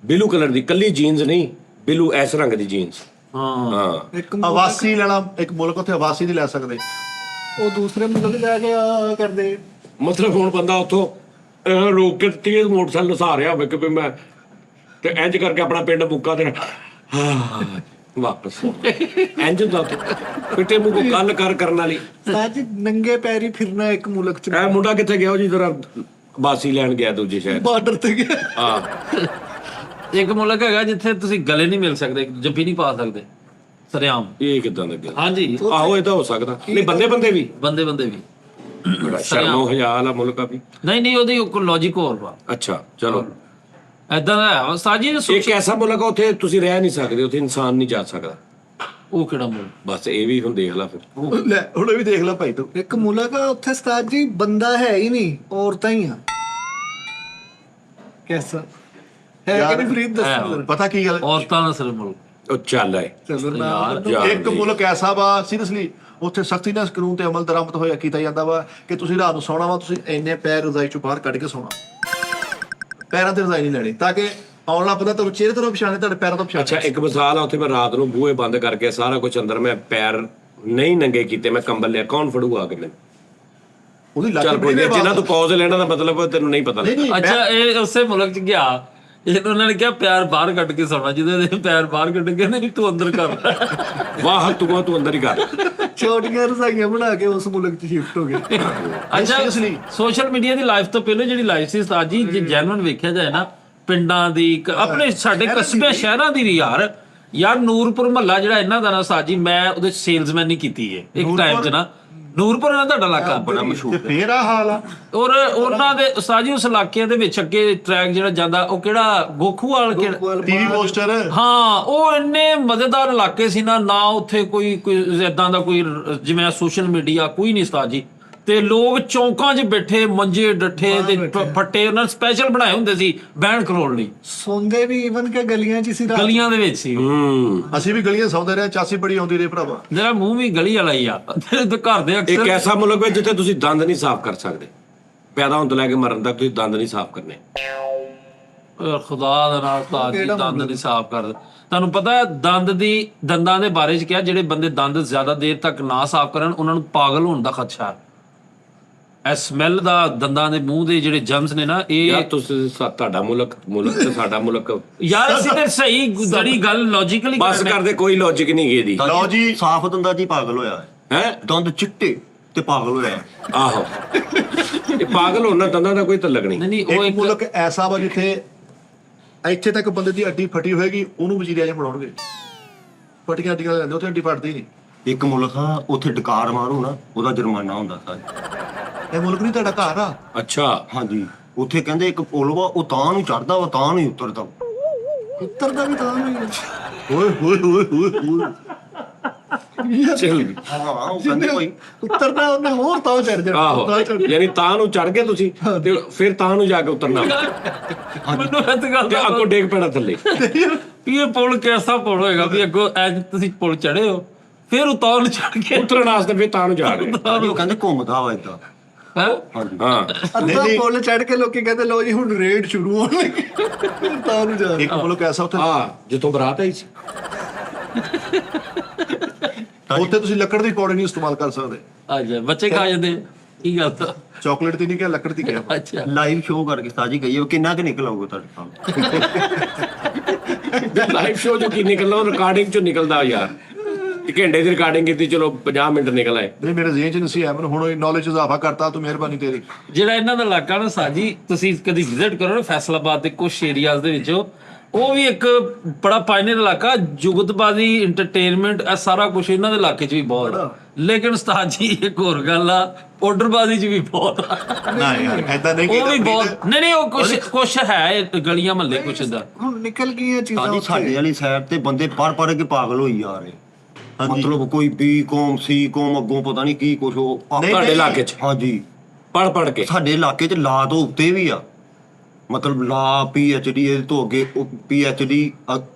ਬਲੂ ਕਲਰ ਦੀ, ਕੱਲੀ ਜੀਨਸ ਨਹੀਂ, ਬਲੂ ਐਸ ਰੰਗ ਦੀ ਜੀਨਸ। ਹਾਂ ਹਾਂ, ਇੱਕ ਆਵਾਸੀ ਲੈਣਾ, ਇੱਕ ਮੁਲਕ ਉੱਥੇ ਆਵਾਸੀ ਨਹੀਂ ਲੈ ਸਕਦੇ। ਉਹ ਦੂਸਰੇ ਮੁਲਕ ਜਾ ਕੇ ਆ ਕਰਦੇ। ਮਤਲਬ ਹੁਣ ਬੰਦਾ ਉੱਥੋਂ ਰੋਕ ਕੇ ਤੇਜ਼ ਮੋਟਰਸਾਈਕਲ ਲਸਾ ਰਿਹਾ ਹੋਵੇ ਕਿ ਵੀ ਮੈਂ, ਤੇ ਇੰਜ ਕਰਕੇ ਆਪਣਾ ਪਿੰਡ ਮੁੱਕਾ ਤੇ ਵਾਪਸ ਇੰਜ ਦਾ ਪਿੱਟੇ ਮੂੰਹ ਕੋ ਗੱਲ ਕਰਨ ਵਾਲੀ। ਉਸਤਾਦ ਜੀ ਨੰਗੇ ਪੈਰੀ ਫਿਰਨਾ ਇੱਕ ਮੁਲਕ 'ਚ, ਇਹ ਮੁੰਡਾ ਕਿੱਥੇ ਗਿਆ? ਉਹ ਜੀ ਜਰਾ ਬਾਸੀ ਲੈਣ ਗਿਆ ਦੂਜੇ ਸ਼ਹਿਰ। ਬਾਰਡਰ ਤੇ ਗਿਆ। ਹਾਂ, ਇੱਕ ਮੁਲਕ ਹੈਗਾ ਜਿੱਥੇ ਤੁਸੀਂ ਗਲੇ ਨਹੀਂ ਮਿਲ ਸਕਦੇ, ਜੱਫੀ ਨਹੀਂ ਪਾ ਸਕਦੇ ਸਰਿਆਮ। ਇਹ ਕਿਦਾਂ ਲੱਗਿਆ? ਹਾਂਜੀ, ਆਹੋ ਇਹ ਤਾਂ ਹੋ ਸਕਦਾ। ਨਹੀਂ, ਬੰਦੇ ਵੀ ਬੰਦੇ ਵੀ ਬੜਾ ਸ਼ਰਮੋ ਹਯਾ ਵਾਲਾ ਮੁਲਕ ਆ ਵੀ। ਨਹੀਂ ਉਹਦੀ ਕੋਈ ਲੌਜੀਕ ਹੋਰ ਵਾ। ਅੱਛਾ ਚਲੋ, ਐਦਾਂ ਦਾ ਹੈ ਉਸਤਾਦ ਜੀ। ਇੱਕ ਐਸਾ ਮੁਲਕ ਆ ਉੱਥੇ ਤੁਸੀਂ ਰਹਿ ਨਹੀਂ ਸਕਦੇ, ਉੱਥੇ ਇਨਸਾਨ ਨਹੀਂ ਜਾ ਸਕਦਾ। ਉਹ ਕਿਹੜਾ ਮੁਲਕ? ਬਸ ਇਹ ਵੀ ਹੁਣ ਦੇਖ ਲੈ ਫਿਰ। ਲੈ ਹੁਣ ਵੀ ਦੇਖ ਲੈ ਭਾਈ ਤੂੰ। ਇੱਕ ਮੁਲਕ ਆ ਉੱਥੇ ਉਸਤਾਦ ਜੀ ਬੰਦਾ ਹੈ ਹੀ ਨਹੀਂ, ਔਰਤਾਂ ਹੀ ਆ। ਕੈਸਾ ਹੈ ਕਿ ਨਹੀਂ ਫਰੀਦ ਦੱਸੋ। ਪਤਾ ਕੀ ਗੱਲ, ਔਰਤਾਂ ਦਾ ਸਿਰ ਮੁਲਕ। ਉਹ ਚੱਲ ਆਏ ਚਲੋ ਨਾ ਜਾ ਇੱਕ ਮੁਲਕ ਐਸਾ ਵਾ ਸੀਰੀਅਸਲੀ, ਉੱਥੇ ਸਖਤੀ ਨਾਲ ਕਾਨੂੰਨ ਤੇ ਅਮਲ ਦਰਾਮਦ ਹੋਇਆ ਕੀਤਾ ਜਾਂਦਾ ਵਾ ਕਿ ਤੁਸੀਂ ਰਾਤ ਨੂੰ ਸੌਣਾ ਵਾ, ਤੁਸੀਂ ਇੰਨੇ ਪੈਰ ਰਜ਼ਾਈ ਚੋਂ ਬਾਹਰ ਕੱਢ ਕੇ ਸੌਣਾ, ਪੈਰਾਂ ਤੇ ਰਜ਼ਾਈ ਨਹੀਂ ਲੈਣੀ, ਤਾਂ ਕਿ ਆਉਣਾ ਪਤਾ ਤੁਹਾਨੂੰ ਚਿਹਰੇ ਤੋਂ ਪਛਾਣੇ, ਤੁਹਾਡੇ ਪੈਰਾਂ ਤੋਂ ਪਛਾਣੇ। ਅੱਛਾ, ਇੱਕ ਮਿਸਾਲ ਆ, ਉੱਥੇ ਮੈਂ ਰਾਤ ਨੂੰ ਬੂਹੇ ਬੰਦ ਕਰਕੇ ਸਾਰਾ ਕੁਝ ਅੰਦਰ, ਮੈਂ ਪੈਰ ਨਹੀਂ ਨੰਗੇ ਕੀਤੇ, ਮੈਂ ਕੰਬਲ ਲਿਆ, ਕੌਣ ਫੜੂਗਾ ਕਿ ਮੈਨੂੰ? ਉਹਦੀ ਚੱਲ ਕੋਈ ਨਹੀਂ, ਜਿੰਨਾ ਤੂੰ ਪੌਜ਼ ਲੈਣਾ ਦਾ ਮਤਲਬ ਤੈਨੂੰ ਨਹੀਂ ਪਤਾ ਲੱਗਦਾ। ਅੱਛਾ, ਇਹ ਉਸੇ ਮੁਲਕ 'ਚ ਗਿਆ, ਉਹਨਾਂ ਨੇ ਕਿਹਾ ਪੈਰ ਬਾਹਰ ਕੱਢ ਕੇ ਸੌਣਾ, ਜਿਹਦੇ ਪੈਰ ਬਾਹਰ ਕੱਢ ਕੇ ਨਹੀਂ ਤੂੰ ਅੰਦਰ ਕਰ। ਵਾਹ ਤੂੰ ਅੰਦਰ ਹੀ ਕਰ। ਛੋਟੀਆਂ ਰਜ਼ਾਈਆਂ ਬਣਾ ਕੇ ਉਸ ਮੁਲਕ 'ਚ ਸ਼ਿਫਟ ਹੋ ਗਏ। ਅੱਛਾ, ਸੋਸ਼ਲ ਮੀਡੀਆ ਦੀ ਲਾਈਫ ਤੋਂ ਪਹਿਲੇ ਜਿਹੜੀ ਲਾਈਫ ਸੀ ਉਸਤਾਦ ਜੀ, ਜੇ ਜੈਨੂਇਨ ਵੇਖਿਆ ਜਾਏ ਨਾ, ਪਿੰਡਾਂ ਦੀ, ਆਪਣੇ ਸਾਡੇ ਕਸਬੇ ਸ਼ਹਿਰਾਂ ਦੀ ਵੀ ਯਾਰ ਨੂਰਪੁਰ ਮਹੱਲਾ ਜਿਹੜਾ ਇਹਨਾਂ ਦਾ ਨਾ ਉਸਤਾਦ ਜੀ, ਮੈਂ ਉਹਦੇ ਸੇਲਸਮੈਨ ਨਹੀਂ ਕੀਤੀ ਹੈ ਇੱਕ ਟਾਈਮ 'ਚ ਨਾ। ਨੂਰਪੁਰ ਇਹਨਾਂ ਤੁਹਾਡਾ ਇਲਾਕਾ ਬੜਾ ਮਸ਼ਹੂਰ। ਤੇ ਫੇਰ ਆ ਹਾਲ ਆ। ਔਰ ਉਹਨਾਂ ਦੇ ਉਸਤਾਦ ਜੀ ਉਸ ਇਲਾਕੇ ਦੇ ਵਿੱਚ ਅੱਗੇ ਟਰੈਕ ਜਿਹੜਾ ਜਾਂਦਾ, ਉਹ ਕਿਹੜਾ ਗੋਖੂਵਾਲ ਕਿਹੜਾ? TV poster. ਹਾਂ, ਉਹ ਇੰਨੇ ਮਜ਼ੇਦਾਰ ਇਲਾਕੇ ਸੀ ਨਾ ਉੱਥੇ ਕੋਈ ਇਦਾਂ ਦਾ ਕੋਈ ਜਿਵੇਂ ਸੋਸ਼ਲ ਮੀਡੀਆ ਕੋਈ ਨਹੀਂ ਉਸਤਾਦ ਜੀ। ਤੇ ਲੋਕ ਚੌਂਕਾਂ 'ਚ ਬੈਠੇ, ਮੰਜੇ ਡੱਠੇ ਤੇ ਫੱਟੇ ਉਹਨਾਂ ਨੇ ਸਪੈਸ਼ਲ ਬਣਾਏ ਹੁੰਦੇ ਸੀ ਬਹਿਣ ਖਲੋਣ ਲਈ। ਸੌਂਦੇ ਵੀ ਈਵਨ ਕਿ ਗਲੀਆਂ 'ਚ ਹੀ ਸੀ, ਗਲੀਆਂ ਦੇ ਵਿੱਚ ਸੀ। ਅਸੀਂ ਵੀ ਗਲੀਆਂ ਸੌਂਦੇ ਰਹੇ, ਚਾਸੀ ਬੜੀ ਆਉਂਦੀ ਰਹੇ ਭਰਾਵਾ। ਜਿਹੜਾ ਮੂੰਹ ਵੀ ਗਲੀ ਵਾਲਾ ਹੀ ਆ ਤੇ ਘਰ ਦੇ ਇੱਕ ਅਕਸਰ। ਐਸਾ ਮੁਲਕ ਹੈ ਜਿੱਥੇ ਤੁਸੀਂ ਦੰਦ ਨਹੀਂ ਸਾਫ਼ ਕਰ ਸਕਦੇ, ਪੈਦਾ ਹੋਣ ਤੋਂ ਲੈ ਕੇ ਮਰਨ ਤੱਕ ਤੁਸੀਂ ਦੰਦ ਨਹੀਂ ਸਾਫ਼ ਕਰਨੇ। ਖੁਦਾ ਦਾ ਨਾਮ ਉਸਤਾਦ ਜੀ, ਦੰਦ ਨਹੀਂ ਸਾਫ਼ ਕਰਦੇ। ਤੁਹਾਨੂੰ ਪਤਾ ਹੈ ਦੰਦਾਂ ਦੇ ਬਾਰੇ 'ਚ ਕਿਹਾ, ਜਿਹੜੇ ਬੰਦੇ ਦੰਦ ਜ਼ਿਆਦਾ ਦੇਰ ਤੱਕ ਨਾ ਸਾਫ਼ ਕਰਨ ਉਹਨਾਂ ਨੂੰ ਪਾਗਲ ਹੋਣ ਦਾ ਖਦਸ਼ਾ ਹੈ। ਇਹ ਸਮੈਲ ਦਾ, ਦੰਦਾਂ ਦੇ ਮੂੰਹ ਦੇ ਜਿਹੜੇ ਜਰਮਸ ਨੇ ਨਾ, ਇਹ ਯਾਰ ਤੁਸੀਂ ਤੁਹਾਡਾ ਮੁਲਕ ਤੇ ਸਾਡਾ ਮੁਲਕ, ਯਾਰ ਅਸੀਂ ਤੇ ਸਹੀ ਜਿਹੜੀ ਗੱਲ ਲੌਜੀਕਲੀ ਬਸ ਕਰਦੇ, ਕੋਈ ਲੌਜਿਕ ਨਹੀਂ ਇਹਦੀ। ਲਓ ਜੀ, ਸਾਫ਼ ਦੰਦਾਂ 'ਚ ਹੀ ਪਾਗਲ ਹੋਇਆ ਹੈ ਦੰਦ ਚਿੱਟੇ। ਤੇ ਪਾਗਲ ਹੋਇਆ। ਆਹੋ ਇਹ ਪਾਗਲ ਹੋਣਾ ਦੰਦਾਂ ਦਾ ਕੋਈ ਤਲਕ ਨਹੀਂ। ਨਹੀਂ ਉਹ ਇੱਕ ਇੱਕ ਮੁਲਕ ਐਸਾ ਵਾ ਜਿੱਥੇ ਇੱਥੇ ਤੱਕ ਬੰਦੇ ਦੀ ਅੱਡੀ ਫਟੀ ਹੋਏਗੀ ਉਹਨੂੰ ਵਜ਼ੀਰ ਆਜ਼ਮ ਬਣਾਉਣਗੇ। ਫਟੀਆਂ ਅੱਡੀਆਂ ਲੈਂਦੇ ਉੱਥੇ ਅੱਡੀ ਫਟਦੀ ਨਹੀਂ। ਇੱਕ ਮੁਲਕ ਆ ਉੱਥੇ ਡਕਾਰ ਮਾਰੂ ਨਾ ਉਹਦਾ ਜੁਰਮਾਨਾ ਹੁੰਦਾ ਸਾਜ। ਇਹ ਮੁਲਕ ਨਹੀਂ ਤੁਹਾਡਾ ਘਰ ਆ। ਅੱਛਾ ਹਾਂਜੀ ਉੱਥੇ ਕਹਿੰਦੇ ਇੱਕ ਪੁਲ ਵਾ ਉਹ ਤਾਂ ਨੂੰ ਚੜਦਾ ਵਾ ਤਾਂ ਨੂੰ ਉਤਰਦਾ। ਉੱਤਰ ਦਾ ਵੀ ਤਾਂ ਨਹੀਂ ਓਏ ਹੋਏ ਹੋਏ ਹੋਏ ਹੋਏ ਚਲ ਹਾਂ ਉਹ ਕਹਿੰਦੇ ਕੋਈ ਉੱਤਰਦਾ ਉਹਨੇ ਹੋਰ ਤਾਂ ਚੜ ਜਾਣਾ। ਆਹੋ ਯਾਨੀ ਤਾਂ ਨੂੰ ਚੜ ਕੇ ਤੁਸੀਂ ਤੇ ਫਿਰ ਤਾਂ ਨੂੰ ਜਾ ਕੇ ਉਤਰਨਾ ਮੈਨੂੰ ਇਸ ਗੱਲ ਤੇ ਦਾ ਅੱਗੋਂ ਡੇਗ ਪੈਣਾ ਥੱਲੇ। ਵੀ ਇਹ ਪੁਲ ਕਿਹਦਾ ਪੁਲ ਹੋਏਗਾ ਵੀ ਅੱਗੋਂ ਐਜ ਤੁਸੀਂ ਪੁਲ ਚੜੇ ਹੋ ਫਿਰ ਉਤਾਰ ਚੜ ਕੇ ਉਤਰਨ ਵਾਸਤੇ ਫਿਰ ਤਾਂ ਨੂੰ ਜਾ ਰਹੇ। ਉਹ ਕਹਿੰਦੇ ਘੁੰਮਦਾ ਵਾ ਏਦਾਂ। ਹੈ ਹਾਂਜੀ ਹਾਂ ਅੱਧਾ ਪੁੱਲ ਚੜ ਕੇ ਲੋਕੀ ਕਹਿੰਦੇ ਲੋ ਜੀ ਹੁਣ ਰੇਡ ਸ਼ੁਰੂ ਹੋਣ ਲੱਗੀ ਤਾਂ ਨੂੰ ਜਾ ਇੱਕ ਮੁਲਕ ਐਸਾ ਉੱਥੇ ਜਿੱਥੋਂ ਬਰਾਤ ਆਈ ਸੀ। ਉੱਥੇ ਤੁਸੀਂ ਲੱਕੜ ਦੀ ਪੌੜੀ ਨਹੀਂ ਇਸਤੇਮਾਲ ਕਰ ਸਕਦੇ। ਅੱਛਾ ਬੱਚੇ ਖਾ ਜਾਂਦੇ ਕੀ ਗੱਲ ਤਾਂ ਚਾਕਲੇਟ ਦੀ ਨਹੀਂ ਕਿਹਾ ਲੱਕੜ ਦੀ ਕਿਹਾ। ਅੱਛਾ ਲਾਈਵ ਸ਼ੋਅ ਕਰਕੇ ਸਾਜੀ ਕਹੀਏ ਕਿੰਨਾ ਕੁ ਨਿਕਲ ਆਊਗਾ ਤੁਹਾਡੇ ਸਾਹਮਣੇ। ਲਾਈਵ ਸ਼ੋਅ ਜੋ ਕੀ ਨਿਕਲਦਾ ਉਹ ਰਿਕਾਰਡਿੰਗ ਚੋਂ ਨਿਕਲਦਾ ਯਾਰ। ਇੱਕ ਘੰਟੇ ਦੀ ਰਿਕਾਰਡਿੰਗ ਕੀਤੀ ਚਲੋ 50 ਮਿੰਟ ਨਿਕਲ ਆਏ। ਨਹੀਂ ਮੇਰੇ ਜ਼ਿਹਨ 'ਚ ਨਹੀਂ ਸੀ ਆਇਆ ਮੈਨੂੰ ਹੁਣ ਨੌਲੇਜ ਇਜ਼ਾਫਾ ਕਰਤਾ ਤੂੰ ਮਿਹਰਬਾਨੀ ਤੇਰੀ। ਜਿਹੜਾ ਇਹਨਾਂ ਦਾ ਇਲਾਕਾ ਨਾ ਸਾਜੀ ਤੁਸੀਂ ਕਦੀ ਵਿਜ਼ਿਟ ਕਰੋ ਨਾ ਫੈਸਲਾਬਾਦ ਦੇ ਕੁਝ ਏਰੀਆਜ਼ ਦੇ ਵਿੱਚ ਉਹ ਵੀ ਇੱਕ ਬੜਾ ਪਾਇਨੀਅਰ ਇਲਾਕਾ ਜੁਗਤਬਾਜ਼ੀ ਇੰਟਰਟੇਨਮੈਂਟ ਇਹ ਸਾਰਾ ਕੁਝ ਇਹਨਾਂ ਦੇ ਇਲਾਕੇ 'ਚ ਵੀ ਬਹੁਤ ਆ। ਲੇਕਿਨ ਉਸਤਾਦ ਜੀ ਇੱਕ ਹੋਰ ਗੱਲ ਆ ਆਰਡਰਬਾਜ਼ੀ 'ਚ ਵੀ ਬਹੁਤ ਆ। ਨਾ ਯਾਰ ਐਦਾਂ ਨਹੀਂ ਉਹ ਵੀ ਬਹੁਤ ਨਹੀਂ ਉਹ ਕੁਝ ਹੈ ਗਲੀਆਂ ਮਹੱਲੇ ਕੁਝ ਦਾ ਹੁਣ ਨਿਕਲ ਗਈਆਂ ਚੀਜ਼ਾਂ ਸਾਡੀ ਉੱਥੇ। ਸਾਡੇ ਵਾਲੀ ਸਾਈਡ ਤੇ ਬੰਦੇ ਪੜ ਕੇ ਪਾਗਲ ਹੋਈ ਜਾ ਰਹੇ। ਮਤਲਬ ਕੋਈ B.Com C.Com ਅੱਗੋਂ ਪਤਾ ਨਹੀਂ ਕੀ ਕੁਛ ਉਹ ਤੁਹਾਡੇ ਇਲਾਕੇ 'ਚ ਹਾਂਜੀ ਪੜ ਕੇ ਸਾਡੇ ਇਲਾਕੇ 'ਚ ਲਾ ਤੋਂ ਉੱਤੇ ਵੀ ਆ। ਮਤਲਬ ਲਾ PhD ਇਹਦੇ ਤੋਂ ਅੱਗੇ PhD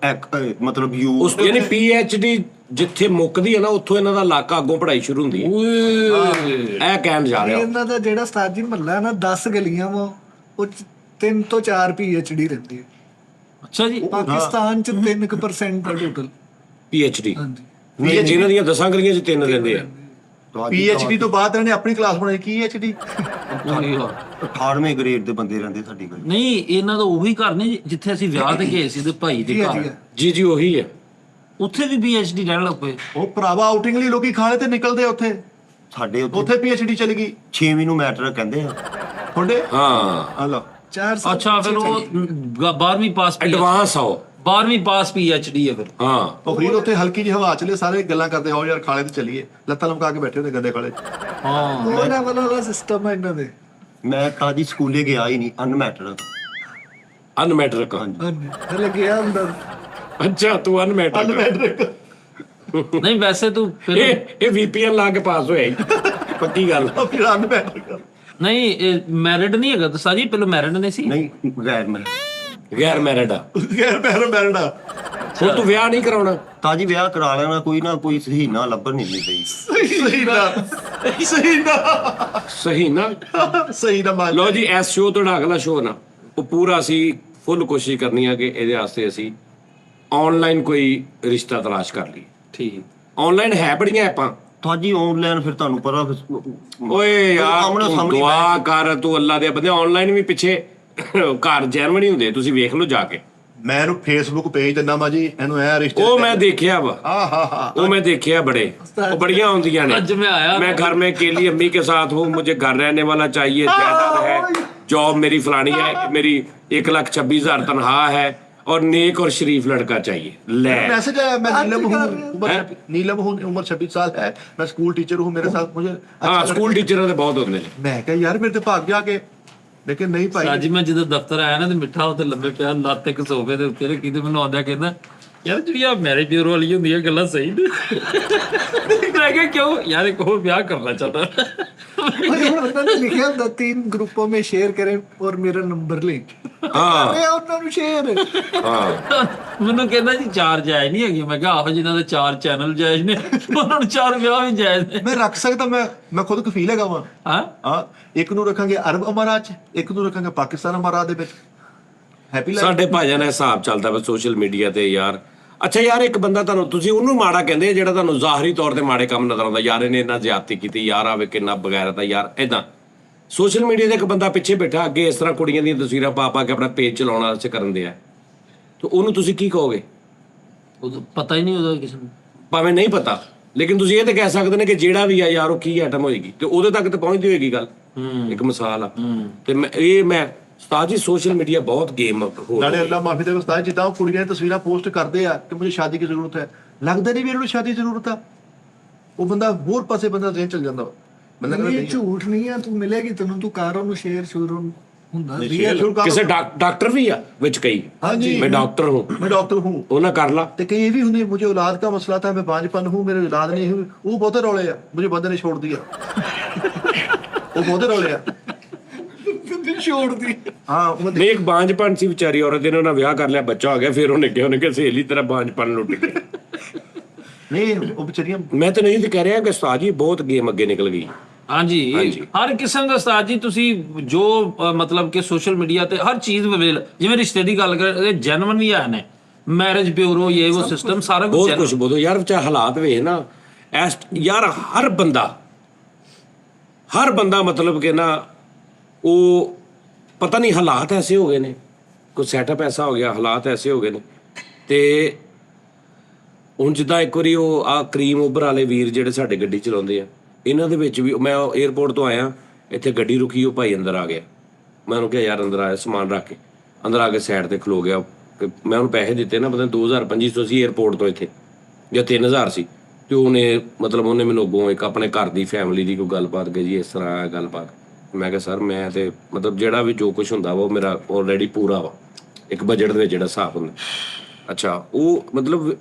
ਮਤਲਬ ਯੂ ਉਸ ਯਾਨੀ PhD ਜਿੱਥੇ ਮੁੱਕਦੀ ਹੈ ਨਾ ਉੱਥੋਂ ਇਹਨਾਂ ਦਾ ਇਲਾਕਾ ਅੱਗੋਂ ਪੜ੍ਹਾਈ ਸ਼ੁਰੂ ਹੁੰਦੀ ਹੈ। ਇਹ ਕਹਿਣ ਜਾ ਰਿਹਾ। ਇਹਨਾਂ ਦਾ ਜਿਹੜਾ ਉਸਤਾਦ ਜੀ ਮਹੱਲਾ ਨਾ 10 ਗਲੀਆਂ ਵਾ ਉਹ 3 ਤੋਂ 4 PhD ਰਹਿੰਦੀ ਹੈ। ਅੱਛਾ ਜੀ ਪਾਕਿਸਤਾਨ ਚ 3% ਦਾ ਟੋਟਲ। PhD ਹਾਂਜੀ ਜਿਹਨਾਂ ਦੀਆਂ 10 ਗਲੀਆਂ 'ਚ 3 ਲੈਂਦੇ ਆ। PhD ਤੋਂ ਬਾਅਦ ਇਹਨਾਂ ਨੇ ਆਪਣੀ ਕਲਾਸ ਬਣਾਈ ਕੀ HD 18ਵੇਂ ਗ੍ਰੇਡ ਦੇ ਬੰਦੇ ਰਹਿੰਦੇ ਸਾਡੀ ਗਲੀ। ਨਹੀਂ ਇਹਨਾਂ ਦਾ ਉਹੀ ਘਰ ਨਹੀਂ ਜਿੱਥੇ ਅਸੀਂ ਵਿਆਹ ਤੇ ਗਏ ਸੀ ਤੇ ਭਾਈ ਦੇ ਘਰ ਜੀ ਉਹੀ ਹੈ। ਉੱਥੇ ਵੀ PhD ਰਹਿਣ ਲੱਗ ਪਏ। ਉਹ ਭਰਾਵਾ ਆਊਟਿੰਗ ਲਈ ਲੋਕੀ ਖਾਣੇ ਤੇ ਨਿਕਲਦੇ ਉੱਥੇ ਸਾਡੇ ਉੱਥੇ PhD ਚਲੀ ਗਈ 6ਵੀਂ ਨੂੰ ਮੈਟਰ ਕਹਿੰਦੇ ਆ। ਤੁਹਾਡੇ ਹਾਂ ਹਲੋ 4 ਸਾਲ ਅੱਛਾ ਫਿਰ ਉਹ 12ਵੀਂ ਪਾਸ ਐਡਵਾਂਸ ਆਓ 12ਵੀਂ ਪਾਸ PhD ਹੈ ਫਿਰ। ਹਾਂ ਉਹ ਫਰੀਦ ਉੱਥੇ ਹਲਕੀ ਜਿਹੀ ਹਵਾ ਚਲੇ ਸਾਰੇ ਗੱਲਾਂ ਕਰਦੇ ਹੋ ਯਾਰ ਖਾਲੇ ਤੇ ਚੱਲੀਏ ਲੱਤਾਂ ਲਮਕਾ ਕੇ ਬੈਠੇ ਹੁੰਦੇ ਗੰਦੇ ਖਾਲੇ 'ਚ। ਹਾਂ ਉਹਨਾਂ ਵਾਲਾ ਸਿਸਟਮ ਹੈ ਇਹਨਾਂ ਦੇ। ਮੈਂ ਕਾਜੀ ਸਕੂਲੇ ਗਿਆ ਹੀ ਨਹੀਂ ਅਨਮੈਟਰ। ਅਨਮੈਟਰਿਕ। ਹਾਂਜੀ ਹਲੇ ਗਿਆ ਅੰਦਰ। ਅੱਛਾ ਤੂੰ ਅਨਮੈਟਰਿਕ। ਨਹੀਂ ਵੈਸੇ ਤੂੰ ਫਿਰ ਇਹ VPN ਲਾ ਕੇ ਪਾਸ ਹੋਇਆ ਜੀ। ਪੱਕੀ ਗੱਲ। ਉਹ ਫਿਰ ਅਨਮੈਟਰ ਨਹੀਂ ਮੈਰਿਡ ਨਹੀਂ ਹੈਗਾ ਦੱਸਾ ਜੀ ਪਹਿਲਾਂ ਮੈਰਿਡ ਨਹੀਂ ਸੀ। ਨਹੀਂ ਗੈਰ ਮੈਰਿਡ ਆ। ਗੈਰ ਮੈਰਿਡ ਆ। ਹੁਣ ਤੂੰ ਵਿਆਹ ਨਹੀਂ ਕਰਾਉਣਾ। ਤਾਜੀ ਵਿਆਹ ਕਰਾ ਲੈਣਾ ਕੋਈ ਨਾ ਕੋਈ ਸਹੀ ਨਾ ਲੱਭਣ ਨਹੀਂ ਪਈ। ਸਹੀ ਨਾ ਸਹੀ ਨਾ। ਸਹੀ ਨਾ ਮੰਨ ਲੋ ਜੀ ਇਸ ਸ਼ੋਅ ਤੋਂ ਅਗਲਾ ਸ਼ੋਅ ਨਾ ਉਹ ਪੂਰਾ ਅਸੀਂ ਫੁੱਲ ਕੋਸ਼ਿਸ਼ ਕਰਨੀ ਆ ਕਿ ਇਹਦੇ ਵਾਸਤੇ ਅਸੀਂ ਆਨਲਾਈਨ ਕੋਈ ਰਿਸ਼ਤਾ ਤਲਾਸ਼ ਕਰ ਲਈਏ। ਠੀਕ ਆਨਲਾਈਨ ਹੈ ਬੜੀਆਂ ਐਪਾਂ। ਤਾਜੀ ਆਨਲਾਈਨ ਫਿਰ ਤੁਹਾਨੂੰ ਪਤਾ ਓਏ ਯਾਰ ਆਮਣੇ ਤੂੰ ਸਾਹਮਣੇ ਦੁਆ ਕਰ ਤੂੰ ਅੱਲਾ ਦੇ ਬੰਦੇ ਆਨਲਾਈਨ ਵੀ ਪਿੱਛੇ ਘਰ ਜੈਨੂਇਨ ਹੁੰਦੇ ਤੁਸੀਂ ਵੇਖ ਲਓ ਜਾ ਕੇ। ਮੈਂ ਇਹਨੂੰ ਫੇਸਬੁੱਕ ਪੇਜ ਦਿੰਦਾ ਮਾ ਜੀ ਇਹਨੂੰ ਐ ਰਿਸ਼ਤੇ ਉਹ ਮੈਂ ਦੇਖਿਆ ਵਾ। ਹਾਂ वो मैं देखिए बड़े वो बढ़िया होती हैं। आज मैं आया मैं घर में अकेली अम्मी के साथ हूँ मुझे घर रहने वाला चाहिए जायदाद है जॉब मेरी फलानी है मेरी 1,26,000 तनख्वाह है और नेक और शरीफ लड़का चाहिए ले। मैसेज आया मैं नीलम हूँ उम्र 26 साल है मैं स्कूल टीचर हूँ मेरे साथ मुझे हाँ स्कूल टीचर तो बहुत होते हैं। मैं क्या यार मेरे ते भाग जा के लेकिन नहीं भाई ਅੱਜ ਮੈਂ ਜਦੋਂ ਦਫ਼ਤਰ ਆਇਆ ਨਾ ਤੇ ਮਿੱਠਾ ਉੱਤੇ ਲੰਬੇ ਪਿਆ ਲੱਤ ਇੱਕ ਸੋਫੇ ਦੇ ਉੱਤੇ ਰੱਖੀ ਤੇ ਮੈਨੂੰ ਆਉਂਦਾ ਕਹਿੰਦਾ ਯਾਰ ਜਿਹੜੀਆਂ ਮੈਰਿਜ ਬਿਊਰੋ ਵਾਲੀ ਹੁੰਦੀਆਂ ਗੱਲਾਂ ਸਹੀ ਨੇ। ਮੈਂ ਕਿਹਾ ਕਿਉਂ ਯਾਰ ਇੱਕ ਹੋਰ ਵਿਆਹ ਕਰਨਾ ਚਾਹਤਾ। उन्होंने लिखा था 3 ग्रुपों में शेयर करें और मेरा नंबर लें। हाँ मैं उन्होंने शेयर हाँ ਮੈਨੂੰ ਕਹਿੰਦਾ ਜੀ 4 ਜਾਇਜ਼ ਨਹੀਂ ਹੈਗੇ। ਮੈਂ ਕਿਹਾ ਆਹੋ ਜਿਨ੍ਹਾਂ ਦੇ 4 ਚੈਨਲ ਜਾਇਜ਼ ਨੇ ਉਹਨਾਂ ਨੂੰ 4 ਵਿਆਹ ਵੀ ਜਾਇਜ਼ ਨੇ। मैं रख सकता मैं खुद कफील है वा ਹਾਂ हाँ एक नू रखांगे अरब अमारात च एक नू रखांगे पाकिस्तान अमारात दे विच हैप्पी लाइफ। ਸਾਡੇ ਭਾਈਆਂ ਦਾ ਹਿਸਾਬ ਚੱਲਦਾ ਵਾ ਸੋਸ਼ਲ ਮੀਡੀਆ ਤੇ ਯਾਰ। ਅੱਛਾ ਯਾਰ ਇੱਕ ਬੰਦਾ ਤੁਹਾਨੂੰ ਤੁਸੀਂ ਉਹਨੂੰ ਮਾੜਾ ਕਹਿੰਦੇ ਜਿਹੜਾ ਤੁਹਾਨੂੰ ਜ਼ਾਹਰੀ ਤੌਰ ਤੇ ਮਾੜੇ ਕੰਮ ਨਜ਼ਰ ਆਉਂਦਾ ਯਾਰ ਇਹਨੇ ਇੰਨਾ ਜ਼ਿਆਦਤੀ ਕੀਤੀ ਯਾਰ ਆਵੇ ਕਿੰਨਾ ਬਗੈਰ ਤਾਂ ਯਾਰ ਇਦਾਂ ਸੋਸ਼ਲ ਮੀਡੀਆ ਤੇ ਇੱਕ ਬੰਦਾ ਪਿੱਛੇ ਬੈਠਾ ਅੱਗੇ ਇਸ ਤਰ੍ਹਾਂ ਕੁੜੀਆਂ ਦੀਆਂ ਤਸਵੀਰਾਂ ਪਾ ਕੇ ਆਪਣਾ ਪੇਜ ਚਲਾਉਣ ਵਾਸਤੇ ਕਰਨ ਦੇ ਆ ਤੇ ਉਹਨੂੰ ਤੁਸੀਂ ਕੀ ਕਹੋਗੇ? ਉਹ ਪਤਾ ਹੀ ਨਹੀਂ ਉਹਦਾ ਕਿਸੇ ਨੂੰ। ਭਾਵੇਂ ਨਹੀਂ ਪਤਾ ਲੇਕਿਨ ਤੁਸੀਂ ਇਹ ਤੇ ਕਹਿ ਸਕਦੇ ਨੇ ਕਿ ਜਿਹੜਾ ਵੀ ਆ ਯਾਰ ਉਹ ਕੀ ਆਈਟਮ ਹੋਏਗੀ ਤੇ ਉਹਦੇ ਤੱਕ ਤੇ ਪਹੁੰਚਦੀ ਹੋਏਗੀ ਗੱਲ। ਇੱਕ ਮਿਸਾਲ ਆ ਤੇ ਮੈਂ ਉਸਤਾਦ ਜੀ ਸੋਸ਼ਲ ਮੀਡੀਆ ਬਹੁਤ ਗੇਮ ਹੋ ਨਾਲੇ ਅੱਲਾ ਮਾਫੀ ਦੇ ਉਸਤਾਦ, ਜਿੱਦਾਂ ਉਹ ਕੁੜੀਆਂ ਤਸਵੀਰਾਂ ਪੋਸਟ ਕਰਦੇ ਆ ਕਿ ਮੈਨੂੰ ਸ਼ਾਦੀ ਦੀ ਜ਼ਰੂਰਤ ਹੈ, ਲੱਗਦਾ ਨਹੀਂ ਵੀ ਇਹਨਾਂ ਨੂੰ ਸ਼ਾਦੀ ਦੀ ਜ਼ਰੂਰਤ ਆ। ਉਹ ਬੰਦਾ ਹੋਰ ਪਾਸੇ ਬੰਦਾ ਜ਼ਹਿਨ ਚਲ ਜਾਂਦਾ ਵਾ। ਬੰਦਾ ਕਹਿੰਦਾ ਇਹ ਝੂਠ ਨਹੀਂ ਆ, ਤੂੰ ਮਿਲੇਗੀ ਤੈਨੂੰ, ਤੂੰ ਕਰ ਉਹਨੂੰ ਸ਼ੇਅਰ ਸ਼ੁਰ ਹੁੰਦਾ ਕਿਸੇ ਡਾਕਟਰ ਵੀ ਆ ਵਿੱਚ ਕਈ, ਹਾਂਜੀ ਮੈਂ ਡਾਕਟਰ ਹੂੰ, मैं डॉक्टर हूँ, ਉਹ ਨਾ ਕਰ ਲਾ। तो कई ये भी होंगे मुझे औलाद का मसला था, मैं बांझपन हूँ, मेरे औलाद नहीं हुई, वो बहुत रौले है, मुझे बंदे ने छोड़ दिया। वो बहुत रौले है। ਛੋੜ ਦੀ। हाँ वो ਨਹੀਂ ਇੱਕ ਬਾਂਝਪਨ ਸੀ ਵਿਚਾਰੀ ਔਰਤ, ਇਹਨਾਂ ਨਾਲ ਵਿਆਹ ਕਰ ਲਿਆ, ਬੱਚਾ ਹੋ ਗਿਆ, ਫਿਰ ਉਹਨੇ ਕਿਹਾ ਸਹੇਲੀ ਤੇਰਾ ਬਾਂਝਪਨ ਲੁੱਟ ਗਿਆ। नहीं वो बेचारियां ਮੈਂ ਤਾਂ ਨਹੀਂ ਤੇ ਕਹਿ ਰਿਹਾ ਕਿ ਉਸਤਾਦ ਜੀ ਬਹੁਤ ਗੇਮ ਅੱਗੇ ਨਿਕਲ ਗਈ। ਹਾਂਜੀ ਹਰ ਕਿਸਮ ਦਾ ਉਸਤਾਦ ਜੀ ਤੁਸੀਂ ਜੋ ਮਤਲਬ ਕਿ ਸੋਸ਼ਲ ਮੀਡੀਆ ਤੇ ਹਰ ਚੀਜ਼ ਅਵੇਲ, ਜਿਵੇਂ ਰਿਸ਼ਤੇ ਦੀ ਗੱਲ ਕਰਦੇ ਜੈਨੂਇਨ ਵੀ ਆ ਨੇ, ਮੈਰਿਜ ਬਿਊਰੋ ਇਹ ਉਹ ਸਿਸਟਮ ਸਾਰਾ ਕੁਝ ਬਹੁਤ ਕੁਝ ਬੋਲੋ ਯਾਰ, ਵਿਚਾਰ ਹਾਲਾਤ ਵੇਖ ਨਾ ਐਸ ਯਾਰ, ਹਰ ਬੰਦਾ ਮਤਲਬ ਕਿ ਨਾ ਉਹ ਪਤਾ ਨਹੀਂ ਹਾਲਾਤ ਐਸੇ ਹੋ ਗਏ ਨੇ, ਕੋਈ ਸੈਟਅਪ ਐਸਾ ਹੋ ਗਿਆ, ਹਾਲਾਤ ਐਸੇ ਹੋ ਗਏ ਨੇ। ਤੇ ਹੁਣ ਜਿੱਦਾਂ ਇੱਕ ਵਾਰੀ ਉਹ ਆ ਕਰੀਮ ਉਬਰ ਵਾਲੇ ਵੀਰ ਜਿਹੜੇ ਸਾਡੇ ਗੱਡੀ ਚਲਾਉਂਦੇ ਆ, ਇਹਨਾਂ ਦੇ ਵਿੱਚ ਵੀ ਮੈਂ 에ਅਰਪੋਰਟ ਤੋਂ ਆਇਆ, ਇੱਥੇ ਗੱਡੀ ਰੁਕੀ, ਉਹ ਭਾਈ ਅੰਦਰ ਆ ਗਿਆ। ਮੈਂ ਉਹਨੂੰ ਕਿਹਾ ਯਾਰ ਅੰਦਰ ਆਇਆ, ਸਮਾਨ ਰੱਖ ਕੇ ਅੰਦਰ ਆ ਕੇ ਸਾਈਡ ਤੇ ਖਲੋ ਗਿਆ। ਮੈਂ ਉਹਨੂੰ ਪੈਸੇ ਦਿੱਤੇ ਨਾ, ਪਤਾ 2500 ਸੀ 에ਅਰਪੋਰਟ ਤੋਂ ਇੱਥੇ, ਜਾਂ 3000 ਸੀ। ਤੇ ਉਹਨੇ ਮਤਲਬ ਉਹਨੇ ਮੈਨੂੰ ਅੱਗੋਂ ਇੱਕ ਆਪਣੇ ਘਰ ਦੀ ਫੈਮਿਲੀ ਦੀ ਕੋਈ ਗੱਲਬਾਤ ਕਹੀ ਜੀ, ਇਸ ਤਰ੍ਹਾਂ ਗੱਲਬਾਤ। ਮੈਂ ਕਿਹਾ ਸਰ ਮੈਂ ਤੇ ਮਤਲਬ ਜਿਹੜਾ ਵੀ ਜੋ ਕੁਝ ਹੁੰਦਾ ਵਾ ਉਹ ਮੇਰਾ ਆਲਰੇਡੀ ਪੂਰਾ ਵਾ, ਇੱਕ ਬਜਟ ਦੇ ਵਿੱਚ ਜਿਹੜਾ ਹਿਸਾਬ ਹੁੰਦਾ। ਅੱਛਾ ਉਹ ਮਤਲਬ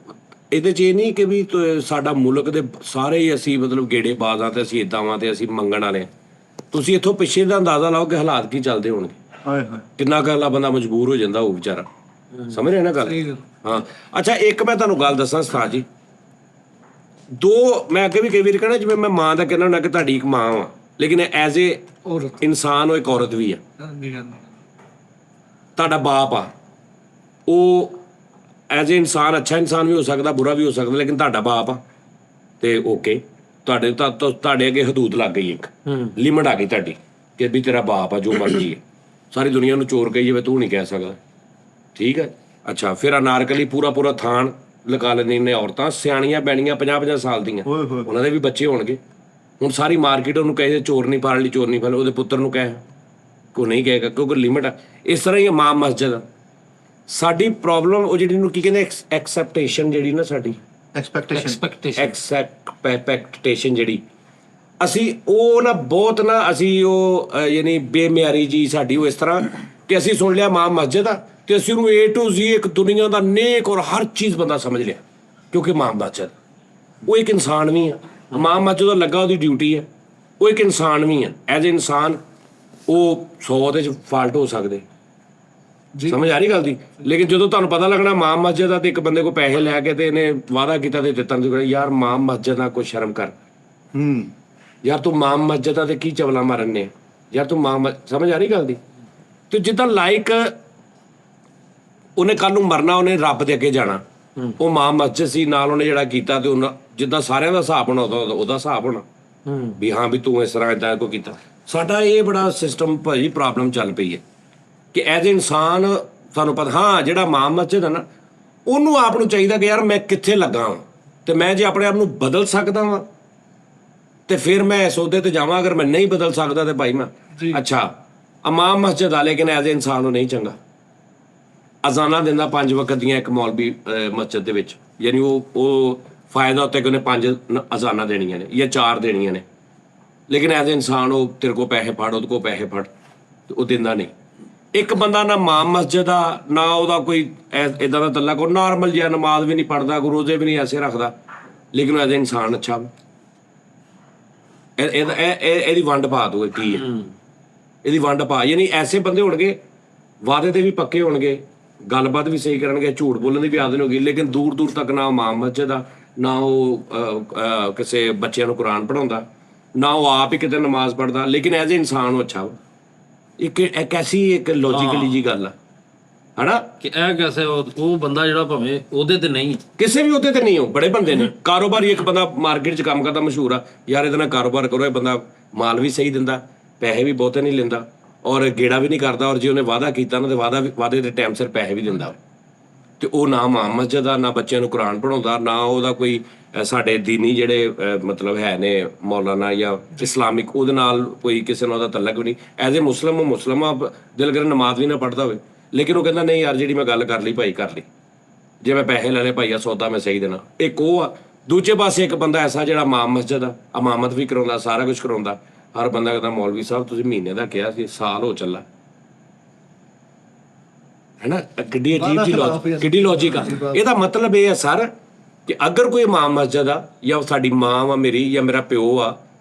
ਇਹਦੇ 'ਚ ਇਹ ਨਹੀਂ ਕਿ ਵੀ ਸਾਡਾ ਮੁਲਕ ਦੇ ਸਾਰੇ ਹੀ ਅਸੀਂ ਮਤਲਬ ਗੇੜੇ ਬਾਜ਼ਾਂ ਤੇ ਅਸੀਂ ਇੱਦਾਂ ਵਾਂ ਤੇ ਅਸੀਂ ਮੰਗਣ ਵਾਲੇ। ਤੁਸੀਂ ਇੱਥੋਂ ਪਿੱਛੇ ਦਾ ਅੰਦਾਜ਼ਾ ਲਾਓ ਕਿ ਹਾਲਾਤ ਕੀ ਚੱਲਦੇ ਹੋਣਗੇ, हाय हाय ਕਿੰਨਾ ਕੁ ਬੰਦਾ ਮਜਬੂਰ ਹੋ ਜਾਂਦਾ ਉਹ ਵਿਚਾਰਾ। ਸਮਝ ਰਹੇ ਨਾ ਗੱਲ? ਹਾਂ ਅੱਛਾ ਇੱਕ ਮੈਂ ਤੁਹਾਨੂੰ ਗੱਲ ਦੱਸਾਂ ਉਸਤਾਦ ਜੀ, ਮੈਂ ਅੱਗੇ ਵੀ ਕਈ ਵਾਰ ਕਹਿਣਾ ਜਿਵੇਂ ਮੈਂ ਮਾਂ ਦਾ ਕਹਿਣਾ ਹੁੰਦਾ ਕਿ ਤੁਹਾਡੀ ਇੱਕ ਮਾਂ ਵਾ, ਲੇਕਿਨ ਐਜ਼ ਏ ਇਨਸਾਨ ਉਹ ਇੱਕ ਔਰਤ ਵੀ ਆ। ਤੁਹਾਡਾ ਬਾਪ ਆ, ਉਹ ਐਜ਼ ਏ ਇਨਸਾਨ ਅੱਛਾ ਇਨਸਾਨ ਵੀ ਹੋ ਸਕਦਾ, ਬੁਰਾ ਵੀ ਹੋ ਸਕਦਾ, ਲੇਕਿਨ ਤੁਹਾਡਾ ਬਾਪ ਆ ਤੇ ਓਕੇ, ਤੁਹਾਡੇ ਅੱਗੇ ਹਦੂਦ ਲੱਗ ਗਈ, ਇੱਕ ਲਿਮਟ ਆ ਗਈ ਤੁਹਾਡੀ ਕਿ ਵੀ ਤੇਰਾ ਬਾਪ ਆ, ਜੋ ਮਰਜ਼ੀ ਹੈ, ਸਾਰੀ ਦੁਨੀਆ ਨੂੰ ਚੋਰ ਕਹੀ ਜਾਵੇ ਤੂੰ ਨਹੀਂ ਕਹਿ ਸਕਦਾ, ਠੀਕ ਹੈ। ਅੱਛਾ ਫਿਰ ਅਨਾਰਕਲੀ ਪੂਰਾ ਥਾਣ ਲਗਾ ਲੈਂਦੀਆਂ ਨੇ ਔਰਤਾਂ, ਸਿਆਣੀਆਂ ਬੈਣੀਆਂ 50 ਸਾਲ ਦੀਆਂ, ਉਹਨਾਂ ਦੇ ਵੀ ਬੱਚੇ ਹੋਣਗੇ। ਹੁਣ ਸਾਰੀ ਮਾਰਕੀਟ ਉਹਨੂੰ ਕਹੇ ਚੋਰ ਨਹੀਂ ਫੜ ਲਈ, ਚੋਰ ਨਹੀਂ ਫੜ ਲਈ, ਉਹਦੇ ਪੁੱਤਰ ਨੂੰ ਕਹੇ ਕੋਈ ਨਹੀਂ ਕਹੇਗਾ ਕਿਉਂਕਿ ਲਿਮਟ ਆ। ਇਸ ਤਰ੍ਹਾਂ ਹੀ ਮਾਂ ਮਸਜਿਦ ਆ। ਸਾਡੀ ਪ੍ਰੋਬਲਮ ਉਹ ਜਿਹੜੀ ਨੂੰ ਕੀ ਕਹਿੰਦੇ ਐਕਸੈਪਟੇਸ਼ਨ, ਜਿਹੜੀ ਨਾ ਸਾਡੀ ਐਕਸਪੈਕਟੇਸ਼ਨ ਜਿਹੜੀ ਅਸੀਂ ਉਹ ਨਾ ਬਹੁਤ ਨਾ ਅਸੀਂ ਉਹ ਯਾਨੀ ਬੇਮਿਆਰੀ ਜੀ ਸਾਡੀ ਉਹ ਇਸ ਤਰ੍ਹਾਂ ਕਿ ਅਸੀਂ ਸੁਣ ਲਿਆ ਮਾਂ ਮਸਜਿਦ ਆ ਤੇ ਅਸੀਂ ਉਹਨੂੰ A to Z ਇੱਕ ਦੁਨੀਆ ਦਾ ਨੇਕ ਔਰ ਹਰ ਚੀਜ਼ ਬੰਦਾ ਸਮਝ ਲਿਆ, ਕਿਉਂਕਿ ਮਾਂ ਮਸਜਿਦ ਉਹ ਇੱਕ ਇਨਸਾਨ ਵੀ ਆ। ਮਾਂ ਮਸਜਿਦ ਦਾ ਲੱਗਾ ਉਹਦੀ ਡਿਊਟੀ ਹੈ, ਉਹ ਇੱਕ ਇਨਸਾਨ ਵੀ ਆ। ਐਜ਼ ਏ ਇਨਸਾਨ ਉਹ 100 ਉਹਦੇ 'ਚ ਫਾਲਟ ਹੋ ਸਕਦੇ, ਸਮਝ ਆ ਰਹੀ ਗੱਲ ਦੀ। ਲੇਕਿਨ ਜਦੋਂ ਤੁਹਾਨੂੰ ਪਤਾ ਲੱਗਣਾ ਮਾਂ ਮਸਜਿਦ ਆ ਤੇ ਇੱਕ ਬੰਦੇ ਕੋ ਪੈਸੇ ਲੈ ਕੇ ਤੇ ਇਹਨੇ ਵਾਅਦਾ ਕੀਤਾ ਤੇ ਦਿੱਤਾ, ਯਾਰ ਮਾਂ ਮਸਜਿਦ ਆ ਕੋਈ ਸ਼ਰਮ ਕਰ, ਯਾਰ ਤੂੰ ਮਾਂ ਮਸਜਿਦ ਆ ਤੇ ਕੀ ਚਵਲਾ ਮਾਰਨ ਨੇ, ਯਾਰ ਤੂੰ ਸਮਝ ਆ ਰਹੀ ਗੱਲ ਦੀ। ਤੇ ਜਿੱਦਾਂ ਲਾਈਕ ਉਹਨੇ ਕੱਲ ਨੂੰ ਮਰਨਾ, ਉਹਨੇ ਰੱਬ ਦੇ ਅੱਗੇ ਜਾਣਾ, ਉਹ ਮਾਂ ਮਸਜਿਦ ਸੀ ਨਾਲ ਉਹਨੇ ਜਿਹੜਾ ਕੀਤਾ ਤੇ ਉਹਨਾਂ ਜਿੱਦਾਂ ਸਾਰਿਆਂ ਦਾ ਹਿਸਾਬ ਹੋਣਾ ਉਹਦਾ ਹਿਸਾਬ ਹੋਣਾ ਵੀ ਹਾਂ ਵੀ ਤੂੰ ਇਸ ਤਰ੍ਹਾਂ ਏਦਾਂ ਕੋ ਕੀਤਾ। ਸਾਡਾ ਇਹ ਬੜਾ ਸਿਸਟਮ ਭਾਜੀ ਪ੍ਰੋਬਲਮ ਚੱਲ ਪਈ ਹੈ ਕਿ ਐਜ਼ ਏ ਇਨਸਾਨ ਸਾਨੂੰ ਪਤਾ, ਹਾਂ ਜਿਹੜਾ ਮਾਂ ਮਸਜਿਦ ਹੈ ਨਾ ਉਹਨੂੰ ਆਪ ਨੂੰ ਚਾਹੀਦਾ ਕਿ ਯਾਰ ਮੈਂ ਕਿੱਥੇ ਲੱਗਾ ਵਾਂ ਤੇ ਮੈਂ ਜੇ ਆਪਣੇ ਆਪ ਨੂੰ ਬਦਲ ਸਕਦਾ ਵਾਂ ਤੇ ਫਿਰ ਮੈਂ ਇਸ ਅਹੁਦੇ ਤੇ ਜਾਵਾਂ, ਅਗਰ ਮੈਂ ਨਹੀਂ ਬਦਲ ਸਕਦਾ ਤੇ ਭਾਈ ਮੈਂ ਅੱਛਾ ਮਾਂ ਮਸਜਿਦ ਆ, ਲੇਕਿਨ ਐਜ਼ ਏ ਇਨਸਾਨ ਉਹ ਨਹੀਂ ਚੰਗਾ। ਅਜ਼ਾਨਾਂ ਦਿੰਦਾ 5 ਵਕਤ ਦੀਆਂ ਇੱਕ ਮੌਲਵੀ ਮਸਜਿਦ ਦੇ ਵਿੱਚ, ਯਾਨੀ ਉਹ ਫਾਇਦਾ ਉੱਤੇ ਕਿ ਉਹਨੇ 5 ਅਜ਼ਾਨਾਂ ਦੇਣੀਆਂ ਨੇ ਜਾਂ 4 ਦੇਣੀਆਂ ਨੇ, ਲੇਕਿਨ ਐਜ਼ ਏ ਇਨਸਾਨ ਉਹ ਤੇਰੇ ਕੋਲ ਪੈਸੇ ਫੜ, ਉਹਦੇ ਕੋਲ ਪੈਸੇ ਫੜ, ਉਹ ਦਿੰਦਾ ਨਹੀਂ। ਇੱਕ ਬੰਦਾ ਨਾ ਮਾਂ ਮਸਜਿਦ ਆ ਨਾ ਉਹਦਾ ਕੋਈ ਇੱਦਾਂ ਦਾ ਤੱਲਾ, ਕੋਈ ਨਾਰਮਲ ਜਿਹਾ ਨਮਾਜ਼ ਵੀ ਨਹੀਂ ਪੜ੍ਹਦਾ, ਕੋਈ ਰੋਜ਼ੇ ਵੀ ਨਹੀਂ ਐਸੇ ਰੱਖਦਾ, ਲੇਕਿਨ ਐਜ਼ ਏ ਇਨਸਾਨ ਅੱਛਾ। ਇਹਦੀ ਵੰਡ ਪਾ ਦੋ ਕੀ ਹੈ, ਇਹਦੀ ਵੰਡ ਪਾ, ਯਾਨੀ ਐਸੇ ਬੰਦੇ ਹੋਣਗੇ ਵਾਅਦੇ ਤੇ ਵੀ ਪੱਕੇ ਹੋਣਗੇ, ਗੱਲਬਾਤ ਵੀ ਸਹੀ ਕਰਨਗੇ, ਝੂਠ ਬੋਲਣ ਦੀ ਵੀ ਆਦਤ ਹੋਗੀ, ਲੇਕਿਨ ਦੂਰ ਦੂਰ ਤੱਕ ਨਾ ਉਹ ਮਾਂ ਮਸਜਿਦ ਆ, ਨਾ ਉਹ ਕਿਸੇ ਬੱਚਿਆਂ ਨੂੰ ਕੁਰਾਨ ਪੜ੍ਹਾਉਂਦਾ, ਨਾ ਉਹ ਆਪ ਹੀ ਕਿਤੇ ਨਮਾਜ਼ ਪੜ੍ਹਦਾ, ਲੇਕਿਨ ਐਜ਼ ਏ ਇਨਸਾਨ ਉਹ ਅੱਛਾ। ਇੱਕ ਐਸੀ ਇੱਕ ਲੌਜੀਕਲੀ ਜੀ ਗੱਲ ਆ ਹਨਾ ਕਿ ਇਹ ਕੈਸੇ ਉਹ ਬੰਦਾ ਜਿਹੜਾ ਭਾਵੇਂ ਉਹਦੇ ਤੇ ਨਹੀਂ, ਕਿਸੇ ਵੀ ਉਹਦੇ ਤੇ ਨਹੀਂ, ਹੋ ਬੜੇ ਬੰਦੇ ਨੇ ਕਾਰੋਬਾਰੀ। ਇੱਕ ਬੰਦਾ ਮਾਰਕੀਟ 'ਚ ਕੰਮ ਕਰਦਾ ਮਸ਼ਹੂਰ ਆ, ਯਾਰ ਇਹਦੇ ਨਾਲ ਕਾਰੋਬਾਰ ਕਰੋ, ਇਹ ਬੰਦਾ ਮਾਲ ਵੀ ਸਹੀ ਦਿੰਦਾ, ਪੈਸੇ ਵੀ ਬਹੁਤੇ ਨਹੀਂ ਲੈਂਦਾ ਔਰ ਗੇੜਾ ਵੀ ਨਹੀਂ ਕਰਦਾ, ਔਰ ਜੇ ਉਹਨੇ ਵਾਅਦਾ ਕੀਤਾ ਨਾ ਤੇ ਵਾਅਦੇ ਦੇ ਟਾਈਮ ਸਿਰ ਪੈਸੇ ਵੀ ਦਿੰਦਾ। ਤੇ ਉਹ ਨਾ ਮਾਂ ਮਸਜਿਦ ਆ, ਨਾ ਬੱਚਿਆਂ ਨੂੰ ਕੁਰਾਨ ਪੜ੍ਹਾਉਂਦਾ, ਨਾ ਉਹਦਾ ਕੋਈ ਸਾਡੇ ਦੀਨੀ ਜਿਹੜੇ ਮਤਲਬ ਹੈ ਨੇ ਮੌਲਾਨਾ ਜਾਂ ਇਸਲਾਮਿਕ, ਉਹਦੇ ਨਾਲ ਕੋਈ ਕਿਸੇ ਨਾਲ ਉਹਦਾ ਤਲਕ ਵੀ ਨਹੀਂ। ਐਜ਼ ਏ ਮੁਸਲਮ ਉਹ ਮੁਸਲਮ ਆ, ਦਿਲ ਕਰੇ ਨਮਾਜ਼ ਵੀ ਨਾ ਪੜ੍ਹਦਾ ਹੋਵੇ, ਲੇਕਿਨ ਉਹ ਕਹਿੰਦਾ ਨਹੀਂ ਯਾਰ ਜਿਹੜੀ ਮੈਂ ਗੱਲ ਕਰ ਲਈ ਭਾਈ ਕਰ ਲਈ, ਜੇ ਮੈਂ ਪੈਸੇ ਲੈਣੇ ਭਾਈ ਆ ਸੌਦਾ ਮੈਂ ਸਹੀ ਦੇਣਾ। ਇੱਕ ਉਹ ਆ। ਦੂਜੇ ਪਾਸੇ ਇੱਕ ਬੰਦਾ ਐਸਾ ਜਿਹੜਾ ਇਮਾਮ ਮਸਜਿਦ ਆ, ਇਮਾਮਤ ਵੀ ਕਰਾਉਂਦਾ, ਸਾਰਾ ਕੁਝ ਕਰਾਉਂਦਾ। ਹਰ ਬੰਦਾ ਕਹਿੰਦਾ ਮੌਲਵੀ ਸਾਹਿਬ ਤੁਸੀਂ ਮਹੀਨੇ ਦਾ ਕਿਹਾ ਸੀ, ਸਾਲ ਹੋ ਚੱਲਾ, ਹੈਨਾ। ਕਿੱਡੀ ਅਜੀਬ ਜੀ ਕਿੱਡੀ ਲੌਜਿਕ ਆ। ਇਹਦਾ ਮਤਲਬ ਇਹ ਹੈ ਸਰ ਕਿ ਅਗਰ ਕੋਈ ਇਮਾਮ ਮਸਜਿਦ ਆ, ਜਾਂ ਸਾਡੀ ਮਾਂ ਵਾ ਮੇਰੀ, ਜਾਂ ਮੇਰਾ ਪਿਓ ਆ,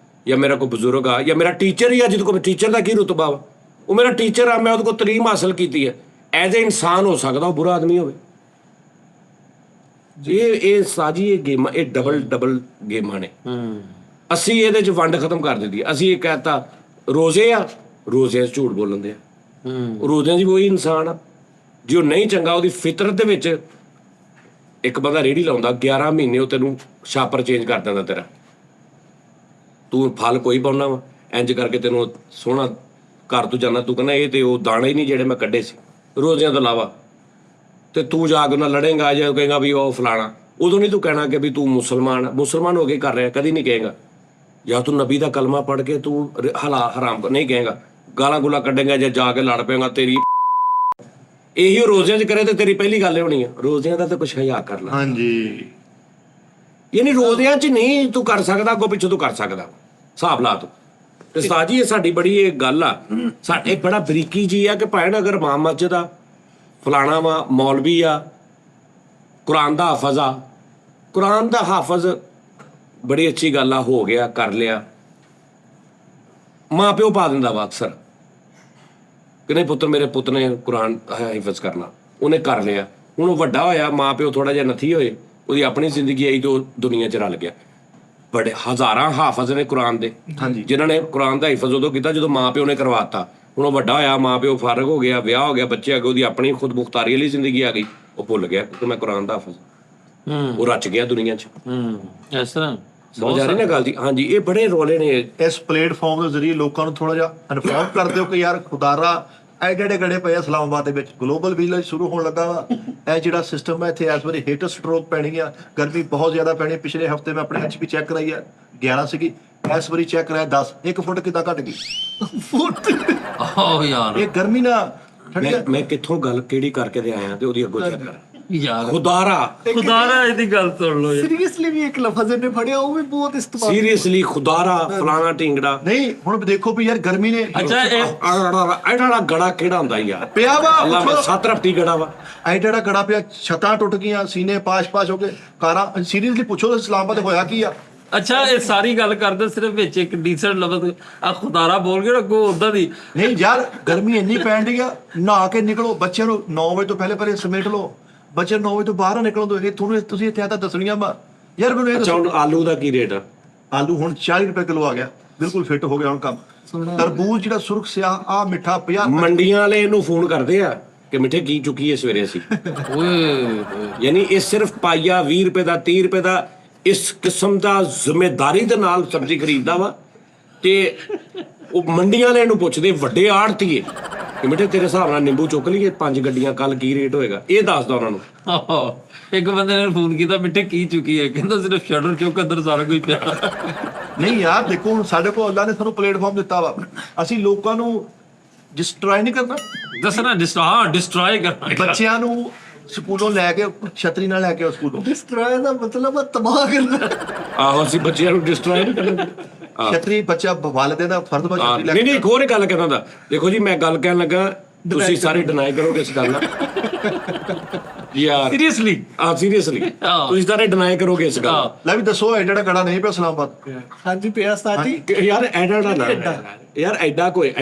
ਜਾਂ ਮੇਰਾ ਕੋਈ ਬਜ਼ੁਰਗ ਆ, ਜਾਂ ਮੇਰਾ ਟੀਚਰ ਹੀ ਆ, ਜਿਹਦੇ ਕੋਲ ਟੀਚਰ ਦਾ ਕੀ ਰੁਤਬਾ ਵਾ, ਉਹ ਮੇਰਾ ਟੀਚਰ ਆ, ਮੈਂ ਉਹਦੇ ਕੋਲ ਤਾਲੀਮ ਹਾਸਲ ਕੀਤੀ ਹੈ, ਐਜ਼ ਏ ਇਨਸਾਨ ਹੋ ਸਕਦਾ ਉਹ ਬੁਰਾ ਆਦਮੀ ਹੋਵੇ। ਇਹ ਸਾਜੀ ਇਹ ਗੇਮਾਂ, ਇਹ ਡਬਲ ਗੇਮਾਂ ਨੇ। ਅਸੀਂ ਇਹਦੇ 'ਚ ਵੰਡ ਖਤਮ ਕਰ ਦਿੱਤੀ। ਅਸੀਂ ਇਹ ਕਹਿਤਾ ਰੋਜ਼ੇ ਆ, ਰੋਜ਼ਿਆਂ 'ਚ ਝੂਠ ਬੋਲਣ ਦੇ ਆ। ਰੋਜ਼ਿਆਂ 'ਚ ਵੀ ਉਹੀ ਇਨਸਾਨ ਆ, ਜੇ ਉਹ ਨਹੀਂ ਚੰਗਾ, ਉਹਦੀ ਫਿਤਰਤ ਦੇ ਵਿੱਚ ਇੱਕ ਬੰਦਾ ਰੇਹੜੀ ਲਾਉਂਦਾ 11 ਮਹੀਨੇ ਉਹ ਤੈਨੂੰ ਛਾਪਰ ਚੇਂਜ ਕਰ ਦਿੰਦਾ ਤੇਰਾ, ਤੂੰ ਫਲ ਕੋਈ ਪਾਉਣਾ ਵਾ, ਇੰਜ ਕਰਕੇ ਤੈਨੂੰ ਸੋਹਣਾ ਘਰ ਤੋਂ ਜਾਂਦਾ, ਤੂੰ ਕਹਿੰਦਾ ਇਹ ਤੇ ਉਹ ਦਾਣੇ ਹੀ ਨਹੀਂ ਜਿਹੜੇ ਮੈਂ ਕੱਢੇ ਸੀ ਰੋਜ਼ਿਆਂ ਤੋਂ ਇਲਾਵਾ, ਤੇ ਤੂੰ ਜਾ ਕੇ ਉਹਨਾਂ ਲੜੇਂਗਾ ਜਾਂ ਕਹੇਗਾ ਵੀ ਉਹ ਫਲਾਣਾ। ਉਦੋਂ ਨਹੀਂ ਤੂੰ ਕਹਿਣਾ ਕਿ ਵੀ ਤੂੰ ਮੁਸਲਮਾਨ ਹੋ ਕੇ ਕਰ ਰਿਹਾ, ਕਦੀ ਨਹੀਂ ਕਹੇਗਾ। ਜਾਂ ਤੂੰ ਨਬੀ ਦਾ ਕਲਮਾ ਪੜ੍ਹ ਕੇ ਤੂੰ ਹਰਾਮ ਨਹੀਂ ਕਹੇਗਾ, ਗਾਲਾਂ ਗੁਲਾ ਕੱਢੇਗਾ ਜਾਂ ਜਾ ਕੇ ਲੜ ਪਏਗਾ ਤੇਰੀ। ਇਹੀ ਰੋਜ਼ਿਆਂ 'ਚ ਕਰੇ ਤੇ ਤੇਰੀ ਪਹਿਲੀ ਗੱਲ ਹੋਣੀ ਆ, ਰੋਜ਼ਿਆਂ ਦਾ ਤਾਂ ਕੁਛ ਹਿਆ ਕਰ ਲੈ। ਹਾਂਜੀ, ਯਾਨੀ ਰੋਜ਼ਿਆਂ 'ਚ ਨਹੀਂ ਤੂੰ ਕਰ ਸਕਦਾ, ਅੱਗੋਂ ਪਿੱਛੋਂ ਤੂੰ ਕਰ ਸਕਦਾ, ਹਿਸਾਬ ਲਾ ਤੂੰ। ਤੇ ਸਾਜੀ ਇਹ ਸਾਡੀ ਬੜੀ ਇਹ ਗੱਲ ਆ, ਸਾਡੇ ਬੜਾ ਬਰੀਕੀ ਜੀ ਆ ਕਿ ਭੈਣ ਅਗਰ ਇਮਾਮ ਮਸਜਿਦ ਆ, ਫਲਾਣਾ ਵਾ, ਮੌਲਵੀ ਆ, ਕੁਰਾਨ ਦਾ ਹਾਫਜ਼ ਆ, ਕੁਰਾਨ ਦਾ ਹਾਫਜ਼ ਬੜੀ ਅੱਛੀ ਗੱਲ ਆ, ਹੋ ਗਿਆ ਕਰ ਲਿਆ, ਮਾਂ ਪਿਓ ਪਾ ਦਿੰਦਾ ਵਾ ਅਕਸਰ ਕਿ ਨਹੀਂ ਪੁੱਤਰ ਮੇਰੇ ਪੁੱਤ ਨੇ ਕੁਰਾਨ ਹਿਫਜ਼ ਕਰਨਾ, ਉਹਨੇ ਕਰ ਲਿਆ। ਹੁਣ ਉਹ ਵੱਡਾ ਹੋਇਆ, ਮਾਂ ਪਿਓ ਥੋੜਾ ਜਿਹਾ ਨਥੀ ਹੋਏ, ਉਹਦੀ ਆਪਣੀ ਜ਼ਿੰਦਗੀ ਆਈ ਤੇ ਉਹ ਦੁਨੀਆ 'ਚ ਰਲ ਗਿਆ। ਬੜੇ ਹਜ਼ਾਰਾਂ ਹਾਫਜ਼ ਨੇ ਕੁਰਾਨ ਦੇ, ਜਿਨ੍ਹਾਂ ਨੇ ਕੁਰਾਨ ਦਾ ਹਿਫਜ਼ ਉਦੋਂ ਕੀਤਾ ਜਦੋਂ ਮਾਂ ਪਿਓ ਨੇ ਕਰਵਾਤਾ। ਹੁਣ ਉਹ ਵੱਡਾ ਹੋਇਆ, ਮਾਂ ਪਿਓ ਫਾਰਗ ਹੋ ਗਿਆ, ਵਿਆਹ ਹੋ ਗਿਆ, ਬੱਚੇ ਆ ਗਏ, ਉਹਦੀ ਆਪਣੀ ਖੁਦ ਮੁਖਤਾਰੀ ਵਾਲੀ ਜ਼ਿੰਦਗੀ ਆ ਗਈ, ਉਹ ਭੁੱਲ ਗਿਆ ਕਿ ਮੈਂ ਕੁਰਾਨ ਦਾ ਹਾਫਜ਼, ਉਹ ਰਚ ਗਿਆ ਦੁਨੀਆ 'ਚ। ਇਸ ਤਰ੍ਹਾਂ ਸਮਝ ਆ ਰਹੀ ਨਾ ਗੱਲ ਜੀ? ਹਾਂਜੀ, ਇਹ ਬੜੇ ਰੋਲੇ ਨੇ। ਇਸ ਪਲੇਟਫਾਰਮ ਦੇ ਜ਼ਰੀਏ ਲੋਕਾਂ ਨੂੰ ਥੋੜਾ ਜਿਹਾ ਇਨਫੋਰਮ ਕਰ ਦਿਓ ਕਿ ਯਾਰ ਖੁਦਾਰਾ ਐਡੇ ਗੜੇ ਪਏ ਇਸਲਾਮਾਬਾਦ ਦੇ ਵਿੱਚ, ਗਲੋਬਲ ਵਿਲੇਜ ਸ਼ੁਰੂ ਹੋਣ ਲੱਗਾ ਵਾ। ਇਹ ਜਿਹੜਾ ਸਿਸਟਮ ਹੈ ਇੱਥੇ ਇਸ ਵਾਰੀ ਹੀਟ ਸਟ੍ਰੋਕ ਪੈਣੀ ਆ, ਗਰਮੀ ਬਹੁਤ ਜ਼ਿਆਦਾ ਪੈਣੀ। ਪਿਛਲੇ ਹਫਤੇ ਮੈਂ ਆਪਣੇ HP ਚੈੱਕ ਕਰਾਈ ਆ 11 ਸੀਗੀ, ਇਸ ਵਾਰੀ ਚੈੱਕ ਕਰਾਇਆ 10। 1 ਫੁੱਟ ਕਿੱਦਾਂ ਘਟ ਗਈ? ਓ ਯਾਰ, ਇਹ ਗਰਮੀ ਨਾ ਮੈਂ ਕਿੱਥੋਂ ਗੱਲ ਕਿਹੜੀ ਕਰਕੇ ਤੇ ਆਇਆ ਤੇ ਉਹਦੀ ਅੱਗੋਂ ਚੈੱਕ ਕਰ। ਯਾਰ ਖੁਦਾਰਾ ਇਹਦੀ ਗੱਲ ਸੁਣ ਲਓ ਯਾਰ। ਸੀਰੀਅਸਲੀ ਵੀ ਇੱਕ ਲਫ਼ਜ਼ ਨੇ ਫੜਿਆ, ਉਹ ਵੀ ਬਹੁਤ ਇਸਤੇਮਾਲ। ਸੀਰੀਅਸਲੀ ਖੁਦਾਰਾ ਫਲਾਣਾ ਢਿੰਗੜਾ ਨਹੀਂ। ਹੁਣ ਦੇਖੋ ਵੀ ਯਾਰ ਗਰਮੀ ਨੇ ਅੱਛਾ ਇਹ ਐਡਾ ਗੜਾ ਕਿਹੜਾ ਹੁੰਦਾ ਯਾਰ? ਪਿਆ ਵਾ ਅੱਲਾ ਮੈਂ 7 ਰਫਟੀ ਗੜਾ ਵਾ। ਐਡਾ ਗੜਾ ਪਿਆ, ਛੱਤਾਂ ਟੁੱਟ ਗਈਆਂ, ਸੀਨੇ ਪਾਸ਼ ਹੋ ਗਏ, ਕਾਰਾਂ। ਸੀਰੀਅਸਲੀ ਪੁੱਛੋ ਇਸਲਾਮਾਬਾਦ ਹੋਇਆ ਕੀ ਆ? ਅੱਛਾ ਇਹ ਸਾਰੀ ਗੱਲ ਕਰਦੇ ਸਿਰਫ ਵਿੱਚ ਇੱਕ ਡੀਸੈਂਟ ਲਫ਼ਜ਼ ਆ ਖੁਦਾਰਾ ਬੋਲ ਕੇ ਅੱਗੋਂ ਉਦਾਂ ਦੀ। ਨਹੀਂ ਯਾਰ ਗਰਮੀ ਇੰਨੀ ਪੈਣ ਡਈ ਆ, ਨਹਾ ਕੇ ਨਿਕਲੋ, ਬੱਚਿਆਂ ਨੂੰ 9 ਵਜੇ ਤੋਂ ਪਹਿਲੇ ਸਮੇਟ ਲਓ, ਬੱਚੇ 9 ਵਜੇ ਤੋਂ ਬਾਹਰ ਨਿਕਲਣ ਦੋ। ਇਹ ਤੁਹਾਨੂੰ ਤੁਸੀਂ ਇੱਥੇ ਆ ਤਾਂ ਦੱਸਣੀਆਂ ਵਾ ਯਾਰ। ਮੈਨੂੰ ਇਹ ਅੱਛਾ ਹੁਣ ਆਲੂ ਦਾ ਕੀ ਰੇਟ ਆ? ਆਲੂ ਹੁਣ 40 ਰੁਪਏ ਕਿਲੋ ਆ ਗਿਆ, ਬਿਲਕੁਲ ਫਿੱਟ ਹੋ ਗਿਆ ਹੁਣ ਕੰਮ। ਤਰਬੂਜ ਜਿਹੜਾ ਸੁਰਖ ਸਿਆਹ ਆ ਮਿੱਠਾ 50। ਮੰਡੀਆਂ ਵਾਲੇ ਇਹਨੂੰ ਫੋਨ ਕਰਦੇ ਆ ਕਿ ਮਿੱਠੇ ਕੀ ਚੁੱਕੀ ਹੈ ਸਵੇਰੇ ਅਸੀਂ। ਓਏ ਯਾਨੀ ਇਹ ਸਿਰਫ ਪਾਈਆ 20 ਰੁਪਏ ਦਾ 30 ਰੁਪਏ ਦਾ ਇਸ ਕਿਸਮ ਦਾ ਜ਼ਿੰਮੇਦਾਰੀ ਦੇ ਨਾਲ ਸਬਜ਼ੀ ਖਰੀਦਦਾ ਵਾ। ਤੇ ਉਹ ਮੰਡੀਆਂ ਵਾਲੇ ਨੂੰ ਪੁੱਛਦੇ ਵੱਡੇ ਆੜਤੀਏ ਕਿ ਮਿੱਠੇ ਤੇਰੇ ਹਿਸਾਬ ਨਾਲ ਨਿੰਬੂ ਚੁੱਕ ਲਈਏ 5 ਗੱਡੀਆਂ, ਕੱਲ ਕੀ ਰੇਟ ਹੋਏਗਾ? ਇਹ ਦੱਸਦਾ ਉਹਨਾਂ ਨੂੰ। ਇੱਕ ਬੰਦੇ ਨੇ ਫੋਨ ਕੀਤਾ ਮਿੱਠੇ ਕੀ ਚੁੱਕੀ ਹੈ, ਕਹਿੰਦਾ ਸਿਰਫ ਸ਼ਟਰ ਚੁੱਕ ਅੰਦਰ ਸਾਰਾ ਕੁਝ ਪਿਆ। ਨਹੀਂ ਯਾਰ ਦੇਖੋ ਹੁਣ ਸਾਡੇ ਕੋਲ ਅੱਲਾ ਨੇ ਸਾਨੂੰ ਪਲੇਟਫਾਰਮ ਦਿੱਤਾ ਵਾ, ਅਸੀਂ ਲੋਕਾਂ ਨੂੰ ਡਿਸਟਰੋਏ ਨਹੀਂ ਕਰਨਾ। ਦੱਸਣਾ ਡਿਸਟਰੋਏ ਕਰਨਾ। ਬੱਚਿਆਂ ਨੂੰ ਸਕੂਲੋਂ ਲੈ ਕੇ ਛਤਰੀ ਨਾਲ ਲੈ ਕੇ ਸਕੂਲੋਂ। ਡਿਸਟਰੋਏ ਦਾ ਮਤਲਬ ਹੈ ਤਬਾਹ ਕਰਨਾ। ਆਹੋ ਅਸੀਂ ਬੱਚਿਆਂ ਨੂੰ ਡਿਸਟਰੋਏ ਨਹੀਂ ਕਰਨਾ। ਛਤਰੀ ਬੱਚਾ ਵਾਲਿਦੇ ਦਾ ਫਰਜ਼ ਵਾ ਛਤਰੀ ਲੈ ਕੇ। ਨਹੀਂ ਇੱਕ ਹੋਰ ਗੱਲ ਕਹਿੰਦਾ ਹੁੰਦਾ। ਦੇਖੋ ਜੀ ਮੈਂ ਗੱਲ ਕਹਿਣ ਲੱਗਾ, ਤੁਸੀਂ ਸਾਰੇ ਡਿਨਾਈ ਕਰੋਗੇ ਇਸ ਗੱਲ ਨਾਲ ਯਾਰ। ਸੀਰੀਅਸਲੀ ਤੁਸੀਂ ਸਾਰੇ ਡਿਨਾਈ ਕਰੋਗੇ ਇਸ ਗੱਲ। ਲੈ ਵੀ ਦੱਸੋ ਐਡਾ ਗੜਾ ਨਹੀਂ ਪਿਆ ਇਸਲਾਮਾਬਾਦ? ਹਾਂਜੀ ਪਿਆ ਸਾਜੀ ਯਾਰ ਐਡਾ ਨਾ ਯਾਰ ਐਡਾ ਕੋਈ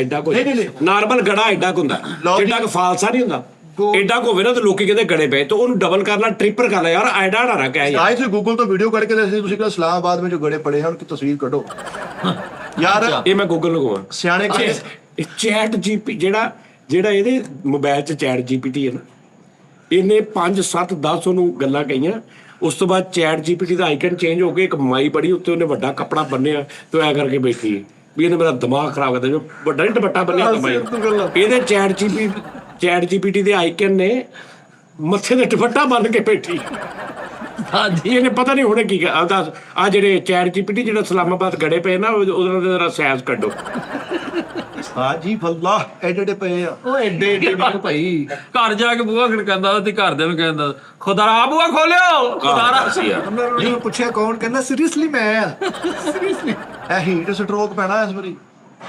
ਨਾਰਮਲ ਗੜਾ ਐਡਾ ਕੁ ਹੁੰਦਾ, ਐਡਾ ਕੋ ਫਾਲਸਾ ਨਹੀਂ ਹੁੰਦਾ। ਐਡਾ ਕੋ ਹੋਵੇ ਨਾ ਤੇ ਲੋਕੀ ਕਹਿੰਦੇ ਗੜੇ ਪਏ, ਤੇ ਉਹਨੂੰ ਡਬਲ ਕਰ ਲਾ, ਟ੍ਰਿਪਲ ਕਰ ਲਾ ਯਾਰ। ਐਡਾ ਨਾ ਰੱਖਿਆ ਯਾਰ। ਤੁਸੀਂ ਗੂਗਲ ਤੋਂ ਵੀਡੀਓ ਕੱਢ ਕੇ ਦੱਸਦੇ, ਤੁਸੀਂ ਕਿਹਾ ਇਸਲਾਮਾਬਾਦ ਵਿੱਚ ਜੋ ਗੜੇ ਪੜੇ ਹਨ ਕਿ ਤਸਵੀਰ ਕੱਢੋ ਯਾਰ। ਇਹ ਮੈਂ ਗੂਗਲ ਨੂੰ ਕਹਾਂ ਸਿਆਣੇ ਚੈਟ ਜੀਪੀ ਜਿਹੜਾ ਇਹਦੇ ਮੋਬਾਈਲ 'ਚ ਚੈਟ GPT ਹੈ ਨਾ, ਇਹਨੇ 5 7 10 ਉਹਨੂੰ ਗੱਲਾਂ ਕਹੀਆਂ। ਉਸ ਤੋਂ ਬਾਅਦ ਚੈਟ GPT ਦਾ ਆਈਕਨ ਚੇਂਜ ਹੋ ਕੇ ਇੱਕ ਮਾਈ ਬੜੀ ਉੱਤੇ ਉਹਨੇ ਵੱਡਾ ਕੱਪੜਾ ਬੰਨਿਆ ਤੇ ਐ ਕਰਕੇ ਬੈਠੀ ਵੀ ਇਹਨੇ ਮੇਰਾ ਦਿਮਾਗ ਖਰਾਬ ਕਰ ਦਿੱਤਾ। ਜੋ ਵੱਡਾ ਨਹੀਂ ਦੁਪੱਟਾ ਬੰਨਿਆ ਮਾਈ, ਇਹਦੇ ਚੈਟ GPT ਦੇ ਆਈਕਨ ਨੇ ਮੱਥੇ ਤੇ ਦੁਪੱਟਾ ਬੰਨ ਕੇ ਬੈਠੀ। ਹਾਂਜੀ ਇਹਨੇ ਪਤਾ ਨਹੀਂ ਹੁਣੇ ਕੀ ਆ ਜਿਹੜੇ ਚੈਟ ਜੀਪੀਟੀ ਜਿਹੜਾ ਇਸਲਾਮਾਬਾਦ ਗੜੇ ਪਏ ਨਾ ਉਹਦਾ ਜਰਾ ਸੈਸ ਕੱਢੋ। ਹਾਜੀ ਫੱਲਾ ਐਡੇ ਪਏ ਆ। ਉਹ ਐਡੇ ਐਡੇ ਨਹੀਂ ਭਾਈ। ਘਰ ਜਾ ਕੇ ਬੂਹਾ ਖੜਕਾਉਂਦਾ ਤੇ ਘਰਦਿਆਂ ਨੂੰ ਕਹਿੰਦਾ ਖੁਦਾਰਾ ਬੂਹਾ ਖੋਲਿਓ ਖੁਦਾਰਾ ਸੀ ਯਾਰ। ਉਹਨਾਂ ਨੂੰ ਪੁੱਛਿਆ ਕੌਣ, ਕਹਿੰਦਾ ਸੀਰੀਅਸਲੀ ਮੈਂ ਆ। ਸੀਰੀਅਸਲੀ ਇਹ ਹੀਟ ਸਟ੍ਰੋਕ ਪੈਣਾ ਇਸ ਵਾਰੀ,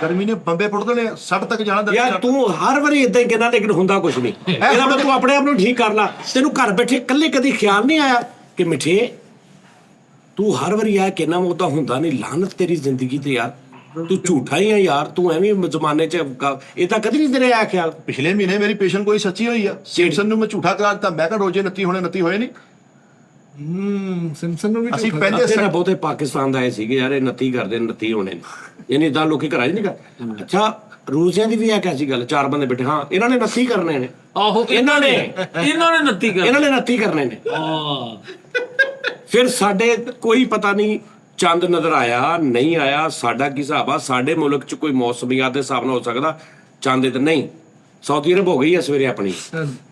ਗਰਮੀ ਨੇ ਬੰਬੇ ਪੁੱਟ ਦੇਣੇ, 60 ਤੱਕ ਜਾਣਾ ਦਿੱਲੀ ਯਾਰ ਤੱਕ। ਤੂੰ ਹਰ ਵਾਰੀ ਇਦਾਂ ਹੀ ਕਹਿੰਦਾ ਲੇਕਿਨ ਹੁੰਦਾ ਕੁਝ ਨਹੀਂ। ਇਹਦਾ ਮਤਲਬ ਤੂੰ ਆਪਣੇ ਆਪ ਨੂੰ ਠੀਕ ਕਰ ਲਾ। ਤੈਨੂੰ ਘਰ ਬੈਠੇ ਇਕੱਲੇ ਕਦੀ ਖਿਆਲ ਨਹੀਂ ਆਇਆ ਕਿ ਮਿੱਠੇ ਤੂੰ ਹਰ ਵਾਰੀ ਆ ਕਹਿੰਦਾ ਉਹ ਤਾਂ ਹੁੰਦਾ ਨਹੀਂ। ਲਾਹਨਤ ਤੇਰੀ ਜ਼ਿੰਦਗੀ ਤੇ ਯਾਰ, ਤੂੰ ਝੂਠਾ ਹੀ ਆ ਯਾਰ। ਤੂੰ ਐਵੇਂ ਜ਼ਮਾਨੇ 'ਚ ਇਹ ਤਾਂ ਕਦੀ ਨਹੀਂ ਤੇਰੇ ਆਇਆ ਖਿਆਲ। ਪਿਛਲੇ ਮਹੀਨੇ ਮੇਰੀ ਪੇਸ਼ੈਂਟ ਕੋਈ ਸੱਚੀ ਹੋਈ ਆ, ਸਿੰਪਸਨ ਨੂੰ ਮੈਂ ਝੂਠਾ ਕਰਾ ਦਿੱਤਾ। ਮੈਂ ਕਿਹਾ ਰੋਜੇ 29 ਹੋਏ ਨਹੀਂ। ਸਿੰਪਸਨ ਨੂੰ ਵੀ ਅਸੀਂ ਝੂਠਾ ਪਹਿਲੇ ਤੇਰਾ ਬਹੁਤੇ ਪਾਕਿਸਤਾਨ ਦਾ ਆਏ ਸੀਗੇ ਯਾਰ, ਇਹ 29 ਕਰਦੇ 29 ਹੋਣੇ ਨੇ। ਇਹਨੇ ਤਾਂ ਲੋਕੀ ਘਰਾਂ 'ਚ ਨਹੀਂ ਕਰ। ਅੱਛਾ ਰੂਸਿਆਂ ਦੀ ਵੀ ਆ ਕੈਸੀ ਗੱਲ, 4 ਬੰਦੇ ਬੈਠੇ, ਹਾਂ ਇਹਨਾਂ ਨੇ 29 ਕਰਨੇ ਨੇ। ਆਹੋ ਇਹਨਾਂ ਨੇ 29 ਕਰ ਇਹਨਾਂ ਨੇ 29 ਕਰਨੇ ਨੇ। ਹਾਂ ਫਿਰ ਸਾਡੇ ਕੋਈ ਪਤਾ ਨਹੀਂ ਚੰਦ ਨਜ਼ਰ ਆਇਆ ਨਹੀਂ ਆਇਆ, ਸਾਡਾ ਕੀ ਹਿਸਾਬ ਆ। ਸਾਡੇ ਮੁਲਕ 'ਚ ਕੋਈ ਮੌਸਮੀਆਤ ਦੇ ਹਿਸਾਬ ਨਾਲ ਹੋ ਸਕਦਾ ਚੰਦ ਤੇ ਨਹੀਂ। ਸਾਊਦੀ ਅਰਬ ਹੋ ਗਈ ਆ ਸਵੇਰੇ ਆਪਣੀ।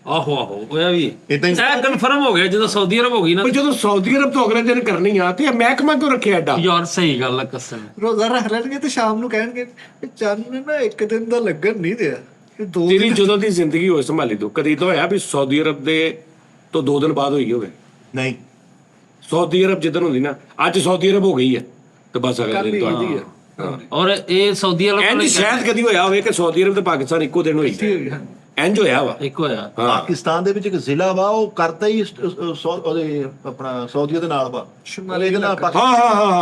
ਆਹੋ ਹੋਇਆ ਵੀ ਏਦਾਂ ਹੀ ਇਹ ਕਨਫਰਮ ਹੋ ਗਿਆ ਜਦੋਂ ਸਾਊਦੀ ਅਰਬ ਹੋ ਗਈ ਨਾ। ਪਰ ਜਦੋਂ ਸਾਊਦੀ ਅਰਬ ਤੋਂ ਅਗਲੇ ਦਿਨ ਕਰਨੀ ਆ ਤੇ ਇਹ ਮਹਿਕਮਾ ਕਿਉਂ ਰੱਖਿਆ ਐਡਾ? ਯਾਰ ਸਹੀ ਗੱਲ ਆ ਕਸਮ। ਰੋਜ਼ਾ ਰੱਖ ਲੈਣਗੇ ਤੇ ਸ਼ਾਮ ਨੂੰ ਕਹਿਣਗੇ ਕਿ ਚੰਨ ਨੇ ਨਾ ਇੱਕ ਦਿਨ ਦਾ ਲੱਗਣ ਨਹੀਂ ਦਿਆ, ਇਹ 2 ਤੇਰੀ ਜਦੋਂ ਦੀ ਜ਼ਿੰਦਗੀ ਹੋਏ ਸੰਭਾਲੀ ਤੂੰ ਕਦੀ ਤਾਂ ਹੋਇਆ ਵੀ ਸਾਊਦੀ ਅਰਬ ਦੇ ਤੋਂ 2 ਦਿਨ ਬਾਅਦ ਹੋਈ ਹੋਵੇ? ਨਹੀਂ। ਸਾਊਦੀ ਅਰਬ ਜਿੱਦਣ ਹੁੰਦੀ ਨਾ, ਅੱਜ ਸਾਊਦੀ ਅਰਬ ਹੋ ਗਈ ਹੈ ਤੇ ਬਸ ਅਗਲੇ ਦਿਨ ਹੁੰਦੀ ਤੋਂ ਹੈ। ਔਰ ਇਹ ਸਾਊਦੀ ਅਰਬ ਇੰਜ ਸ਼ਾਇਦ ਕਦੀ ਹੋਇਆ ਹੋਵੇ ਕਿ ਸਾਊਦੀ ਅਰਬ ਤੇ ਪਾਕਿਸਤਾਨ ਇੱਕੋ ਦਿਨ ਹੋਈ। ਇੰਜ ਹੋਇਆ ਵਾ। ਇੱਕ ਹੋਇਆ। ਪਾਕਿਸਤਾਨ ਦੇ ਵਿੱਚ ਇੱਕ ਜ਼ਿਲ੍ਹਾ ਵਾ, ਉਹ ਕਰਦਾ ਹੀ ਉਹਦੇ ਆਪਣਾ ਸਾਊਦੀਆ ਦੇ ਨਾਲ ਵਾ। ਸ਼ੁਮਾਲੀ ਇਹਦੇ ਨਾਲ ਹਾਂ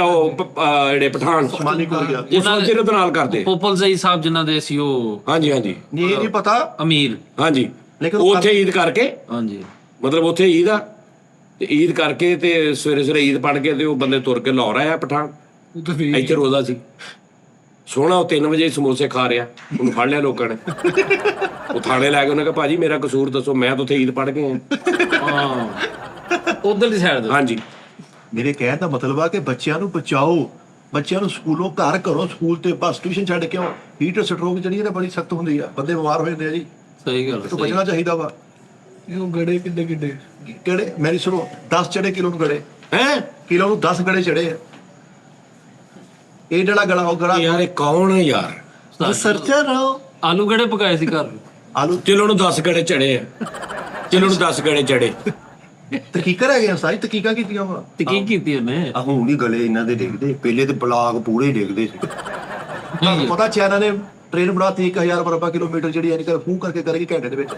ਉਹ ਜਿਹੜੇ ਪਠਾਨ ਸ਼ਮਾਲੀ ਕੋਰੀਆ। ਉਹ ਸਾਊਦੀ ਅਰਬ ਨਾਲ ਕਰਦੇ। ਪੋਪਲ ਜ਼ਈ ਸਾਹਿਬ ਜਿਨ੍ਹਾਂ ਦੇ ਸੀ ਉਹ ਹਾਂਜੀ ਨਹੀਂ ਇਹ ਨਹੀਂ ਪਤਾ। ਅਮੀਰ। ਹਾਂਜੀ ਲੇਕਿਨ ਉਹ ਉੱਥੇ ਈਦ ਕਰਕੇ, ਹਾਂਜੀ ਮਤਲਬ ਉੱਥੇ ਈਦ ਆ ਤੇ ਈਦ ਕਰਕੇ ਤੇ ਸਵੇਰੇ ਈਦ ਪੜ੍ਹ ਕੇ ਤੇ ਉਹ ਬੰਦੇ ਤੁਰ ਕੇ ਲਾਹੌਰ ਆਇਆ ਪਠਾਨ। ਇੱਥੇ ਰੋਜ਼ਾ ਸੀ ਸੋਹਣਾ, ਉਹ 3 ਵਜੇ ਸਮੋਸੇ ਖਾ ਰਿਹਾ, ਉਹਨੂੰ ਫੜ ਲਿਆ ਲੋਕਾਂ ਨੇ। ਉਹ ਥਾਣੇ ਲੈ ਕੇ ਉਹਨੇ ਕਿਹਾ ਭਾਜੀ ਮੇਰਾ ਕਸੂਰ ਦੱਸੋ, ਮੈਂ ਤਾਂ ਉੱਥੇ ਈਦ ਪੜ੍ਹ ਕੇ ਆਇਆ। ਹਾਂ ਉਧਰਲੀ ਸਾਈਡ ਤੋਂ। ਹਾਂਜੀ ਮੇਰੇ ਕਹਿਣ ਦਾ ਮਤਲਬ ਆ ਕਿ ਬੱਚਿਆਂ ਨੂੰ ਬਚਾਓ, ਬੱਚਿਆਂ ਨੂੰ ਸਕੂਲੋਂ ਘਰ ਕਰੋ, ਸਕੂਲ ਤੇ ਬਸ ਟਿਊਸ਼ਨ ਛੱਡ ਕੇ ਆਓ। ਹੀਟ ਸਟ੍ਰੋਕ ਜਿਹੜੀ ਹੈ ਨਾ ਬੜੀ ਸਖਤ ਹੁੰਦੀ ਆ, ਬੰਦੇ ਬਿਮਾਰ ਹੋ ਜਾਂਦੇ ਆ ਜੀ। ਸਹੀ ਗੱਲ ਇਹ ਤੋਂ ਬਚਣਾ ਚਾਹੀਦਾ ਵਾ। ਉਹ ਗੜੇ ਕਿੱਡੇ ਕਿੱਡੇ ਕਿਹੜੇ ਮੇਰੀ ਸੁਣੋ, 10 ਚੜੇ ਕਿਲੋ ਨੂੰ ਗੜੇ, ਹੈ ਕਿਲੋ ਨੂੰ 10 ਗੜੇ ਚੜੇ ਆ। ਇਹ ਜਿਹੜਾ ਗਲਾ ਉਹ ਗਲਾ ਯਾਰ ਇਹ ਕੌਣ ਹੈ ਯਾਰ? ਸਰਚਰ ਰਹੋ। ਆਲੂ ਗੜੇ ਪਕਾਏ ਸੀ ਘਰ। ਆਲੂ ਚਲੋ ਨੂੰ 10 ਗੜੇ ਚੜੇ ਆ, ਚਲੋ ਨੂੰ 10 ਗੜੇ ਚੜੇ। ਤਕੀਕਾ ਰਹਿ ਗਿਆ, ਸਾਰੀ ਤਕੀਕਾ ਕੀਤੀਆਂ ਵਾ। ਤੇ ਕੀ ਕੀਤੀ ਉਹਨੇ? ਆ ਹੁਣ ਵੀ ਗਲੇ ਇਹਨਾਂ ਦੇ ਡਿੱਗਦੇ, ਪਹਿਲੇ ਤੇ ਬਲਾਕ ਪੂਰੇ ਡਿੱਗਦੇ ਸੀ। ਤੁਹਾਨੂੰ ਪਤਾ ਚਾਈਨਾ ਨੇ ਟ੍ਰੇਨ ਬਣਾਤੀ 1000 ਬਰਬਾ ਕਿਲੋਮੀਟਰ, ਜਿਹੜੀ ਐਨੀ ਕਰ ਫੂ ਕਰਕੇ ਕਰੇਗੀ ਘੰਟੇ ਦੇ ਵਿੱਚ।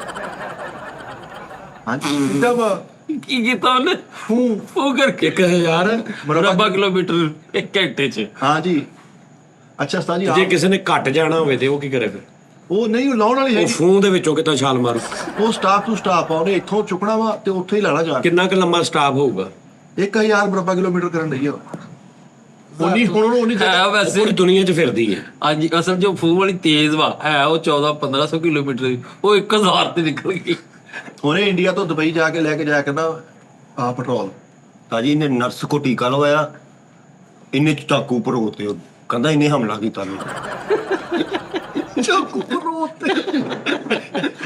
ਹਾਂਜੀ ਕਿਦਾਂ ਵਾ ਕੀ ਕੀਤਾ ਉਹਨੇ? ਉਹ ਕਰਕੇ 1000 ਮਰਬਾ ਕਿਲੋਮੀਟਰ 1 ਘੰਟੇ ਚ। ਹਾਂਜੀ। ਅੱਛਾ ਉਸਤਾਦ ਜੀ ਜੇ ਕਿਸੇ ਨੇ ਘੱਟ ਜਾਣਾ ਹੋਵੇ ਤੇ ਉਹ ਕੀ ਕਰੇ ਫਿਰ? ਉਹ ਨਹੀਂ ਲਾਉਣ ਵਾਲੀ ਹੈ, ਉਹ ਫੂੰ ਦੇ ਵਿੱਚੋਂ ਕਿਤਾ ਛਾਲ ਮਾਰੂ। ਉਹ ਸਟਾਪ ਟੂ ਸਟਾਪ ਆ, ਉਹਨੇ ਇੱਥੋਂ ਚੁੱਕਣਾ ਵਾ ਤੇ ਉੱਥੇ ਹੀ ਲਾਣਾ ਜਾ ਕੇ। ਕਿੰਨਾ ਕੁ ਲੰਮਾ ਸਟਾਪ ਹੋਊਗਾ? 1000 ਬਰਬਾ ਕਿਲੋਮੀਟਰ ਕਰਨ ਰਹੀ ਆ। ਉਨੀ ਹੁਣ ਉਹਨੂੰ ਹੈ ਵੈਸੇ ਪੂਰੀ ਦੁਨੀਆ 'ਚ ਫਿਰਦੀ ਹੈ। ਹਾਂਜੀ ਅਸਲ ਜੋ ਫੂ ਵਾਲੀ ਤੇਜ਼ ਵਾ ਹੈ ਉਹ 1400-1500 ਕਿਲੋਮੀਟਰ ਦੀ, ਉਹ 1000 ਤੇ ਨਿਕਲ ਗਈ। ਉਹਨੇ ਇੰਡੀਆ ਤੋਂ ਦੁਬਈ ਜਾ ਕੇ ਲੈ ਕੇ ਜਾਇਆ ਕਰਨਾ ਆ ਪੈਟਰੋਲ। ਤਾਜੀ ਇਹਨੇ ਨਰਸ ਕੋ ਟੀਕਾ ਲਵਾਇਆ, ਇਹਨੇ ਚਾਕੂ ਪਰੋਤੇ, ਉਹ ਕਹਿੰਦਾ ਇਹਨੇ ਹਮਲਾ ਕੀਤਾ ਮੈਨੂੰ। ਚਾਕੂ ਰੋਤੇ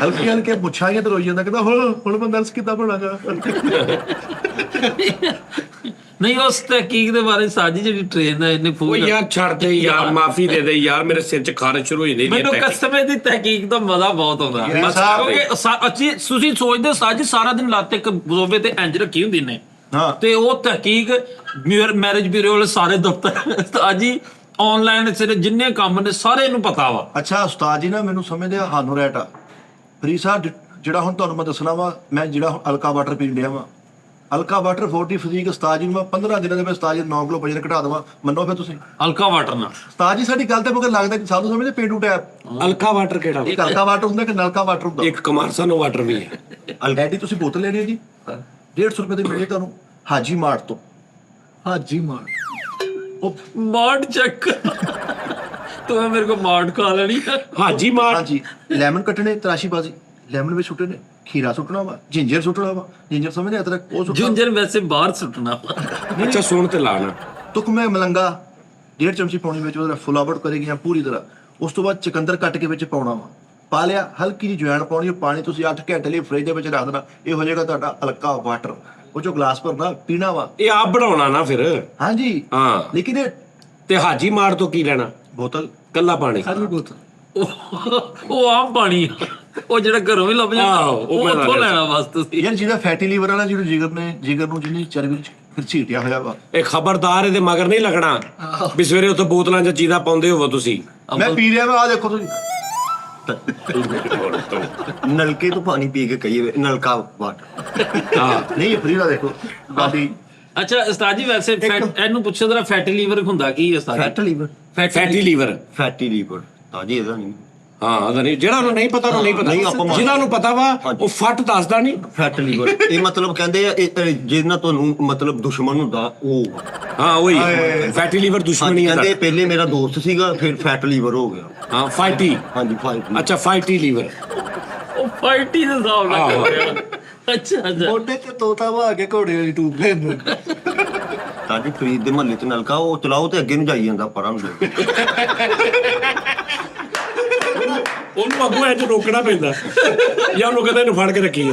ਹਲਕੀ ਹਲਕੇ ਮੁੱਛਾਂ ਤੇ ਰੋਈ ਜਾਂਦਾ, ਕਹਿੰਦਾ ਹੁਣ ਮੈਂ ਨਰਸ ਕਿੱਦਾਂ ਬਣਾਗਾ। ਨਹੀਂ ਉਸ ਤਹਿਕੀਕ ਦੇ ਬਾਰੇ ਸਾਜੀ ਜਿਹੜੀ ਟ੍ਰੇਨ ਹੈ ਇਹਨੇ ਉਹ ਫੂ ਯਾਰ ਛੱਡ ਦੇ ਯਾਰ, ਮਾਫੀ ਦੇ ਦੇ ਯਾਰ, ਮੇਰੇ ਸਿਰ 'ਚ ਖਾਰਿਸ਼ ਸ਼ੁਰੂ ਹੋ ਜਾਂਦੀ ਮੈਨੂੰ ਕਸਮੇ ਦੀ ਤਹਿਕੀਕ ਦਾ ਮਜ਼ਾ ਬਹੁਤ ਆਉਂਦਾ। ਯਾਰ ਬਸ ਸਾਹਿਬ ਕਿਉਂਕਿ ਅੱਛੀ ਤੁਸੀਂ ਸੋਚਦੇ ਹੋ ਸਾਜੀ ਸਾਰਾ ਦਿਨ ਲੱਤ ਇੱਕ ਬੋਵੇ ਤੇ ਇੰਜ ਰੱਖੀ ਹੁੰਦੀ ਨੇ ਹਾਂ ਤੇ ਉਹ ਤਹਿਕੀਕ ਮੈਰਿਜ ਬਿਊਰੋ ਵਾਲੇ ਸਾਰੇ ਦਫ਼ਤਰ ਸਾਜੀ ਆਨਲਾਈਨ ਸਿਰੇ ਜਿੰਨੇ ਕੰਮ ਨੇ ਸਾਰੇ ਇਹਨੂੰ ਪਤਾ ਵਾ। ਅੱਛਾ ਉਸਤਾਦ ਜੀ ਨਾ ਮੈਨੂੰ ਸਮਝਦੇ ਆ ਹਾਨੂ ਰੈਟ ਆ ਫਰੀ ਸਾਹਿਬ, ਜਿਹੜਾ ਹੁਣ ਤੁਹਾਨੂੰ ਮੈਂ ਦੱਸਣਾ ਵਾ, ਮੈਂ ਜਿਹੜਾ ਹੁਣ ਅਲਕਾ ਵਾਟਰ ਪੀਣ ਡਿਆ ਵਾ, ਅਲਕਾ ਵਾਟਰ 40 ਫਿਜ਼ੀਕ ਉਸਤਾਦ ਜੀ ਨੂੰ ਮੈਂ 15 ਦਿਨਾਂ ਦੇ ਵਿੱਚ ਉਸਤਾਦ ਜੀ 9 ਕਿਲੋ ਵਜਨ ਘਟਾ ਦੇਵਾਂ, ਮੰਨੋ ਫਿਰ ਤੁਸੀਂ? ਹਲਕਾ ਵਾਟਰ ਨਾਲ ਉਸਤਾਦ ਜੀ ਸਾਡੀ ਗੱਲ ਤੇ ਮਗਰ ਲੱਗਦਾ ਕਿ ਸਾਨੂੰ ਸਮਝਦੇ ਪੇਂਡੂ ਟੈਪ। ਅਲਕਾ ਵਾਟਰ ਕਿਹੜਾ? ਇੱਕ ਹਲਕਾ ਵਾਟਰ ਹੁੰਦਾ ਕਿ ਨਲਕਾ ਵਾਟਰ ਹੁੰਦਾ। ਇੱਕ ਕਮਾਰਸਾਨੋ ਵਾਟਰ ਵੀ ਹੈ। ਐਡੀ ਤੁਸੀਂ ਬੋਤਲ ਲੈਣੀ ਹੈ ਜੀ 150 ਰੁਪਏ ਦੀ ਮਿਲੇਗੀ ਤੁਹਾਨੂੰ ਹਾਜੀ ਮਾਰਟ ਤੋਂ। ਹਾਜੀ ਮਾਰ ਉਹ ਮਾਰਟ ਚੈੱਕ ਤੂੰ ਮੇਰੇ ਕੋ ਮਾਰਟ ਖਾ ਲੈਣੀ ਹੈ। ਹਾਜੀ ਮਾਰ ਹਾਂਜੀ ਲੈਮਨ ਕੱਟਣੇ, ਤਰਾਸ਼ੀ ਬਾਜ਼ੀ ਲੈਮਨ ਵਿੱਚ ਸੁੱਟਣੇ, ਖੀਰਾ ਸੁੱਟਣਾ ਵਾ, ਜਿੰਜਰ ਸੁੱਟਣਾ ਵਾ, ਜਿੰਜਰ ਸਮਝਦੇ ਅਦਰਕ ਉਹ ਸੁੱਟਣਾ। ਜਿੰਜਰ ਵੈਸੇ ਬਾਹਰ ਸੁੱਟਣਾ ਅੱਛਾ ਸੁਣ ਤੇ ਲਾਣਾ। ਤੁਕਮੇ ਮਲੰਗਾ 1.5 ਚਮਚੀ ਪਾਉਣੀ ਵਿੱਚ, ਉਹਦਾ ਫੁੱਲ ਆਊਟ ਕਰੇਗੀ ਪੂਰੀ ਤਰ੍ਹਾਂ। ਉਸ ਤੋਂ ਬਾਅਦ ਚਕੰਦਰ ਕੱਟ ਕੇ ਵਿੱਚ ਪਾਉਣਾ ਵਾ, ਪਾ ਲਿਆ। ਹਲਕੀ ਜਿਹੀ ਜਵੈਣ ਪਾਉਣੀ, ਪਾਣੀ ਤੁਸੀਂ 8 ਘੰਟੇ ਲਈ ਫ੍ਰਿਜ ਦੇ ਵਿੱਚ ਰੱਖ ਦੇਣਾ, ਇਹ ਹੋ ਜਾਏਗਾ ਤੁਹਾਡਾ ਹਲਕਾ ਵਾਟਰ। ਉਹ ਚੋਂ ਗਲਾਸ ਭਰਨਾ ਪੀਣਾ ਵਾ। ਇਹ ਆਪ ਬਣਾਉਣਾ ਨਾ ਫਿਰ। ਹਾਂਜੀ ਹਾਂ ਲੇਕਿਨ ਇਹ ਤੇ ਹਾਜੀ ਮਾਰ ਤੋਂ ਕੀ ਲੈਣਾ? ਬੋਤਲ ਕੱਲਾ ਪਾਣੀ। ਖਾਲੀ ਬੋਤਲ ਉਹ ਆਮ ਪਾਣੀ ਆ। ਉਹ ਜਿਹੜਾ ਘਰੋਂ ਵੀ ਲੱਭ ਜਾਂਦਾ ਆਹੋ, ਉਹ ਮੈਂ ਉੱਥੋਂ ਲੈਣਾ ਬਸ ਤੁਸੀਂ। ਯਾਰ ਜਿਹਦਾ ਫੈਟੀ ਲੀਵਰ ਵਾਲਾ ਜਿਹਨੂੰ ਜਿਗਰ ਨੂੰ ਜਿਹਨੇ ਚਰਬੀ ਚ ਫਿਰ ਝੀਟਿਆ ਹੋਇਆ ਵਾ। ਇਹ ਖਬਰਦਾਰ ਇਹਦੇ ਮਗਰ ਨਹੀਂ ਲੱਗਣਾ ਵੀ ਸਵੇਰੇ ਉੱਥੇ ਬੋਤਲਾਂ 'ਚ ਚੀਜ਼ਾਂ ਪਾਉਂਦੇ ਹੋਵੋ ਤੁਸੀਂ। ਮੈਂ ਪੀ ਰਿਹਾ ਵਾ, ਆ ਦੇਖੋ ਤੁਸੀਂ। ਨਲਕੇ ਤੋਂ ਪਾਣੀ ਪੀ ਕੇ ਕਹੀਏ ਨਲਕਾ ਵਾਟਰ। ਹਾਂ ਨਹੀਂ ਇਹ ਫਰੀ ਦਾ ਦੇਖੋ ਬਾਡੀ। ਅੱਛਾ ਉਸਤਾਦ ਜੀ ਵੈਸੇ ਇਹਨੂੰ ਪੁੱਛੋ ਜਰਾ ਫੈਟੀ ਲੀਵਰ ਹੁੰਦਾ ਕੀ ਹੈ ਉਸਤਾਦ fat liver, fatty liver. Fatty liver ਤਾਜੀ ਇਹਦਾ ਨਹੀਂ। ਹਾਂ ਉਹਦਾ ਨਹੀਂ, ਜਿਹੜਾ ਉਹਨੂੰ ਨਹੀਂ ਪਤਾ ਉਹਨੂੰ ਨਹੀਂ ਪਤਾ। ਨਹੀਂ, ਆਪਾਂ ਜਿਹਨਾਂ ਨੂੰ ਪਤਾ ਵਾ ਉਹ ਫੱਟ ਦੱਸਦਾ ਨਹੀਂ। ਫੈਟ ਲੀਵਰ ਇਹ ਮਤਲਬ ਕਹਿੰਦੇ ਆ ਜਿਹਨਾਂ ਤੁਹਾਨੂੰ ਮਤਲਬ ਦੁਸ਼ਮਣ ਹੁੰਦਾ ਉਹ। ਹਾਂ ਉਹੀ ਫੈਟੀ ਲੀਵਰ ਦੁਸ਼ਮਣੀ ਆ। ਕਹਿੰਦੇ ਪਹਿਲੇ ਮੇਰਾ ਦੋਸਤ ਸੀਗਾ ਫਿਰ ਫੈਟ ਲੀਵਰ ਹੋ ਗਿਆ। ਹਾਂ ਫਾਈਟੀ। ਹਾਂਜੀ ਫਾਈਟ। ਅੱਛਾ ਫਾਈਟੀ ਲੀਵਰ। ਉਹ ਫਾਈਟੀ ਦੇ ਹਿਸਾਬ ਨਾਲ ਕਰ ਰਿਹਾ। ਅੱਛਾ ਅੱਛਾ ਮੋਢੇ ਤੇ ਤੋਤਾ ਵਾ ਕੇ ਘੋੜੇ ਵਾਲੀ ਟੂਬ ਲੈਂਦੇ। ਤਾਜੀ ਫਰੀਦ ਦੇ ਮਹੱਲੇ 'ਚ ਨਲਕਾ ਉਹ ਚਲਾਓ ਤੇ ਅੱਗੇ ਨੂੰ ਜਾਈ ਜਾਂਦਾ ਪਰਾਂ ਨੂੰ। ਉਹਨੂੰ ਅੱਗੋਂ ਐ ਚ ਰੋਕਣਾ ਪੈਂਦਾ ਜਾਂ ਉਹਨੂੰ ਕਹਿੰਦਾ ਇਹਨੂੰ ਫੜ ਕੇ ਰੱਖੀ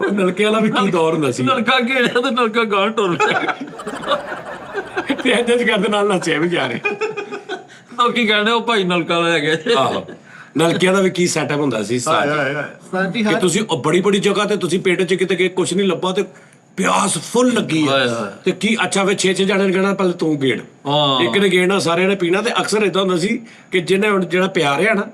ਉਹ ਨਲਕੇ ਵਾਲਾ ਵੀ ਕੀ ਦੌਰ ਹੁੰਦਾ ਸੀ। ਨਲਕਾ ਘੇੜਿਆ ਤੇ ਨਲਕਾ ਗਾਂ ਟੁਰ ਪਿਆ। ਤੇ ਇਹਦੇ ਚ ਕਰਦੇ ਨਾਲ ਨੱਚੇ ਵੀ ਜਾ ਰਹੇ। ਉਹ ਕੀ ਕਹਿੰਦੇ ਉਹ ਭਾਈ ਨਲਕਾ ਲੈ ਗਏ। ਆਹੋ ਨਲਕਿਆਂ ਦਾ ਵੀ ਕੀ ਸੈਟਅਪ ਹੁੰਦਾ ਸੀ ਸਾਡੀ ਕਿ ਤੁਸੀਂ ਉਹ ਬੜੀ ਬੜੀ ਜਗ੍ਹਾ ਤੇ ਤੁਸੀਂ ਪਿੰਡ ਚ ਕਿਤੇ ਕੁਝ ਨਹੀਂ ਲੱਭਾ ਤੇ ਪਿਆਸ ਫੁੱਲ ਲੱਗੀ ਹਾਏ ਹੈ ਹਾਏ। ਤੇ ਕੀ ਅੱਛਾ ਵੇ 6 ਜਾਣੇ ਨੇ ਕਹਿਣਾ ਪਹਿਲੇ ਤੂੰ ਗੇੜ। ਹਾਂ। ਇੱਕ ਨੇ ਗੇੜਨਾ ਸਾਰਿਆਂ ਨੇ ਪੀਣਾ। ਤੇ ਅਕਸਰ ਇਦਾਂ ਹੁੰਦਾ ਸੀ ਕਿ ਜਿਹਨੇ ਹੁਣ ਜਿਹੜਾ ਪਿਆ ਰਿਹਾ ਨਾ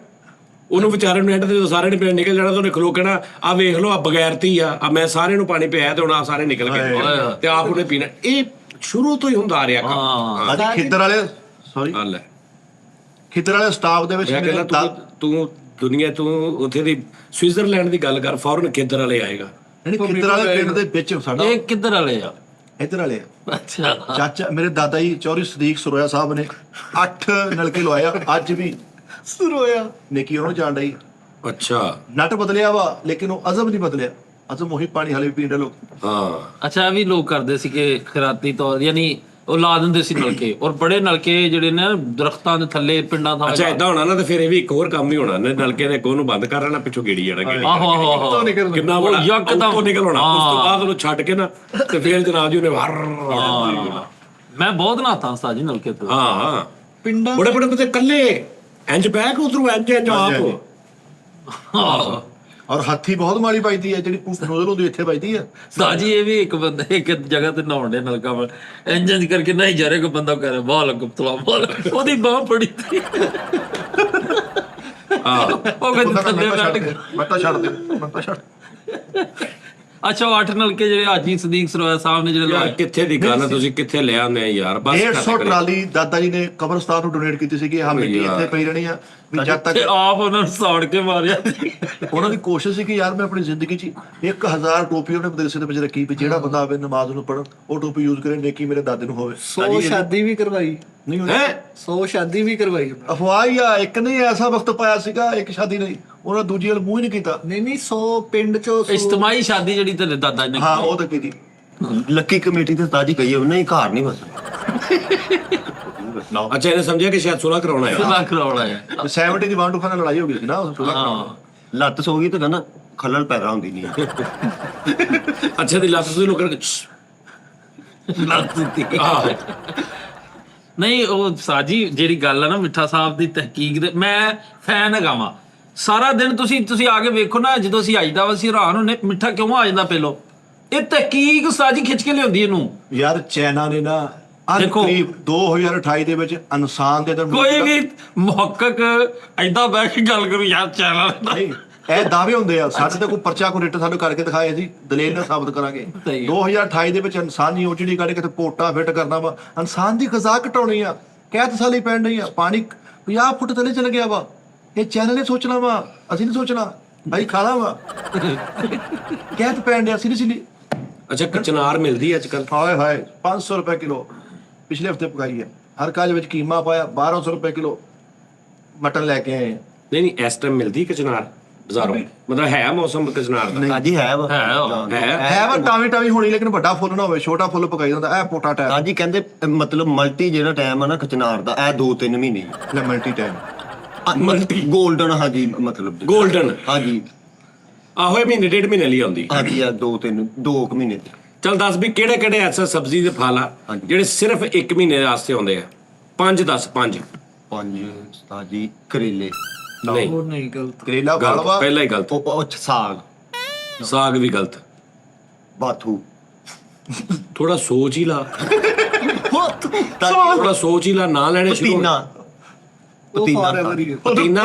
ਉਹਨੂੰ ਵਿਚਾਰੇ ਨੂੰ ਐਂਡ ਤੇ ਜਦੋਂ ਸਾਰਿਆਂ ਨੇ ਪੀਣਾ ਨਿਕਲ ਜਾਣਾ ਤਾਂ ਉਹਨੇ ਖਲੋ ਕਹਿਣਾ ਆ ਵੇਖ ਲਓ ਆ ਬਗੈਰਤੀ ਆ ਮੈਂ ਸਾਰਿਆਂ ਨੂੰ ਪਾਣੀ ਪਿਆਇਆ ਤੇ ਹੁਣ ਆ ਸਾਰੇ ਨਿਕਲ ਗਏ ਤੇ ਆਪ ਉਹਨੇ ਪੀਣਾ। ਇਹ ਸ਼ੁਰੂ ਤੋਂ ਹੀ ਹੁੰਦਾ ਆ ਰਿਹਾ ਕੰਮ। ਹਾਂ ਅੱਜ ਖਿੱਦਰ ਵਾਲੇ ਸੌਰੀ ਗੱਲ ਹੈ। ਖਿੱਦਰ ਵਾਲੇ ਸਟਾਫ ਦੇ ਵਿੱਚ ਮੈਂ ਮੇਰੇ ਕਹਿੰਦਾ ਤੂੰ ਦੁਨੀਆ ਤੂੰ ਉੱਥੇ ਦੀ ਸਵਿਟਜ਼ਰਲੈਂਡ ਦੀ ਗੱਲ ਕਰ ਫੌਰਨ ਖੇਦਰ ਵਾਲੇ ਆਏਗਾ। ਨਹੀਂ ਖਿੱਦਰ ਵਾਲੇ ਪਿੰਡ ਦੇ ਵਿੱਚ ਸਾਡਾ ਇਹ ਕਿੱਧਰ ਵਾਲੇ ਆ? ਇੱਧਰ ਵਾਲੇ ਆ। ਅੱਛਾ ਚਾਚਾ ਮੇਰੇ ਦਾਦਾ ਜੀ ਚੌਧਰੀ ਸਦੀਕ ਸਰੋਇਆ ਸਾਹਿਬ ਨੇ 8 ਨਲਕੇ ਲਵਾਇਆ ਅੱਜ ਵੀ ਸਰੋਇਆ ਨੇਕੀ ਉਹਨੂੰ ਜਾਣ ਡਈ। ਅੱਛਾ ਨਟ ਬਦਲਿਆ ਵਾ ਲੇਕਿਨ ਉਹ ਅਜ਼ਮ ਨਹੀਂ ਬਦਲਿਆ। ਅਜ਼ਮ ਉਹੀ ਪਾਣੀ ਹਲੇ ਵੀ ਪੀਂਦੇ ਲੋਕ। ਹਾਂ ਅੱਛਾ ਇਹ ਵੀ ਲੋਕ ਕਰਦੇ ਸੀ ਕਿ ਖਰਾਤੀ ਤੌਰ ਯਾਨੀ ਉਹ ਲਾ ਦਿੰਦੇ ਸੀ ਨਲਕੇ ਔਰ ਬੜੇ ਨਲਕੇ ਜਿਹੜੇ ਨੇ ਦਰਖਤਾਂ ਦੇ ਥੱਲੇ ਪਿੰਡਾਂ ਥਾਂ। ਅੱਛਾ ਏਦਾਂ ਹੋਣਾ ਨਾ ਤੇ ਫਿਰ ਇਹ ਵੀ ਇੱਕ ਹੋਰ ਕੰਮ ਹੀ ਹੋਣਾ ਨੇ ਨਲਕੇ ਦੇ ਅੱਗੋਂ ਨੂੰ ਬੰਦ ਕਰ ਲੈਣਾ ਪਿੱਛੋਂ ਗੇੜੀ ਜਾਣਾ ਗੇੜੀ ਆਹੋ ਆਹੋ ਆਹੋ ਕਿੰਨਾ ਉਹ ਬੜਾ ਯਕਦਮ ਉੱਤੋਂ ਨਿਕਲ ਹੋਣਾ। ਉਸ ਤੋਂ ਬਾਅਦ ਉਹਨੂੰ ਛੱਡ ਕੇ ਨਾ ਤੇ ਫਿਰ ਜਨਾਬ ਜੀ ਉਹਨੇ ਮੈਂ ਬਹੁਤ ਨਹਾਤਾ ਉਸਤਾਦ ਜੀ ਨਲਕੇ ਤੋਂ। ਹਾਂ ਪਿੰਡਾਂ ਬੜੇ ਬੜੇ ਬੰਦੇ ਕੱਲੇ ਇੰਜ ਬੈਕ ਉਧਰੋਂ ਇੰਜ ਆਪ। ਔਰ ਹੱਥੀ ਬਹੁਤ ਮਾਰੀ ਪਾਈਦੀ ਹੈ ਜਿਹੜੀ ਨੋਜ਼ਲ ਹੁੰਦੀ ਇੱਥੇ ਵੱਜਦੀ ਹੈ। ਸਾਜੀ ਇਹ ਵੀ ਇੱਕ ਬੰਦਾ ਇੱਕ ਜਗ੍ਹਾ ਤੇ ਨਹਾਉਣ ਦੇ ਨਲਕਾ ਵਾਲ ਇੰਜਨ ਕਰਕੇ ਨਹੀਂ ਜਾ ਰਿਹਾ ਕੋਈ ਬੰਦਾ ਕਹ ਰਿਹਾ ਵਾਹ ਗੁਪਤਲਾ ਵਾਹ ਉਹਦੀ ਬਾਹ ਫੜੀ ਸੀ। ਉਹ ਕਹਿੰਦਾ ਥੱਲੇ ਬੈਠ ਕੇ ਮੈਂ ਤਾਂ ਛੱਡ ਦੇ। ਅੱਛਾ ਉਹ 8 ਨਲਕੇ ਜਿਹੜੇ ਹਾਜੀ ਸਦੀਕ ਸਰੋਇਆ ਸਾਹਿਬ ਨੇ ਜਿਹੜੇ ਯਾਰ ਲਾਏ। ਕਿੱਥੇ ਦੀ ਗੱਲ ਆ ਤੁਸੀਂ ਕਿੱਥੇ ਲੈ ਆਉਂਦੇ ਆ ਯਾਰ ਬਸ 150 ਟਰਾਲੀ ਦਾਦਾ ਜੀ ਨੇ ਕਬਰਸਤਾਨ ਨੂੰ ਡੋਨੇਟ ਕੀਤੀ ਸੀਗੀ। ਆਹ ਮਿੱਟੀ ਇੱਥੇ ਪਈ ਰਹਿਣੀ ਆ ਵੀ ਜਦ ਤੱਕ ਤੇ ਆਪ ਉਹਨਾਂ ਨੂੰ ਸਾੜ ਕੇ ਮਾਰਿਆ ਸੀ। ਉਹਨਾਂ ਦੀ ਕੋਸ਼ਿਸ਼ ਸੀ ਕਿ ਯਾਰ ਮੈਂ ਆਪਣੀ ਜ਼ਿੰਦਗੀ 'ਚ 1000 ਟੋਪੀ ਉਹਨੇ ਮਦਰਸੇ ਦੇ ਵਿੱਚ ਰੱਖੀ ਵੀ ਜਿਹੜਾ ਬੰਦਾ ਆਵੇ ਨਮਾਜ਼ ਨੂੰ ਪੜ੍ਹਨ ਉਹ ਟੋਪੀ ਯੂਜ਼ ਕਰੇ ਨੇਕੀ ਮੇਰੇ ਦਾਦੇ ਨੂੰ ਹੋਵੇ। 100 ਸ਼ਾਦੀ ਵੀ ਕਰਵਾਈ। ਨਹੀਂ ਹੋਣੀ। ਹੈ 100 ਸ਼ਾਦੀ ਵੀ ਕਰਵਾਈ ਉਹਨਾਂ ਅਫਵਾਹ ਹੀ ਆ। ਇੱਕ ਨੇ ਐਸਾ ਵਕਤ ਪਾਇਆ ਸੀਗਾ ਇੱਕ ਸ਼ਾਦੀ ਨਹੀਂ ਉਹਨਾਂ ਦੂਜੀ ਵੱਲ ਮੂੰਹ ਹੀ ਨਹੀਂ ਕੀਤਾ। ਨੇ। ਨਹੀਂ 100 ਪਿੰਡ ਚੋਂ 100 ਇਜਤਮਾਈ ਸ਼ਾਦੀ ਜਿਹੜੀ ਤੇਰੇ ਦਾਦਾ ਜੀ ਨੇ ਹਾਂ ਉਹ ਤਾਂ ਕੀਤੀ। ਲੱਕੀ ਕਮੇਟੀ ਤੇ ਤਾਜੀ ਕਹੀਏ ਨਹੀਂ ਘਰ ਨਹੀਂ ਬਸ। ਅੱਛਾ ਇਹਨੇ ਸਮਝਿਆ ਕਿ ਸ਼ਾਇਦ ਸੁਲਾ ਕਰਾਉਣਾ ਹੈ। ਸੁਲਾ ਕਰਾਉਣਾ ਹੈ। 70 ਦੀ 1 to 5 ਲੜਾਈ ਹੋ ਗਈ ਸੀ ਨਾ ਉਸ ਤੋਂ। ਹਾਂ ਲੱਤ ਸੋ ਗਈ ਤਾਂ ਕਹਿੰਦਾ ਖੱਲਲ ਪੈਰਾ ਹੁੰਦੀ ਨਹੀਂ। ਅੱਛਾ ਦੀ ਲੱਤ ਤੁਸੀਂ ਲੋਕਾਂ ਨਹੀਂ ਉਹ ਸਾਜੀ ਜਿਹੜੀ ਗੱਲ ਹੈ ਨਾ ਮਿੱਠਾ ਸਾਹਿਬ ਦੀ ਤਹਿਕੀਕ ਦੇ ਮੈਂ ਫੈਨ ਹੈਗਾ ਵਾਂ। ਸਾਰਾ ਦਿਨ ਤੁਸੀਂ ਆ ਕੇ ਵੇਖੋ ਨਾ ਜਦੋਂ ਅਸੀਂ ਆਈਦਾ ਵਾ ਅਸੀਂ ਹੈਰਾਨ ਹੁੰਨੇ ਮਿੱਠਾ ਕਿਉਂ ਆ ਜਾਂਦਾ ਪਹਿਲੋਂ। ਇਹ ਤਹਿਕੀਕ ਸਾਜੀ ਖਿੱਚ ਕੇ ਲਿਆਉਂਦੀ ਇਹਨੂੰ। ਯਾਰ ਚਾਈਨਾ ਨੇ ਨਾ ਦੇਖੋ। ਕਰੀਬ 2028 ਦੇ ਵਿੱਚ ਇਨਸਾਨ ਦੇ ਅੰਦਰ ਕੋਈ ਵੀ ਮੁਹੱਕਕ ਐਦਾਂ ਬਹਿ ਕੇ ਗੱਲ ਕਰੂ ਯਾਰ ਚੈਨਲ ਨਹੀਂ ਇਹ ਦਾਅਵੇ ਹੁੰਦੇ ਆ। ਸਾਡੇ ਤੇ ਕੋਈ ਪਰਚਾ ਕੋਈ ਰਿਟ ਸਾਨੂੰ ਕਰਕੇ ਦਿਖਾਏ ਸੀ ਦਲੀਲ ਨਾਲ ਸਾਬਤ ਕਰਾਂਗੇ। ਸਹੀ। 2028 ਦੇ ਵਿੱਚ ਇਨਸਾਨ ਦੀ ਓਚੜੀ ਕੱਢ ਕੇ ਤੇ ਪੋਟਾ ਫਿੱਟ ਕਰਨਾ ਵਾ। ਇਨਸਾਨ ਦੀ ਗ਼ਜ਼ਾ ਘਟਾਉਣੀ ਆ। ਕਹਿਤ ਸਾਲੀ ਪੈਣ ਨਹੀਂ ਆ। ਪਾਣੀ 50 ਫੁੱਟ ਥੱਲੇ ਚਲ ਗਿਆ ਵਾ। ਇਹ ਚੈਨਲ ਨੇ ਸੋਚਣਾ ਵਾ ਅਸੀਂ ਨਹੀਂ ਸੋਚਣਾ ਭਾਈ ਖਾਣਾ ਵਾ। ਕਹਿਤ ਪੈਣ ਡਿਆ ਸੀਰੀਅਸਲੀ। ਅੱਛਾ ਕਚਨਾਰ ਮਿਲਦੀ ਅੱਜ ਕੱਲ। ਹਾਏ ਹਾਏ 500 ਰੁਪਏ ਕਿਲੋ ਪਿਛਲੇ ਹਫਤੇ ਪਕਾਈ ਹੈ। ਹਰ ਕਾਜ ਵਿੱਚ ਕੀਮਾ ਪਾਇਆ 1200 ਰੁਪਏ ਕਿਲੋ ਮਟਨ ਲੈ ਕੇ ਆਏ। ਨਹੀਂ ਨਹੀਂ ਇਸ ਟਾਈਮ ਮਿਲਦੀ ਕਚਨਾਰ ਬਾਜ਼ਾਰੋਂ ਮਤਲਬ ਹੈ ਮੌਸਮ ਕਚਨਾਰ ਦਾ ਤਾਜੀ ਹੈ ਵਾ। ਹੈ ਵਾ ਟਾਵੀ ਹੋਣੀ ਲੇਕਿਨ ਵੱਡਾ ਫੁੱਲ ਨਾ ਹੋਵੇ। ਛੋਟਾ ਫੁੱਲ ਪਕਾਈ ਜਾਂਦਾ ਇਹ ਪੋਟਾ ਟਾਈਪ ਤਾਜੀ ਕਹਿੰਦੇ ਮਤਲਬ ਮਲਟੀ ਜਿਹੜਾ ਟਾਈਮ ਆ ਨਾ ਕਚਨਾਰ ਦਾ ਇਹ 2-3 ਮਹੀਨੇ ਮਲਟੀ ਟਾਈਮ ਮਲਟੀ 골ਡਨ ਹਾਂਜੀ ਮਤਲਬ 골ਡਨ ਹਾਂਜੀ ਆਹੋ ਇਹ ਮਹੀਨੇ ਡੇਢ ਮਹੀਨੇ ਲਈ ਆਉਂਦੀ। ਹਾਂਜੀ ਆ 2 ਮਹੀਨੇ ਦੀ। ਚੱਲ ਦੱਸ ਵੀ ਕਿਹੜੇ ਕਿਹੜੇ ਐਸਾ ਸਬਜ਼ੀ ਦੇ ਫਲ ਆ ਹਾਂਜੀ। ਜਿਹੜੇ ਸਿਰਫ 1 ਮਹੀਨੇ ਵਾਸਤੇ ਆਉਂਦੇ ਆ? 5 10 5। 5 ਉਸਤਾਦ ਜੀ ਕਰੇਲੇ, ਨਹੀਂ ਉਹ ਨਹੀਂ ਗਲਤ। ਕਰੇਲਾ ਗਲਤ, ਫਲਵਾ ਪਹਿਲਾਂ ਹੀ ਗਲਤ। ਉਹ ਸਾਗ, ਸਾਗ ਵੀ ਗਲਤ। ਬਾਥੂ, ਥੋੜਾ ਸੋਚ ਹੀ ਲਾ, ਤਾਜੀ ਥੋੜਾ ਸੋਚ ਹੀ ਲਾ, ਨਾ ਲੈਣੇ ਸ਼ੁਰੂ ਪਤੀਨਾ, ਉਹ ਪਤੀਨਾ forever ਹੀ ਹੈ। ਪਤੀਨਾ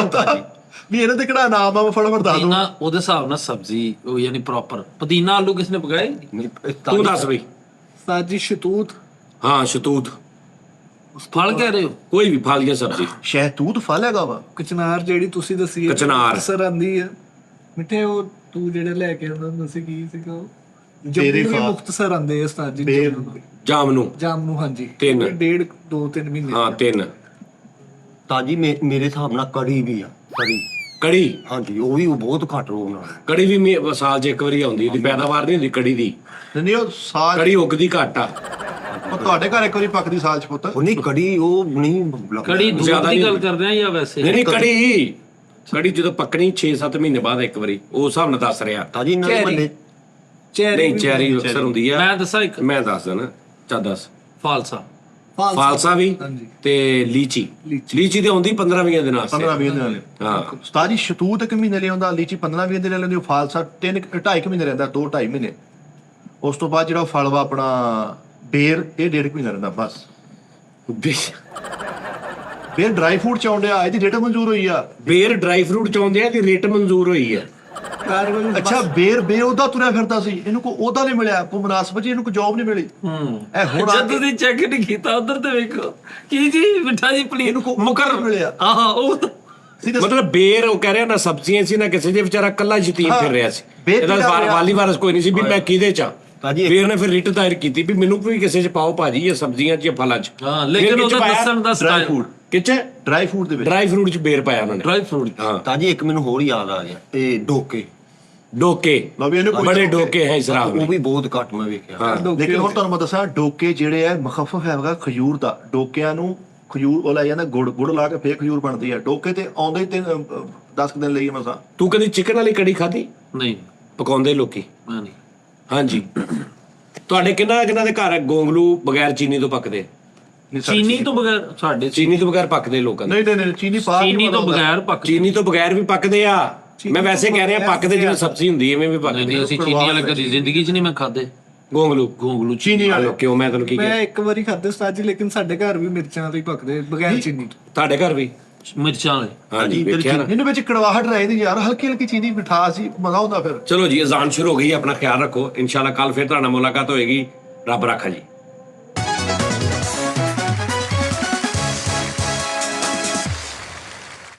ਵੀ ਇਹਨਾਂ ਦੇ ਕਿਹੜਾ ਨਾਮ ਆ ਮੈਂ ਫਟਾਫਟ ਦੱਸ ਦੂੰ। ਪੁਦੀਨਾ ਉਹਦੇ ਹਿਸਾਬ ਨਾਲ ਸਬਜ਼ੀ ਉਹ ਯਾਨੀ ਪ੍ਰੋਪਰ ਪੁਦੀਨਾ ਆਲੂ ਕਿਸ ਨੇ ਪਕਾਏ? ਨਹੀਂ, ਤੂੰ ਦੱਸ ਬਈ। ਉਸਤਾਦ ਜੀ ਸ਼ਤੂਤ, ਹਾਂ ਸ਼ਤੂਤ, ਫਲ ਕਹਿ ਰਹੇ ਹੋ? ਕੋਈ ਵੀ ਫਲ ਜਾਂ ਸਬਜ਼ੀ। ਸ਼ਹਿਤੂਤ ਫਲ ਹੈਗਾ ਵਾ। ਕਚਨਾਰ ਜਿਹੜੀ ਤੁਸੀਂ ਦੱਸੀ ਹੈ ਕਚਨਾਰ। ਅਕਸਰ ਆਂਦੀ ਹੈ ਮਿੱਠੇ। ਉਹ ਤੂੰ ਜਿਹੜੇ ਲੈ ਕੇ ਆਉਂਦਾ ਹੁੰਦਾ ਸੀ ਕੀ ਸੀਗਾ ਉਹ? ਬੇਰੀ ਜੰਮੂ ਵੀ ਖਾ। ਮੁਖਤਸਰ ਆਂਦੇ ਆ ਉਸਤਾਦ ਜੀ। ਬੇਰ। ਜਾਮਨੂ, ਜਾਮਨੂ ਹਾਂਜੀ। 3 1.5 2-3 ਮਹੀਨੇ। ਹਾਂ 3। ਤਾਜੀ ਮੇਰੇ ਹਿਸਾਬ ਨਾਲ ਕੜੀ ਵੀ ਆ, ਕੜੀ। ਕੜੀ, ਹਾਂਜੀ ਉਹ ਵੀ ਬਹੁਤ ਘੱਟ ਰੋਗ ਨਾਲ। ਕੜੀ ਵੀ ਸਾਲ 'ਚ ਇੱਕ ਵਾਰੀ ਆਉਂਦੀ, ਇਹਦੀ ਪੈਦਾਵਾਰ ਨਹੀਂ ਹੁੰਦੀ ਕੜੀ ਦੀ। ਨਹੀਂ ਉਹ ਸਾਲ ਕੜੀ ਉੱਗਦੀ ਘੱਟ ਆ। ਉਹ ਤੁਹਾਡੇ ਘਰ ਇੱਕ ਵਾਰੀ ਪੱਕਦੀ ਸਾਲ ਚ ਪੁੱਤ। ਉਹ ਨਹੀਂ ਕੜੀ ਉਹ ਨਹੀਂ ਲੱਗਦਾ। ਕੜੀ ਦੁੱਧ ਜ਼ਿਆਦਾ ਦੀ ਨਹੀਂ ਗੱਲ ਕਰਦੇ ਆ ਜਾਂ ਵੈਸੇ? ਨਹੀਂ ਕੜੀ ਜਦੋਂ ਪੱਕਣੀ 6-7 ਮਹੀਨੇ ਬਾਅਦ ਇੱਕ ਵਾਰੀ, ਉਸ ਹਿਸਾਬ ਨਾਲ ਦੱਸ ਰਿਹਾ। ਤਾਜੀ ਇਹਨਾਂ ਦੇ ਚੈਰੀ। ਮਹੱਲੇ ਚੈਰੀ ਨਹੀਂ ਵੀ ਚੈਰੀ ਅਕਸਰ ਹੁੰਦੀ ਆ। ਮੈਂ ਦੱਸਾਂ ਇੱਕ ਮੈਂ ਦੱਸ ਦੇਣਾ, ਚੱਲ ਦੱਸ। ਫਾਲਸਾ। ਫਾਲਸਾ ਵੀ ਹਾਂਜੀ। ਤੇ ਲੀਚੀ। ਲੀਚੀ। ਲੀਚੀ ਤੇ ਆਉਂਦੀ 15-20 ਦਿਨਾਂ ਵਾਸਤੇ। 15-20 ਦਿਨਾਂ ਲਈ। ਹਾਂ ਉਸਤਾਦ ਜੀ ਸ਼ਤੂਤ 1 ਮਹੀਨੇ ਲਈ ਆਉਂਦਾ, ਲੀਚੀ 15-20 ਦਿਨ ਲੈਂਦੀ, ਫਾਲਸਾ 2.5 ਮਹੀਨੇ ਰਹਿੰਦਾ, 2-2.5 ਮਹੀਨੇ। ਉਸ ਤੋਂ ਬਾਅਦ ਜਿਹੜਾ ਫਲ ਵਾ ਆਪਣਾ ਬੇਰ, ਇਹ 1.5 ਮਹੀਨਾ ਰਹਿੰਦਾ ਬਸ। ਬੇਰ ਡਰਾਈ ਫਰੂਟ ਚ ਆਉਂਦਿਆ, ਇਹਦੀ ਰੇਟ ਮਨਜ਼ੂਰ ਹੋਈ ਆ। ਬੇਰ ਡਰਾਈ ਫਰੂਟ ਚ ਆਉਂਦੇ ਆ ਕਿ ਰੇਟ ਮਨਜ਼ੂਰ ਹੋਈ ਆ? ਅੱਛਾ ਬੇਰ ਬੇਉਦਾ ਤੁਰਿਆ ਫਿਰਦਾ ਸੀ, ਇਹਨੂੰ ਕੋਈ ਉਹਦਾ ਨਹੀਂ ਮਿਲਿਆ, ਕੋਈ ਮੁਨਾਸਬਤ ਜੀ ਇਹਨੂੰ ਕੋਈ ਜੌਬ ਨਹੀਂ ਮਿਲੀ। ਇਹ ਹੁਣ ਆ ਜਦ ਤੁਸੀਂ ਚੈੱਕ ਨਹੀਂ ਕੀਤਾ ਉਧਰ ਤੇ ਵੇਖੋ ਕੀ ਜੀ ਮਿੱਠਾ ਜੀ ਪਲੀਜ਼ ਇਹਨੂੰ ਕੋਈ ਮੁਕਰ ਮਿਲਿਆ। ਆਹ ਉਹ ਤਾਂ Serious- ਮਤਲਬ ਬੇਰ ਉਹ ਕਹਿ ਰਿਹਾ ਨਾ ਸਬਜ਼ੀਆਂ ਸੀ ਨਾ ਕਿਸੇ ਦੇ ਵਿਚਾਰਾ ਕੱਲਾ ਯਤੀਮ ਹਾਂ, ਫਿਰ ਰਿਹਾ ਸੀ। ਬੇਰ ਇਹਦਾ ਕੀ ਕਰ ਰਿਹਾ? ਵਾਲੀ ਵਾਰਸ ਕੋਈ ਨਹੀਂ ਸੀ ਵੀ ਮੈਂ ਕਿਹਦੇ ਚ ਆ। ਭਾਜੀ, ਬੇਰ ਨੇ ਫਿਰ ਰਿਟ ਦਾਇਰ ਕੀਤੀ ਵੀ ਮੈਨੂੰ ਵੀ ਕਿਸੇ ਚ ਪਾਓ ਭਾਜੀ, ਇਹ ਸਬਜ਼ੀਆਂ ਚ ਜਾਂ ਫਲਾਂ ਚ। ਹਾਂ ਫਿਰ ਲੇਕਿਨ ਕਿਹਦੇ ਚ ਉਹਦਾ ਪਾਇਆ? ਦੱਸਣ ਦਾ ਡਰਾਈ ਸਟਾਈਲ ਫਰੂਟ, ਕਿੱਚ ਡਰਾਈ ਫਰੂਟ ਦੇ ਵਿੱਚ ਡਰਾਈ ਫਰੂਟ ਚ ਬੇਰ ਪਾਇਆ ਉਹਨਾਂ ਨੇ। ਡਰਾਈ ਫਰੂਟ ਹਾਂ ਤਾਜੀ ਇੱਕ ਮੈਨੂੰ ਹੋਰ ਯਾਦ ਆ ਗਿਆ, ਇਹ ਡੋਕੇ। ਡੋਕੇ, ਲਓ ਵੀ ਇਹਨੂੰ ਕੋਈ ਬੜੇ ਡੋਕੇ ਹੈ ਇਸ ਰਾਹ ਉਹ ਵੀ ਬਹੁਤ ਘੱਟ ਮੈਂ ਵੇਖਿਆ। ਹਾਂ ਲੇਕਿਨ ਹੁਣ ਤੁਹਾਨੂੰ ਮੈਂ ਦੱਸਾਂ, ਡੋਕੇ ਜਿਹੜੇ ਆ ਮਖਫਫ ਹੈਗਾ ਖਜੂਰ ਦਾ। ਡੋਕਿਆਂ ਨੂੰ ਖਜੂਰ ਉਹ ਲੈ ਜਾਂਦਾ, ਗੁੜ ਲਾ ਕੇ ਫੇਰ ਖਜੂਰ ਬਣਦੀ ਆ। ਡੋਕੇ ਤੇ ਆਉਂਦੇ ਹੀ 10 ਦਿਨ ਲਈ ਮਸਾਂ। ਤੂੰ ਕਦੀ ਚਿਕਨ ਵਾਲੀ ਕੜੀ ਖਾਧੀ? ਨਹੀਂ ਪਕਾਉਂਦੇ ਲੋਕੀ। ਮੈਂ ਨਹੀਂ। ਹਾਂਜੀ ਤੁਹਾਡੇ ਕਿੰਨਾ ਦੇ ਘਰ ਗੋਂਗਲੂ ਬਗੈਰ ਚੀਨੀ ਤੋਂ ਪੱਕਦੇ? ਨਹੀਂ ਸਾਡੇ ਚੀਨੀ ਤੋਂ ਬਗੈਰ ਸਾਡੇ ਚੀਨੀ ਤੋਂ ਬਗੈਰ ਪੱਕਦੇ ਲੋਕਾਂ ਦੇ। ਨਹੀਂ ਚੀਨੀ ਪਾ ਕੇ ਚੀਨੀ ਤੋਂ ਬਣਾਉਂਦਾ। ਬਗੈਰ ਪੱਕ ਚੀਨੀ ਤੋਂ ਬਗੈਰ ਵੀ ਪੱਕਦੇ ਆ। ਮੈਂ ਵੈਸੇ ਕਹਿ ਰਿਹਾ ਪੱਕਦੇ ਜਿਵੇਂ ਸਬਜ਼ੀ ਹੁੰਦੀ ਐਵੇਂ ਵੀ ਨਹੀਂ ਪੱਕਦੇ। ਅਸੀਂ ਚੀਨੀ ਵਾਲੇ ਕਦੀ ਜ਼ਿੰਦਗੀ 'ਚ ਨਹੀਂ ਮੈਂ ਖਾਦੇ ਗੋਂਗਲੂ ਗੋਂਗਲੂ ਚੀਨੀ ਵਾਲੇ ਕਿਉਂ? ਮੈਂ ਤੈਨੂੰ ਕੀ ਮੈਂ ਕਿਹਾ? ਇੱਕ ਵਾਰੀ ਖਾਦੇ ਉਸਤਾਦ ਜੀ, ਲੇਕਿਨ ਸਾਡੇ ਘਰ ਵੀ ਮਿਰਚਾਂ ਤੋਂ ਹੀ ਪੱਕਦੇ ਬਗੈਰ ਚੀਨੀ ਤੋਂ। ਤੁਹਾਡੇ ਘਰ ਵੀ? ਮਿਰਚਾਂ ਵਾਲੇ। ਹਾਂਜੀ ਵੇਖਿਆ ਨਾ। ਇਹਨੂੰ ਵਿੱਚ ਕੜਵਾਹਟ ਰਹਿੰਦੀ ਯਾਰ, ਹਲਕੀ ਹਲਕੀ ਚੀਨੀ ਮਿਠਾਸ ਸੀ, ਮਜ਼ਾ ਹੁੰਦਾ ਫਿਰ। ਚਲੋ ਜੀ ਅਜ਼ਾਨ ਸ਼ੁਰੂ ਹੋ ਗਈ, ਆਪਣਾ ਖਿਆਲ ਰੱਖੋ। ਇਨਸ਼ਾਅੱਲਾ ਕੱਲ ਫਿਰ ਤੁਹਾਡਾ ਮੁਲਾਕਾਤ ਹੋਏਗੀ। ਰੱਬ ਰਾਖਾ ਜੀ।